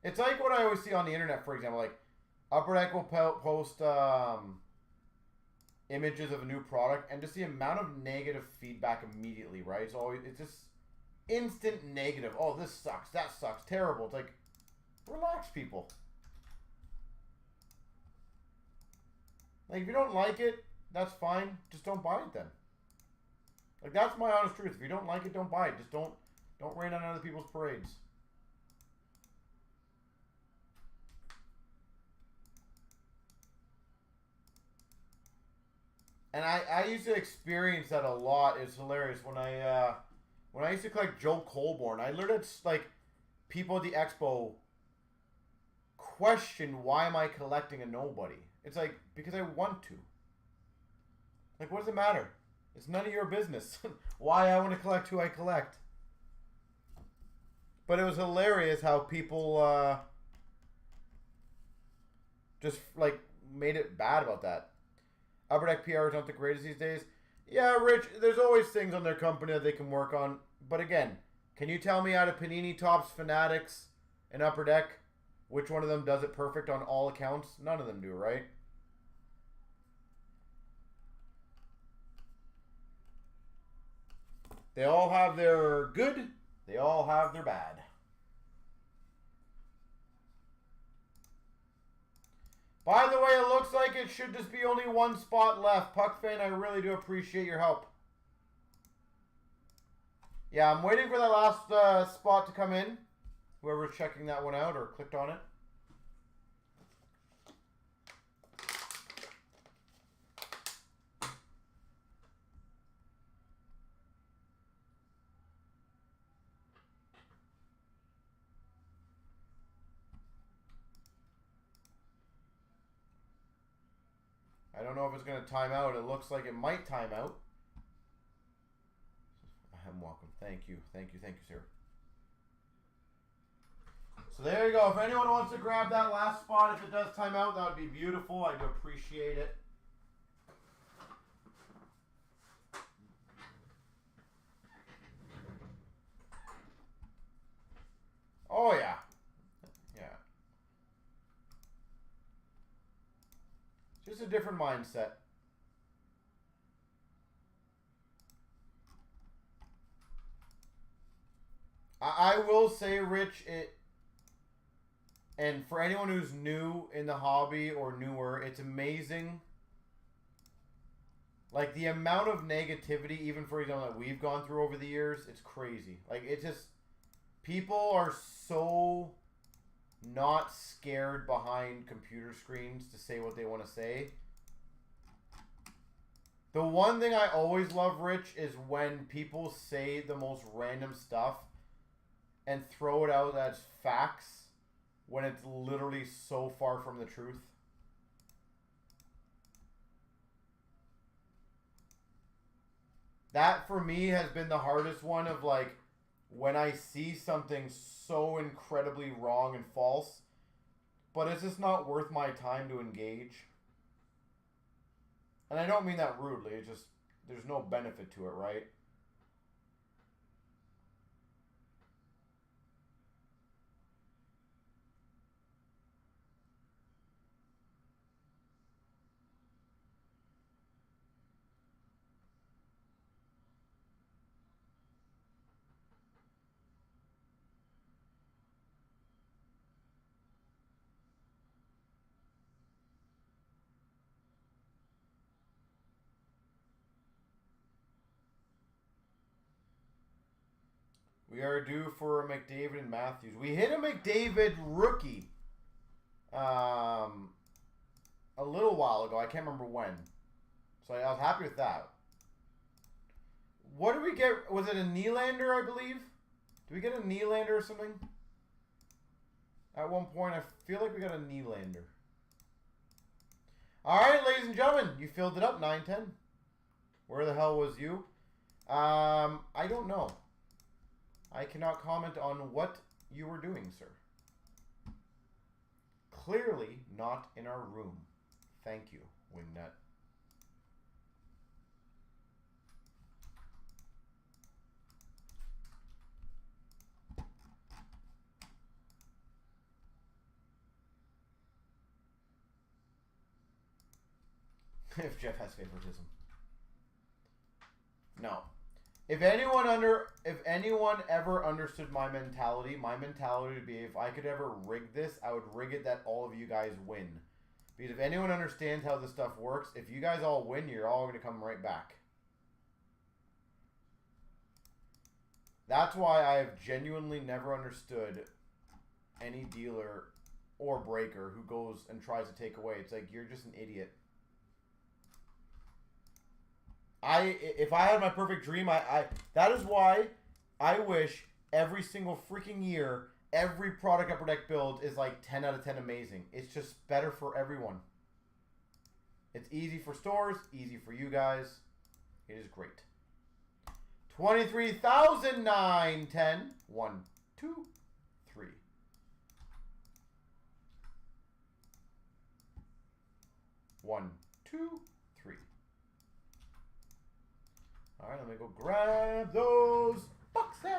It's like what I always see on the internet, for example. Like, Upper Deck will post images of a new product, and just the amount of negative feedback immediately, right? It's just instant negative. Oh, this sucks. That sucks. Terrible. It's like, relax, people. Like, if you don't like it, that's fine. Just don't buy it then. Like, that's my honest truth. If you don't like it, don't buy it. Just don't rain on other people's parades. And I used to experience that a lot. It's hilarious. When I used to collect Joe Colborn, I learned it's like people at the expo question, why am I collecting a nobody? It's like, because I want to. Like, what does it matter? It's none of your business why I want to collect who I collect. But it was hilarious how people just like made it bad about that. Upper Deck PRs aren't the greatest these days. Yeah, Rich, there's always things on their company that they can work on. But again, can you tell me out of Panini, Topps, Fanatics, and Upper Deck, which one of them does it perfect on all accounts? None of them do, right? They all have their good. They all have their bad. By the way, it looks like it should just be only one spot left. Puck fan, I really do appreciate your help. Yeah, I'm waiting for that last spot to come in. Whoever's checking that one out or clicked on it. I don't know if it's going to time out. It looks like it might time out. I'm welcome. Thank you. Thank you. Thank you, sir. So there you go. If anyone wants to grab that last spot, if it does time out, that would be beautiful. I do appreciate it. Oh, yeah. Just a different mindset. I will say, Rich, and for anyone who's new in the hobby or newer, it's amazing. Like, the amount of negativity, even for example, that we've gone through over the years, it's crazy. Like, it's just, people are so not scared behind computer screens to say what they want to say. The one thing I always love, Rich, is when people say the most random stuff and throw it out as facts when it's literally so far from the truth. That, for me, has been the hardest one of, like, when I see something so incredibly wrong and false, but it's just not worth my time to engage. And I don't mean that rudely, it's just, there's no benefit to it, right? We are due for a McDavid and Matthews. We hit a McDavid rookie a a little while ago. I can't remember when. So I was happy with that. What did we get? Was it a Nylander, I believe? Did we get a Nylander or something? At one point, I feel like we got a Nylander. All right, ladies and gentlemen, you filled it up, 9-10. Where the hell was you? I don't know. I cannot comment on what you were doing, sir. Clearly not in our room. Thank you, Wingnut. If Jeff has favoritism. No. If anyone ever understood my mentality would be if I could ever rig this, I would rig it that all of you guys win. Because if anyone understands how this stuff works, if you guys all win, you're all going to come right back. That's why I have genuinely never understood any dealer or breaker who goes and tries to take away. It's like, you're just an idiot. If I had my perfect dream, that is why I wish every single freaking year, every product Upper Deck build is like 10 out of 10 amazing. It's just better for everyone. It's easy for stores, easy for you guys. It is great. 23,000, 9, 10. 1, 2, 3. One, two, three. All right, let me go grab those boxes.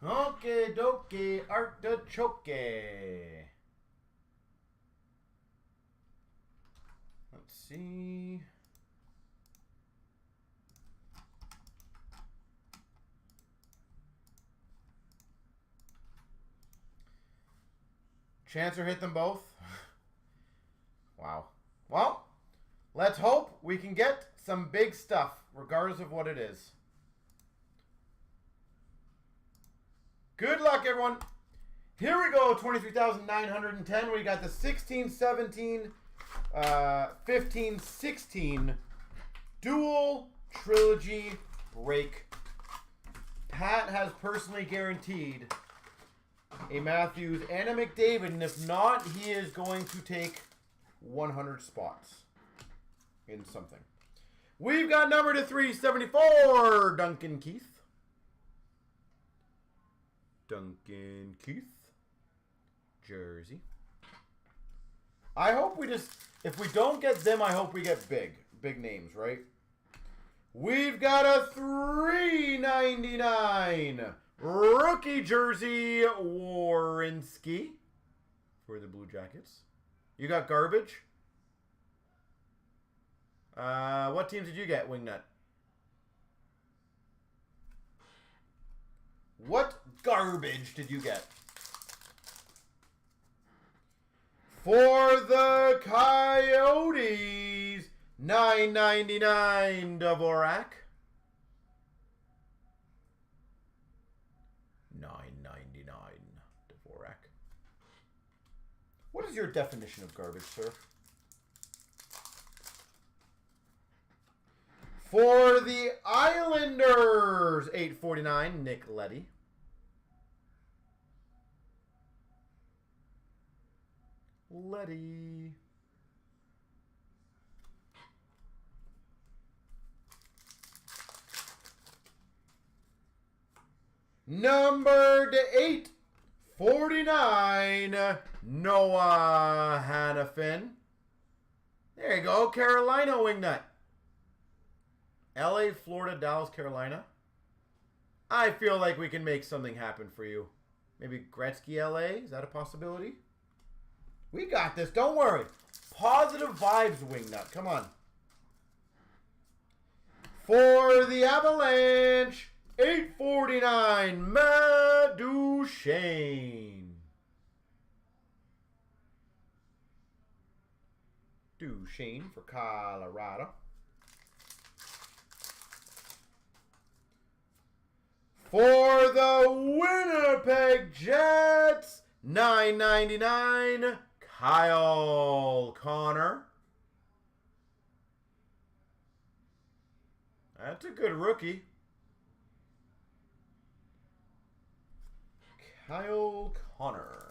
Okay, dokie, artichoke. Let's see. Chancer hit them both. Wow. Well, let's hope we can get some big stuff, regardless of what it is. Good luck, everyone. Here we go, 23,910. We got the 16, 17, 15, 16 dual trilogy break. Pat has personally guaranteed a Matthews and a McDavid, and if not, he is going to take 100 spots in something. We've got number to 374, Duncan Keith. Duncan Keith. Jersey. I hope we just, if we don't get them, I hope we get big names, right? We've got a $3.99 rookie jersey, Werenski for the Blue Jackets. You got garbage? What teams did you get, Wingnut? What garbage did you get? For the Coyotes, $9.99 Dvorak. $9.99 Dvorak. What is your definition of garbage, sir? For the Islanders, $8.49 Nick Leddy. Number to 849, Noah Hannafin. There you go, Carolina Wingnut. LA, Florida, Dallas, Carolina. I feel like we can make something happen for you. Maybe Gretzky LA? Is that a possibility? We got this. Don't worry. Positive vibes, Wingnut. Come on. For the Avalanche, 849, Matt Duchene. Duchene for Colorado. For the Winnipeg Jets, 999, Kyle Connor. That's a good rookie. Kyle Connor.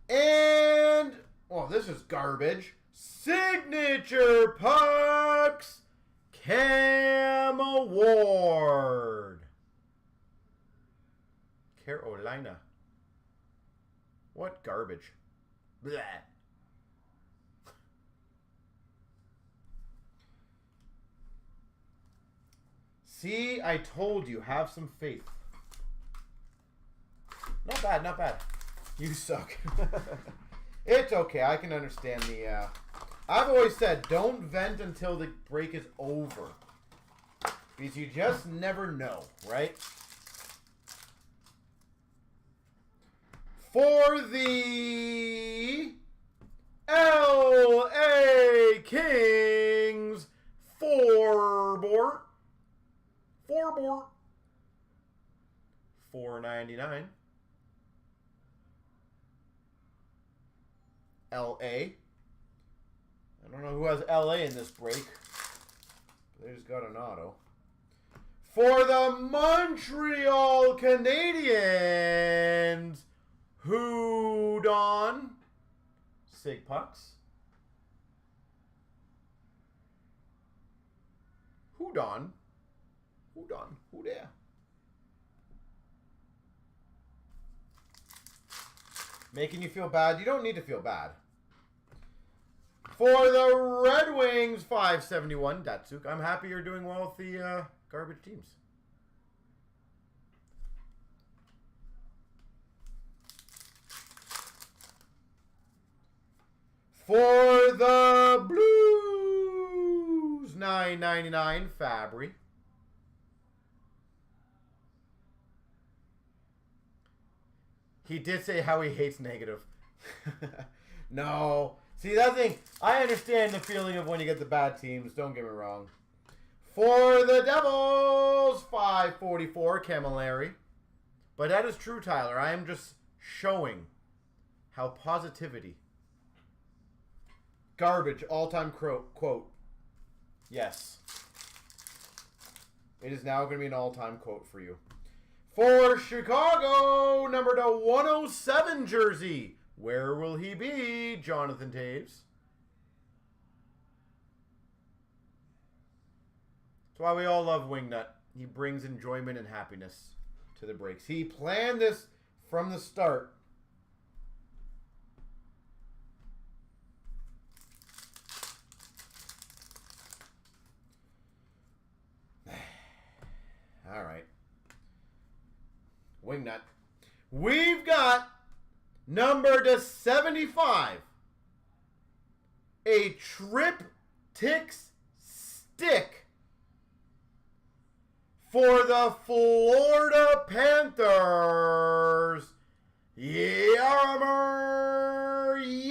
And, well, this is garbage. Signature Pucks, Cam Award. Carolina. What garbage. Blah. See, I told you, have some faith. Not bad, not bad. You suck. It's okay, I can understand the... I've always said, don't vent until the break is over. Because you just never know, right? For the LA Kings, Forbort. $4.99. LA. I don't know who has LA in this break. They just got an auto. For the Montreal Canadiens, Houdon. Sig Pucks. Houdon. Houdon. Who there? Making you feel bad? You don't need to feel bad. For the Red Wings, 571, Datsuk. I'm happy you're doing well with the garbage teams. For the Blues, $9.99, Fabry. He did say how he hates negative. No. See, that thing, I understand the feeling of when you get the bad teams. Don't get me wrong. For the Devils, 544, Camilleri. But that is true, Tyler. I am just showing how positivity. Garbage, all-time quote. Yes. It is now going to be an all-time quote for you. For Chicago, number to 107 jersey. Where will he be? Jonathan Taves. That's why we all love Wingnut. He brings enjoyment and happiness to the breaks. He planned this from the start. All right. Wingnut. We've got number to 75. A triptych stick for the Florida Panthers. Jaromir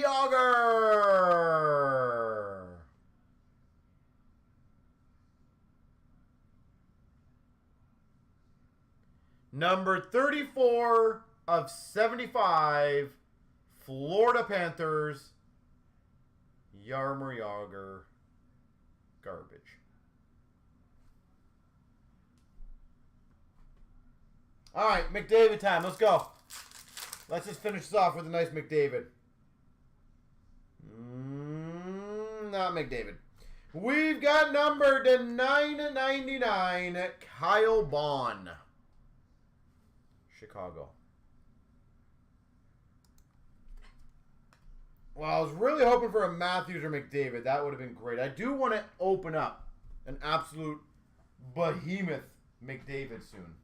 Jagr. Number 34 of 75, Florida Panthers, Jaromir Jagr, garbage. All right, McDavid time. Let's go. Let's just finish this off with a nice McDavid. Not McDavid. We've got number to 999, Kyle Bond. Chicago. Well, I was really hoping for a Matthews or McDavid. That would have been great. I do want to open up an absolute behemoth McDavid soon.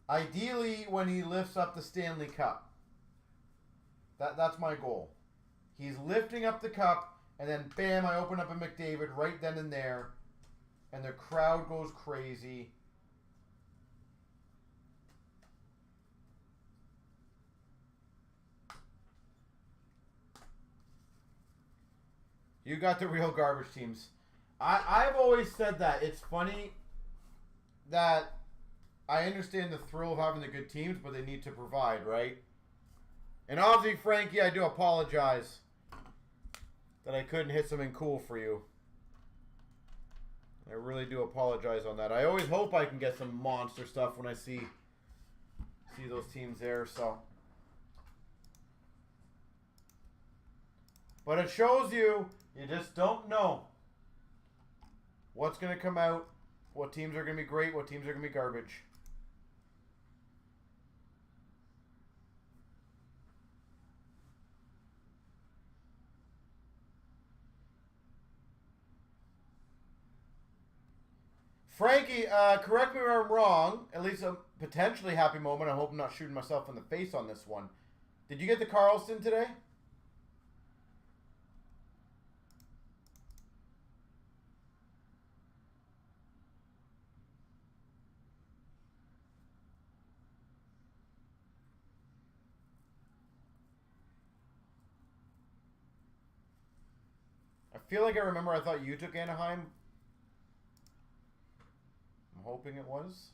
Ideally, when he lifts up the Stanley Cup. That's my goal. He's lifting up the cup, and then bam, I open up a McDavid right then and there, and the crowd goes crazy. You got the real garbage teams. I've always said that. It's funny that I understand the thrill of having the good teams, but they need to provide, right? And obviously, Frankie, I do apologize that I couldn't hit something cool for you. I really do apologize on that. I always hope I can get some monster stuff when I see those teams there, so. But it shows you just don't know what's going to come out, what teams are going to be great, what teams are going to be garbage. Frankie, correct me where I'm wrong. At least a potentially happy moment. I hope I'm not shooting myself in the face on this one. Did you get the Carlson today? I feel like I remember I thought you took Anaheim. I'm hoping it was.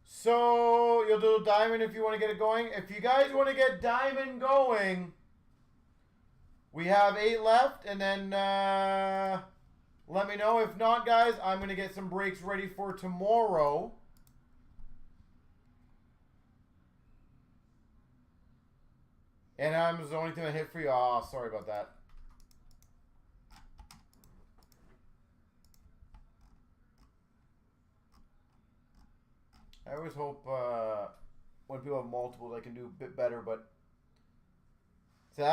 So, you'll do Diamond if you want to get it going. If you guys want to get Diamond going, we have 8 left, and then let me know. If not, guys, I'm going to get some breaks ready for tomorrow. And I'm the only thing I hit for you. Oh, sorry about that. I always hope when people have multiple, they can do a bit better. But so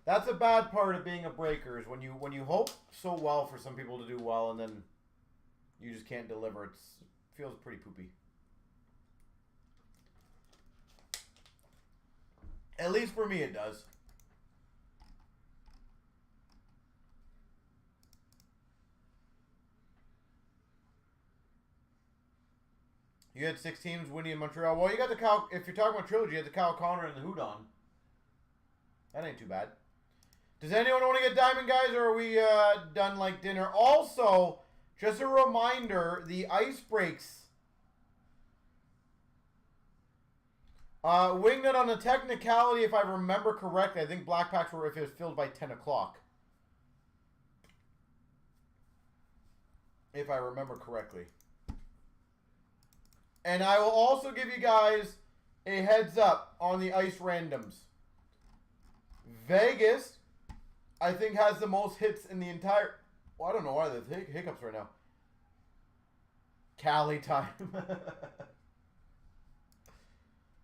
that's a bad part of being a breaker is when you hope so well for some people to do well and then you just can't deliver. It feels pretty poopy. At least for me, it does. You had 6 teams, Winnie in Montreal. Well, you got the Kyle. If you're talking about trilogy, you had the Kyle Connor and the Houdon. That ain't too bad. Does anyone want to get Diamond, guys, or are we done like dinner? Also, just a reminder, the ice breaks. Wingnut on a technicality, if I remember correctly, I think Black Packs were if it was filled by 10 o'clock. If I remember correctly. And I will also give you guys a heads up on the ice randoms. Vegas, I think, has the most hits in the entire... Well, I don't know why there's hiccups right now. Cali time.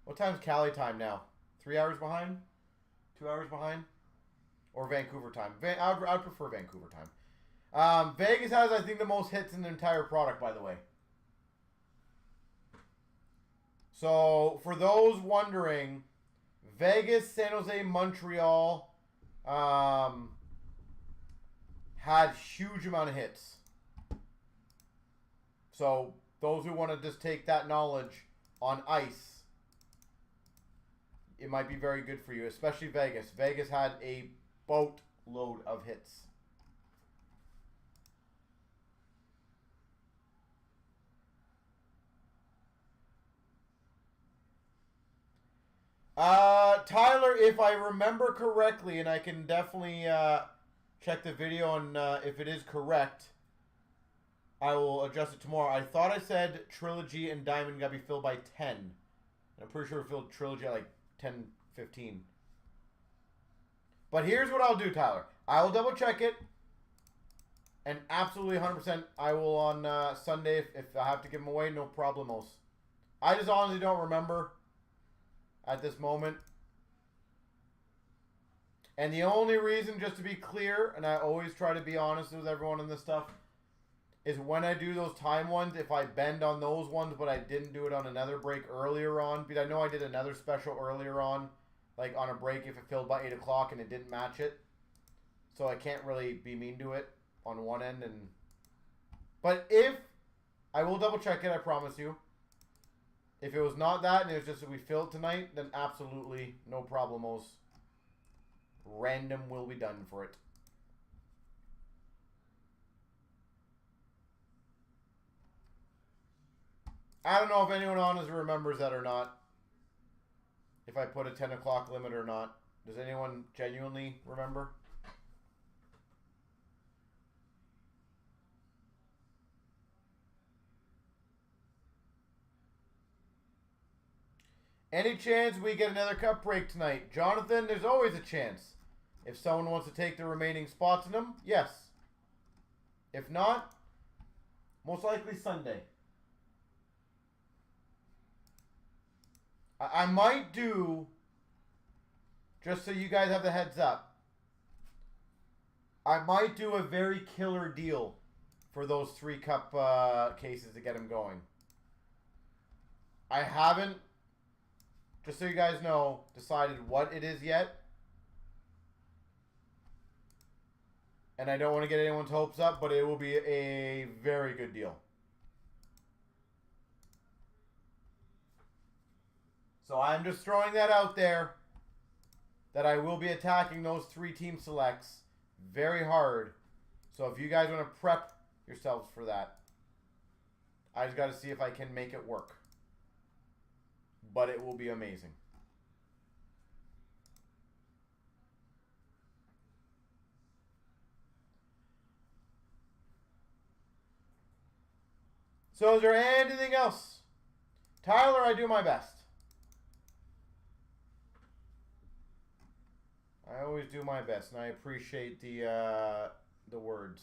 What time's Cali time now? 3 hours behind? 2 hours behind? Or Vancouver time? I'd prefer Vancouver time. Vegas has, I think, the most hits in the entire product, by the way. So, for those wondering, Vegas, San Jose, Montreal had huge amount of hits. So, those who want to just take that knowledge on ice, it might be very good for you, especially Vegas. Vegas had a boatload of hits. Tyler, if I remember correctly, and I can definitely check the video and if it is correct, I will adjust it tomorrow. I thought I said Trilogy and Diamond got to be filled by 10. And I'm pretty sure we filled Trilogy at like 10:15. But here's what I'll do, Tyler. I will double check it. And absolutely 100%, I will on Sunday if I have to give them away, no problemos. I just honestly don't remember at this moment. And the only reason, just to be clear, and I always try to be honest with everyone in this stuff, is when I do those time ones, if I bend on those ones, but I didn't do it on another break earlier on, because I know I did another special earlier on, like on a break if it filled by 8 o'clock and it didn't match it. So I can't really be mean to it on one end. But if, I will double check it, I promise you. If it was not that and it was just that we filled tonight, then absolutely no problemos. Random will be done for it. I don't know if anyone on us remembers that or not. If I put a 10 o'clock limit or not. Does anyone genuinely remember? Any chance we get another cup break tonight? Jonathan, there's always a chance. If someone wants to take the remaining spots in them, yes. If not, most likely Sunday. I might do, just so you guys have the heads up, I might do a very killer deal for those 3 cup cases to get them going. I haven't, just so you guys know, decided what it is yet. And I don't want to get anyone's hopes up, but it will be a very good deal. So I'm just throwing that out there, that I will be attacking those 3 team selects very hard. So if you guys want to prep yourselves for that, I just got to see if I can make it work. But it will be amazing. So is there anything else? Tyler, I do my best. I always do my best, and I appreciate the words.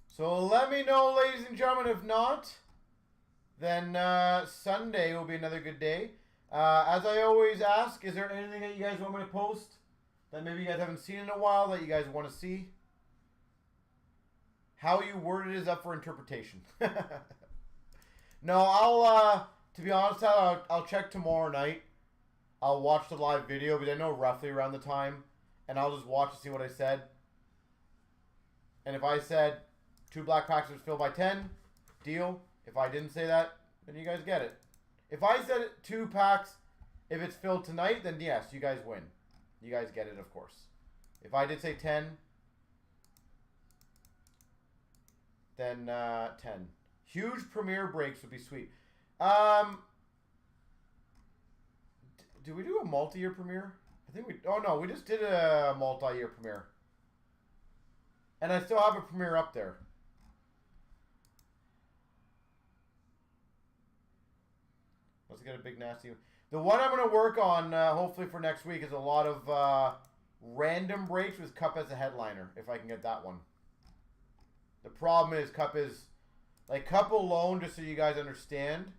So let me know, ladies and gentlemen. If not, then Sunday will be another good day. As I always ask, is there anything that you guys want me to post that maybe you guys haven't seen in a while that you guys want to see? How you word it is up for interpretation. No, I'll, to be honest, I'll check tomorrow night. I'll watch the live video, but I know roughly around the time. And I'll just watch to see what I said. And if I said 2 black packs was filled by 10, deal. If I didn't say that, then you guys get it. If I said 2 packs, if it's filled tonight, then yes, you guys win. You guys get it, of course. If I did say 10, then 10. Huge premiere breaks would be sweet. Do we do a multi-year premiere? I think we... Oh, no. We just did a multi-year premiere. And I still have a premiere up there. Let's get a big nasty... The one I'm going to work on, hopefully for next week, is a lot of random breaks with Cup as a headliner, if I can get that one. The problem is Cup is... Like, Cup alone, just so you guys understand,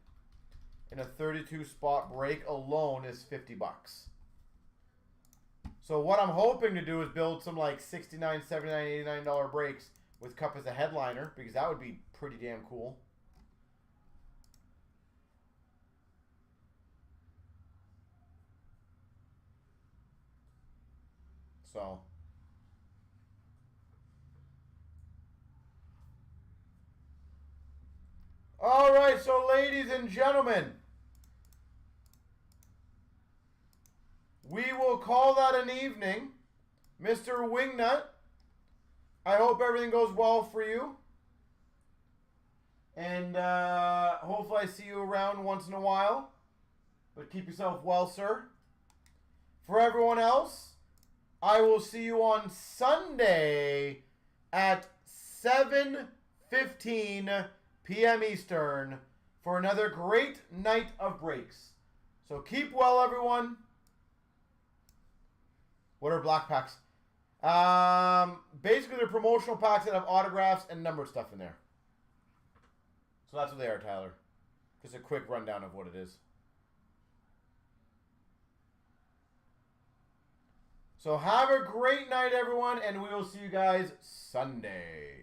in a 32 spot break alone is $50. So what I'm hoping to do is build some like $69, $79, $89 breaks with Cup as a headliner, because that would be pretty damn cool. So... All right, so ladies and gentlemen, we will call that an evening. Mr. Wingnut, I hope everything goes well for you. And hopefully I see you around once in a while. But keep yourself well, sir. For everyone else, I will see you on Sunday at 7:15 p.m. Eastern for another great night of breaks. So keep well, everyone. What are black packs? Basically, they're promotional packs that have autographs and numbered stuff in there. So that's what they are, Tyler. Just a quick rundown of what it is. So have a great night, everyone, and we will see you guys Sunday.